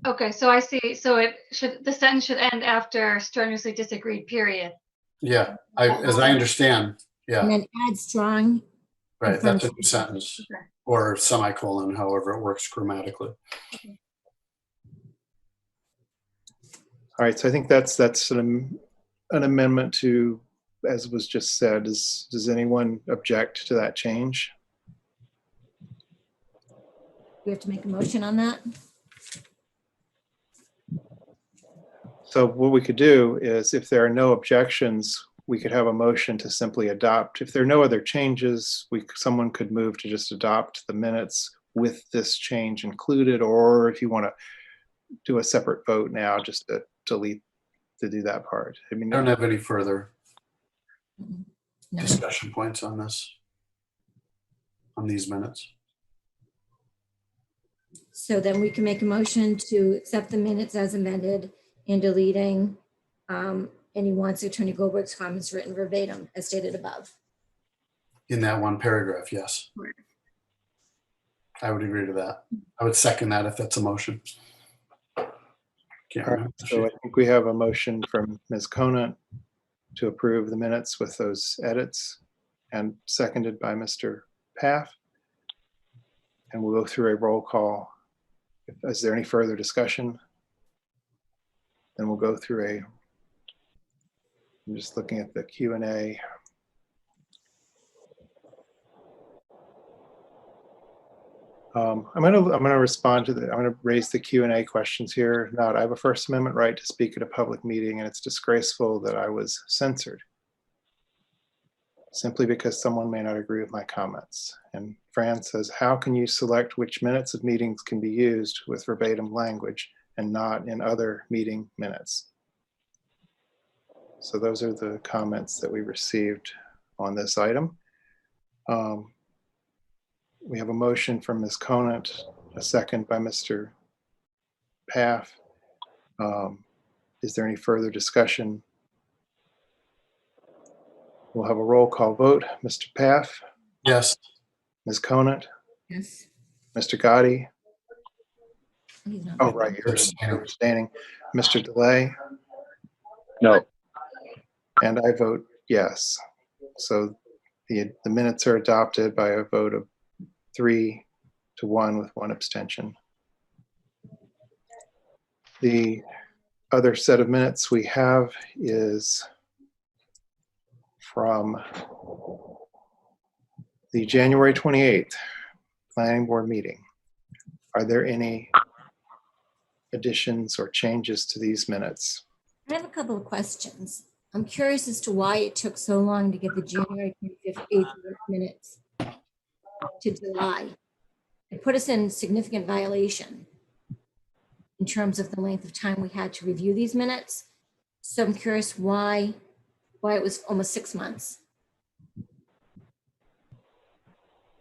Okay, so I see. So the sentence should end after strenuously disagreed, period. Yeah, as I understand. Yeah. And then add strong. Right, that's a new sentence. Okay. Or semicolon, however it works grammatically. Okay. All right, so I think that's sort of an amendment to, as was just said. Does anyone object to that change? We have to make a motion on that. So what we could do is, if there are no objections, we could have a motion to simply adopt. If there are no other changes, someone could move to just adopt the minutes with this change included, or if you want to do a separate vote now, just to delete, to do that part. I mean, I don't have any further No. discussion points on this, on these minutes. So then we can make a motion to accept the minutes as amended and deleting any wants Attorney Goldberg's comments written verbatim as stated above. In that one paragraph, yes. I would agree to that. I would second that if that's a motion. Can't all right, remember. so I think we have a motion from Ms. Conant to approve the minutes with those edits, and seconded by Mr. Paff. And we'll go through a roll call. Is there any further discussion? Then we'll go through I'm just looking at the Q&A. I'm gonna respond to I'm gonna raise the Q&A questions here. I have a First Amendment right to speak at a public meeting, and it's disgraceful that I was censored simply because someone may not agree with my comments. And Fran says, how can you select which minutes of meetings can be used with verbatim language and not in other meeting minutes? So those are the comments that we received on this item. We have a motion from Ms. Conant, a second by Mr. Paff. Is there any further discussion? We'll have a roll call vote. Mr. Paff? Yes. Ms. Conant? Yes. Mr. Gotti? He's not Oh, voting. right, you're abstaining. Mr. DeLay? No. And I vote yes. So the minutes are adopted by a vote of 3-1 with 1 abstention. The other set of minutes we have is from the January 28th Planning Board meeting. Are there any additions or changes to these minutes? I have a couple of questions. I'm curious as to why it took so long to get the January 25th, 8th minutes to July. It put us in significant violation in terms of the length of time we had to review these minutes. So I'm curious why it was almost 6 months.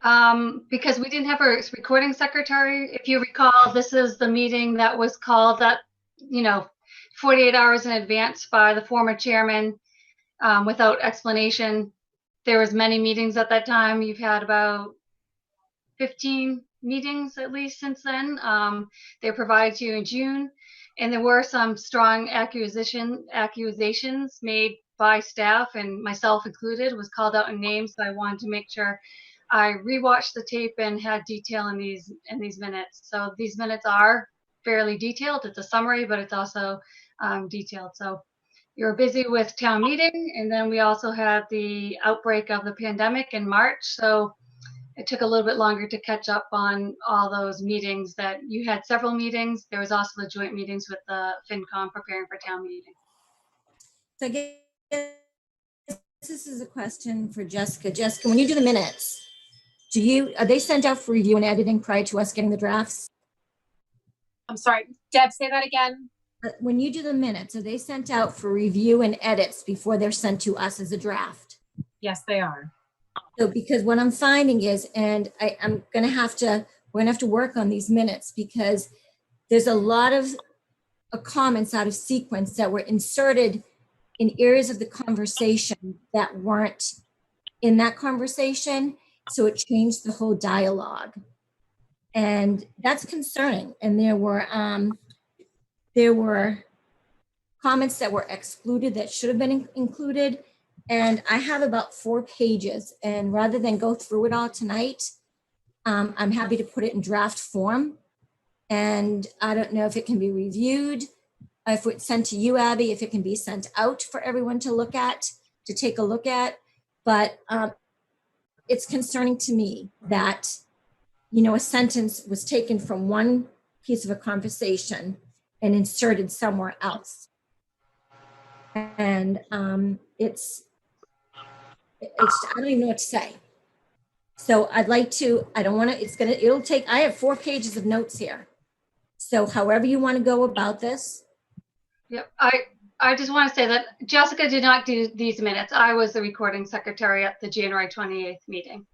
Because we didn't have a recording secretary. If you recall, this is the meeting that was called that, 48 hours in advance by the former chairman without explanation. There was many meetings at that time. You've had about 15 meetings at least since then. They were provided to you in June, and there were some strong accusations made by staff, and myself included, was called out in names. So I wanted to make sure I rewatched the tape and had detail in these minutes. So these minutes are fairly detailed. It's a summary, but it's also detailed. So you were busy with town meeting, and then we also had the outbreak of the pandemic in March. So it took a little bit longer to catch up on all those meetings. That you had several meetings. There was also the joint meetings with the FinCom preparing for town meeting. So I guess this is a question for Jessica. Jessica, when you do the minutes, are they sent out for review and editing prior to us getting the drafts? I'm sorry, Deb, say that again. When you do the minutes, are they sent out for review and edits before they're sent to us as a draft? Yes, they are. So because what I'm finding is, and we're gonna have to work on these minutes, because there's a lot of comments out of sequence that were inserted in areas of the conversation that weren't in that conversation. So it changed the whole dialogue. And that's concerning. And there were comments that were excluded that should have been included. And I have about 4 pages. And rather than go through it all tonight, I'm happy to put it in draft form. And I don't know if it can be reviewed if it's sent to you, Abby, if it can be sent out for everyone to look at, to take a look at. But it's concerning to me that, you know, a sentence was taken from one piece of a conversation and inserted somewhere else. And it's, I don't even know what to say. So I'd like to, I don't want to, it'll take, I have 4 pages of notes here. So however you want to go about this. Yep. I just want to say that Jessica did not do these minutes. I was the recording secretary at the January 28th meeting.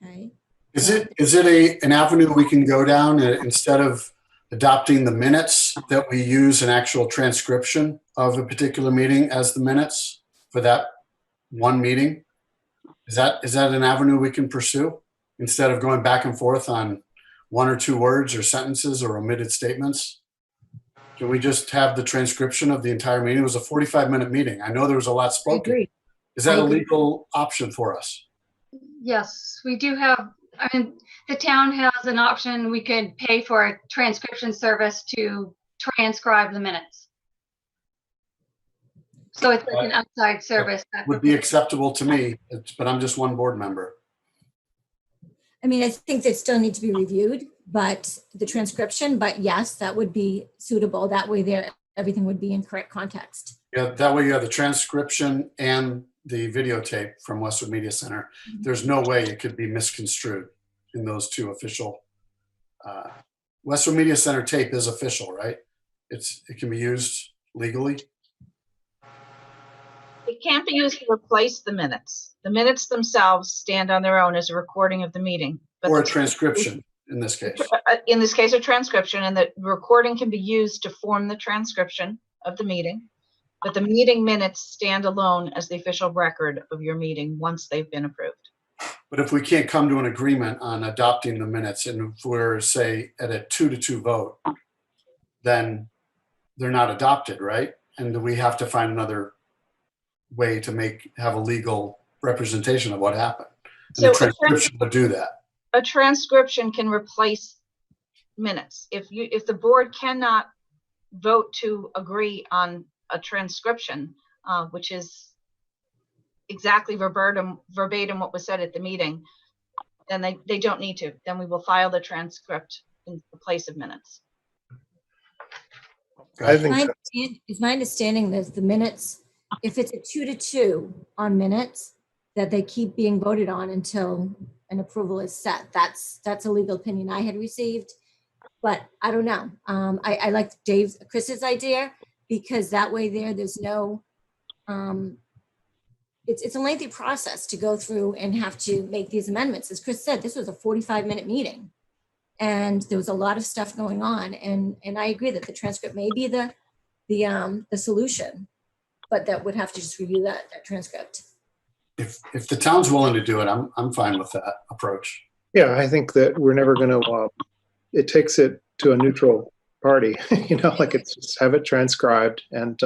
Okay. Is it an avenue we can go down instead of adopting the minutes, that we use an actual transcription of a particular meeting as the minutes for that one meeting? Is that an avenue we can pursue instead of going back and forth on 1 or 2 words or sentences or omitted statements? Can we just have the transcription of the entire meeting? It was a 45-minute meeting. I know there was a lot spoken. I agree. Is that a legal option for us? Yes, we do have, I mean, the town has an option. We could pay for a transcription service to transcribe the minutes. So it's like an outside service. That Would be acceptable to me, but I'm just one board member. I mean, I think they still need to be reviewed, but the transcription, but yes, that would be suitable. That way there, everything would be in correct context. Yeah, that way you have the transcription and the videotape from Westwood Media Center. There's no way it could be misconstrued in those 2 official. Westwood Media Center tape is official, right? It can be used legally. It can't be used to replace the minutes. The minutes themselves stand on their own as a recording of the meeting. But Or a transcription in this case. In this case, a transcription, and the recording can be used to form the transcription of the meeting. But the meeting minutes stand alone as the official record of your meeting once they've been approved. But if we can't come to an agreement on adopting the minutes, and if we're, say, at a 2-2 vote, then they're not adopted, right? And do we have to find another way to have a legal representation of what happened? And So the transcription would do that. A transcription can replace minutes. If the board cannot vote to agree on a transcription, which is exactly verbatim what was said at the meeting, then they don't need to. Then we will file the transcript in the place of minutes. I think It's my understanding that the minutes, if it's a 2-2 on minutes, that they keep being voted on until an approval is set. That's a legal opinion I had received, but I don't know. I like Chris's idea, because that way there's no, it's a lengthy process to go through and have to make these amendments. As Chris said, this was a 45-minute meeting and there was a lot of stuff going on. And I agree that the transcript may be the solution, but that would have to just review that transcript. If the town's willing to do it, I'm fine with that approach. Yeah, I think that we're never going to, it takes it to a neutral party, like it's just have it transcribed. And,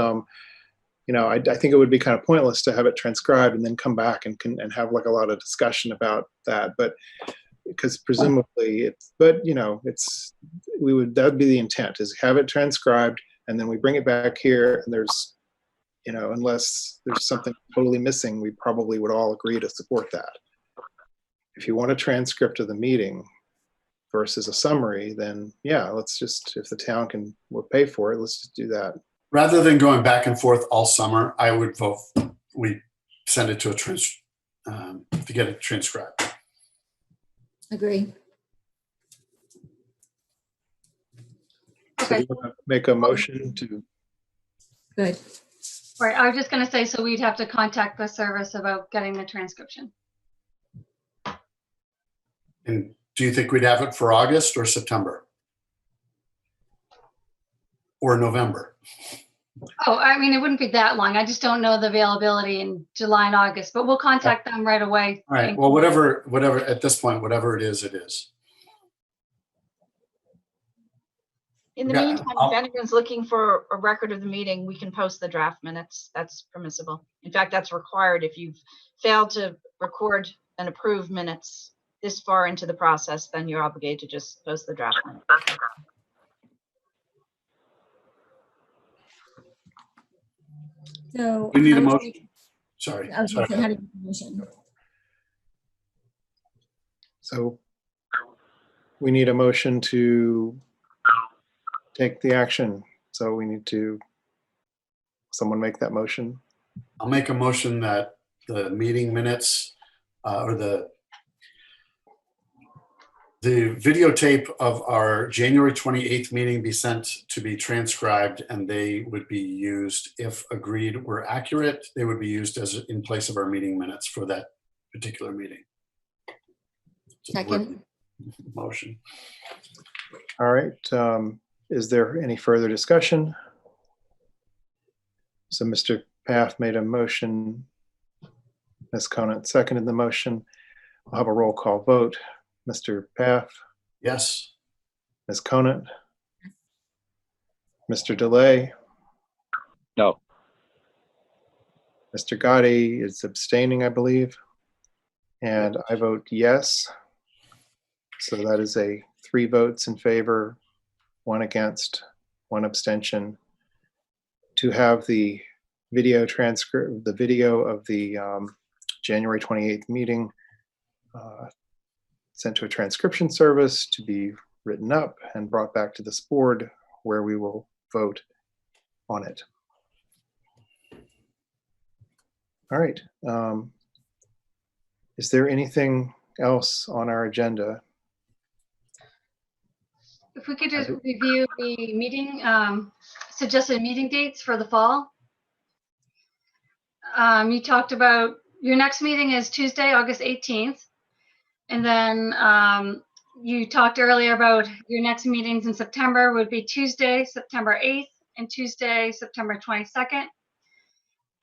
I think it would be kind of pointless to have it transcribed and then come back and have like a lot of discussion about that. But because presumably that would be the intent, is have it transcribed and then we bring it back here, and there's, unless there's something totally missing, we probably would all agree to support that. If you want a transcript of the meeting versus a summary, then yeah, let's just, if the town will pay for it, let's just do that. Rather than going back and forth all summer, I would vote we send it to to get it transcribed. Agree. So you want to make a motion to? Good. Right, I was just going to say, so we'd have to contact the service about getting the transcription. And do you think we'd have it for August or September? Or November? Oh, I mean, it wouldn't be that long. I just don't know the availability in July and August, but we'll contact them right away. All right, well, whatever, at this point, whatever it is, it is. In the meantime, if anyone's looking for a record of the meeting, we can post the draft minutes. That's permissible. In fact, that's required. If you've failed to record and approve minutes this far into the process, then you're obligated to just post the draft minutes. So We need how a do we- motion. Sorry. I was gonna say, how do you make a motion? So we need a motion to take the action. So we need to, someone make that motion. I'll make a motion that the meeting minutes or the videotape of our January 28th meeting be sent to be transcribed, and they would be used, if agreed were accurate, they would be used as in place of our meeting minutes for that particular meeting. Second. Motion. All right. Is there any further discussion? So Mr. Paff made a motion. Ms. Conant seconded the motion. I'll have a roll call vote. Mr. Paff? Yes. Ms. Conant? Mr. DeLay? No. Mr. Gotti is abstaining, I believe. And I vote yes. So that is 3 votes in favor, 1 against, 1 abstention. To have the video transcript, the video of the January 28th meeting sent to a transcription service to be written up and brought back to this board where we will vote on it. All right. Is there anything else on our agenda? If we could just review the meeting, suggested meeting dates for the fall. You talked about your next meeting is Tuesday, August 18th. And then you talked earlier about your next meetings in September would be Tuesday, September 8th and Tuesday, September 22nd.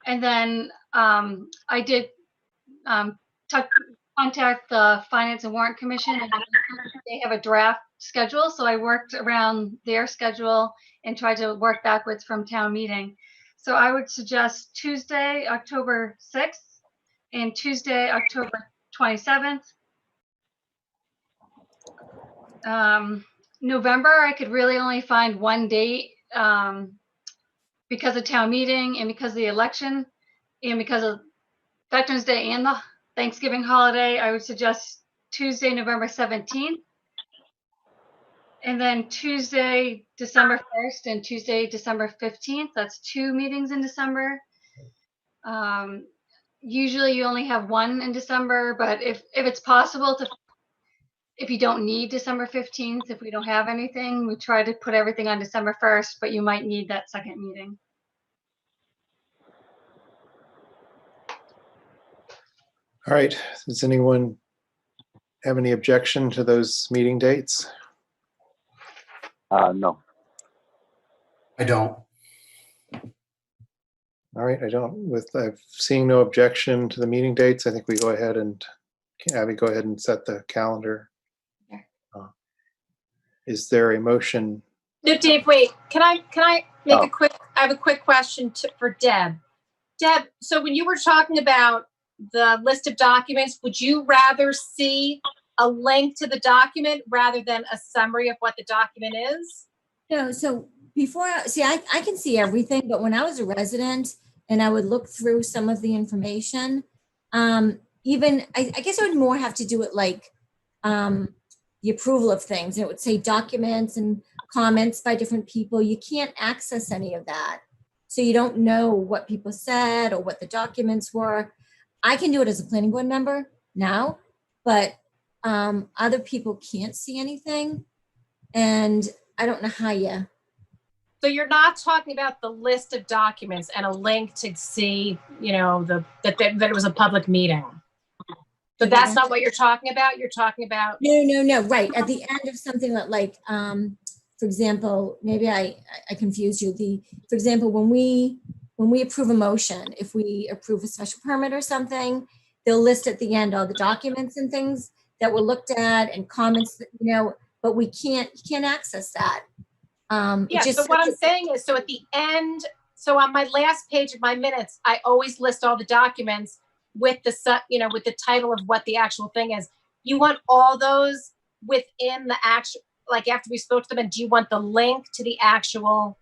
And then I did contact the Finance and Warrant Commission, and they have a draft schedule. So I worked around their schedule and tried to work backwards from town meeting. So I would suggest Tuesday, October 6th and Tuesday, October 27th. November, I could really only find one date because of town meeting and because of the election and because of Veterans Day and the Thanksgiving holiday. I would suggest Tuesday, November 17th. And then Tuesday, December 1st and Tuesday, December 15th. That's 2 meetings in December. Usually you only have 1 in December, but if it's possible to, if you don't need December 15th, if we don't have anything, we try to put everything on December 1st, but you might need that second meeting. All right. Does anyone have any objection to those meeting dates? No. I don't. All right. I don't. With seeing no objection to the meeting dates, I think we go ahead and Abby, go ahead and set the calendar. Is there a motion? No, Dave, wait. Can I make a quick? I have a quick question for Deb. Deb, so when you were talking about the list of documents, would you rather see a link to the document rather than a summary of what the document is? No, so before, I can see everything, but when I was a resident and I would look through some of the information, even, I guess I would more have to do it like the approval of things. And it would say documents and comments by different people. You can't access any of that. So you don't know what people said or what the documents were. I can do it as a planning board member now, but other people can't see anything. And I don't know how you. So you're not talking about the list of documents and a link to see, you know, that it was a public meeting. So that's not what you're talking about. You're talking about. No. Right at the end of something that, like, for example, maybe I confused you. For example, when we approve a motion, if we approve a special permit or something, they'll list at the end all the documents and things that were looked at and comments that, you know, but you can't access that. Yeah, so what I'm saying is, so at the end, so on my last page of my minutes, I always list all the documents with the, you know, with the title of what the actual thing is. You want all those within the actual, like after we spoke to them, and do you want the link to the actual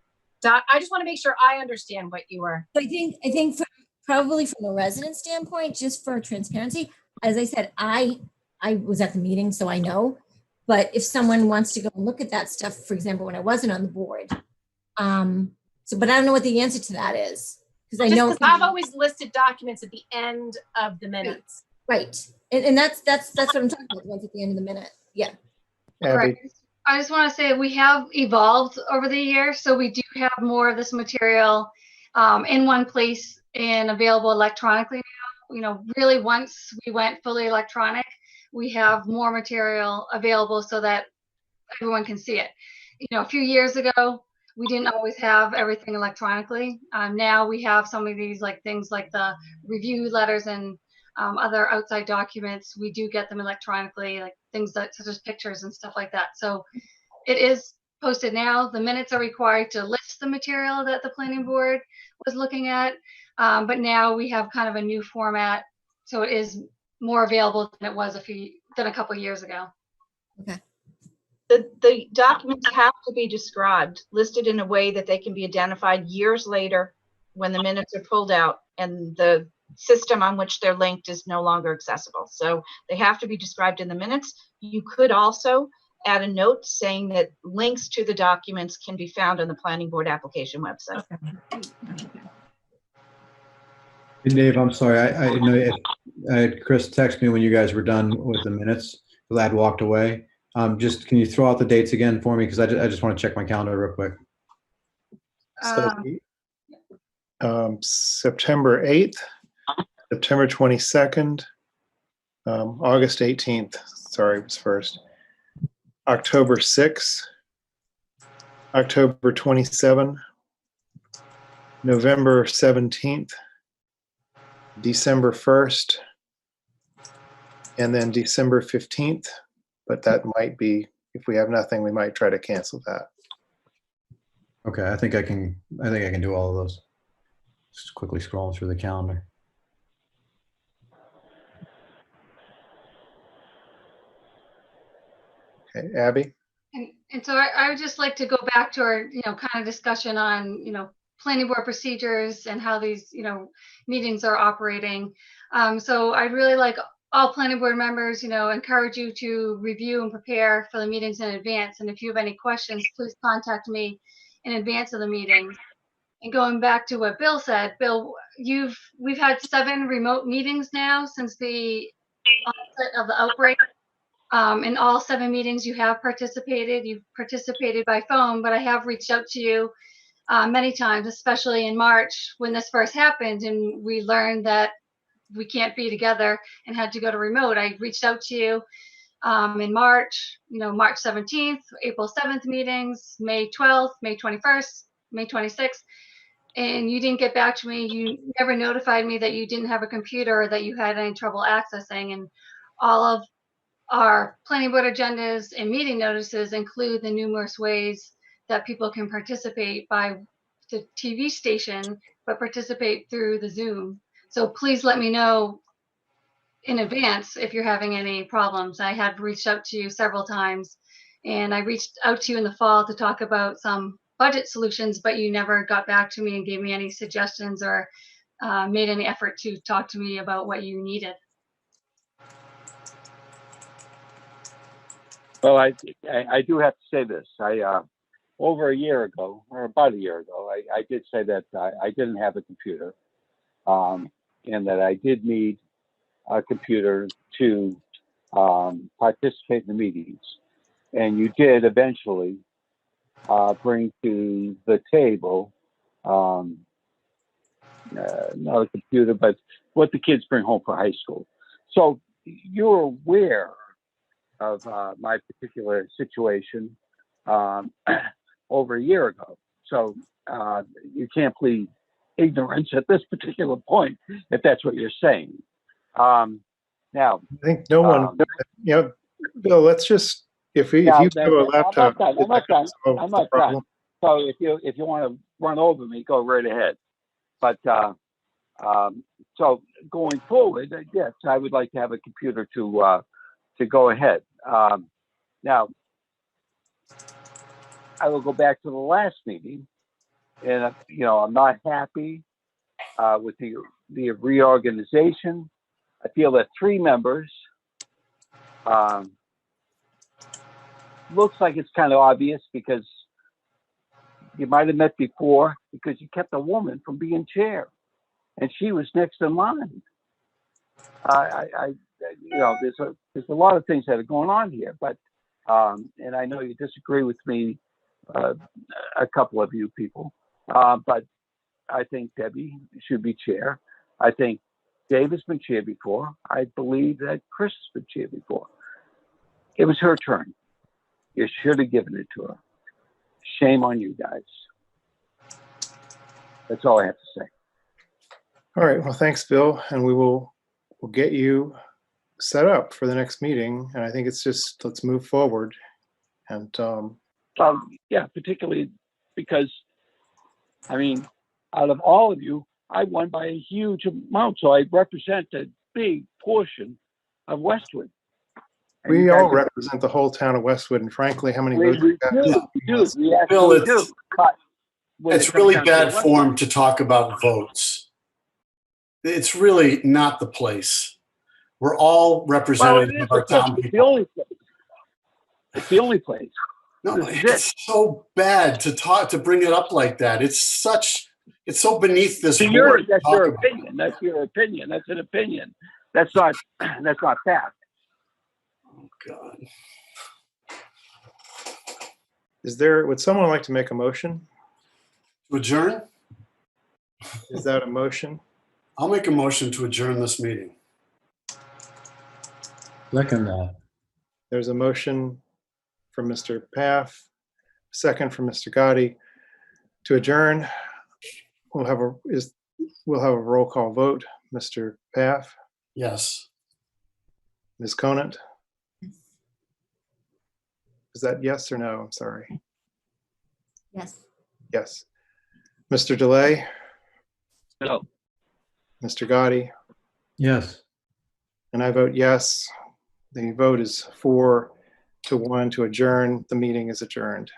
I just want to make sure I understand what you were. I think probably from a resident standpoint, just for transparency, as I said, I was at the meeting, so I know. But if someone wants to go and look at that stuff, for example, when I wasn't on the board, but I don't know what the answer to that is, because I know I've always listed documents at the end of the minutes. Right, and that's what I'm talking about. Ones at the end of the minute. Yeah. Right. I just want to say we have evolved over the years, so we do have more of this material in one place and available electronically now. You know, really, once we went fully electronic, we have more material available so that everyone can see it. You know, a few years ago, we didn't always have everything electronically. Now we have some of these things like the review letters and other outside documents. We do get them electronically, like things such as pictures and stuff like that. So it is posted now. The minutes are required to list the material that the planning board was looking at. But now we have kind of a new format. So it is more available than it was a couple of years ago. Okay. The documents have to be described, listed in a way that they can be identified years later when the minutes are pulled out and the system on which they're linked is no longer accessible. So they have to be described in the minutes. You could also add a note saying that links to the documents can be found on the planning board application website. Hey, Dave, I'm sorry. I know I had Chris text me when you guys were done with the minutes. Glad walked away. Just can you throw out the dates again for me? Because I just want to check my calendar real quick. So, September 8th, September 22nd, August 18th, sorry, was first, October 6th, October 27th, November 17th, December 1st, and then December 15th. But that might be, if we have nothing, we might try to cancel that. Okay, I think I can do all of those. Just quickly scrolling through the calendar. Okay, Abby? And so I would just like to go back to our, kind of discussion on, planning board procedures and how these, meetings are operating. So I'd really like all planning board members, encourage you to review and prepare for the meetings in advance. And if you have any questions, please contact me in advance of the meetings. And going back to what Bill said, Bill, we've had 7 remote meetings now since the onset of the outbreak. In all 7 meetings you have participated. You've participated by phone, but I have reached out to you many times, especially in March when this first happened and we learned that we can't be together and had to go to remote. I reached out to you in March, March 17th, April 7th meetings, May 12th, May 21st, May 26th, and you didn't get back to me. You never notified me that you didn't have a computer or that you had any trouble accessing. And all of our planning board agendas and meeting notices include the numerous ways that people can participate by the TV station, but participate through the Zoom. So please let me know in advance if you're having any problems. I have reached out to you several times, and I reached out to you in the fall to talk about some budget solutions, but you never got back to me and gave me any suggestions or made any effort to talk to me about what you needed. Well, I do have to say this. Over a year ago, or about a year ago, I did say that I didn't have a computer, and that I did need a computer to participate in the meetings. And you did eventually bring to the table not a computer, but what the kids bring home for high school. So you're aware of my particular situation over a year ago. So you can't plead ignorance at this particular point, if that's what you're saying. Now, I think no one, Bill, let's just, if you have a laptop, I'm not done. So if you want to run over me, go right ahead. But so going forward, yes, I would like to have a computer to go ahead. Now, I will go back to the last meeting and you know, I'm not happy with the reorganization. I feel that 3 members looks like it's kind of obvious because you might have met before because you kept a woman from being chair, and she was next in line. You know, there's a lot of things that are going on here, but and I know you disagree with me, a couple of you people, but I think Debbie should be chair. I think Dave has been chair before. I believe that Chris has been chair before. It was her turn. You should have given it to her. Shame on you guys. That's all I have to say. All right, well, thanks, Bill, and we'll get you set up for the next meeting, and I think it's just, let's move forward. And yeah, particularly because, I mean, out of all of you, I won by a huge amount, so I represent a big portion of Westwood. And we you guys all are- represent the whole town of Westwood, and frankly, how many We votes we got? do, we actually Bill, it's- do. But when it It's comes really down to bad election- form to talk about votes. It's really not the place. We're all Well, representatives it is of our town it's the people. only place. It's the only place. No, This is it's so bad to bring it up like that. It's so beneath this So board. to that's talk your about. opinion. That's your opinion. That's an opinion. That's not fact. Oh, God. Would someone like to make a motion? To adjourn? Is that a motion? I'll make a motion to adjourn this meeting. Second that. There's a motion from Mr. Paff, second from Mr. Gotti to adjourn. We'll have a roll call vote. Mr. Paff, Yes. Ms. Conant? Is that yes or no? I'm sorry. Yes. Yes. Mr. DeLay? No. Mr. Gotti? Yes. And I vote yes. The vote is 4-1 to adjourn. The meeting is adjourned.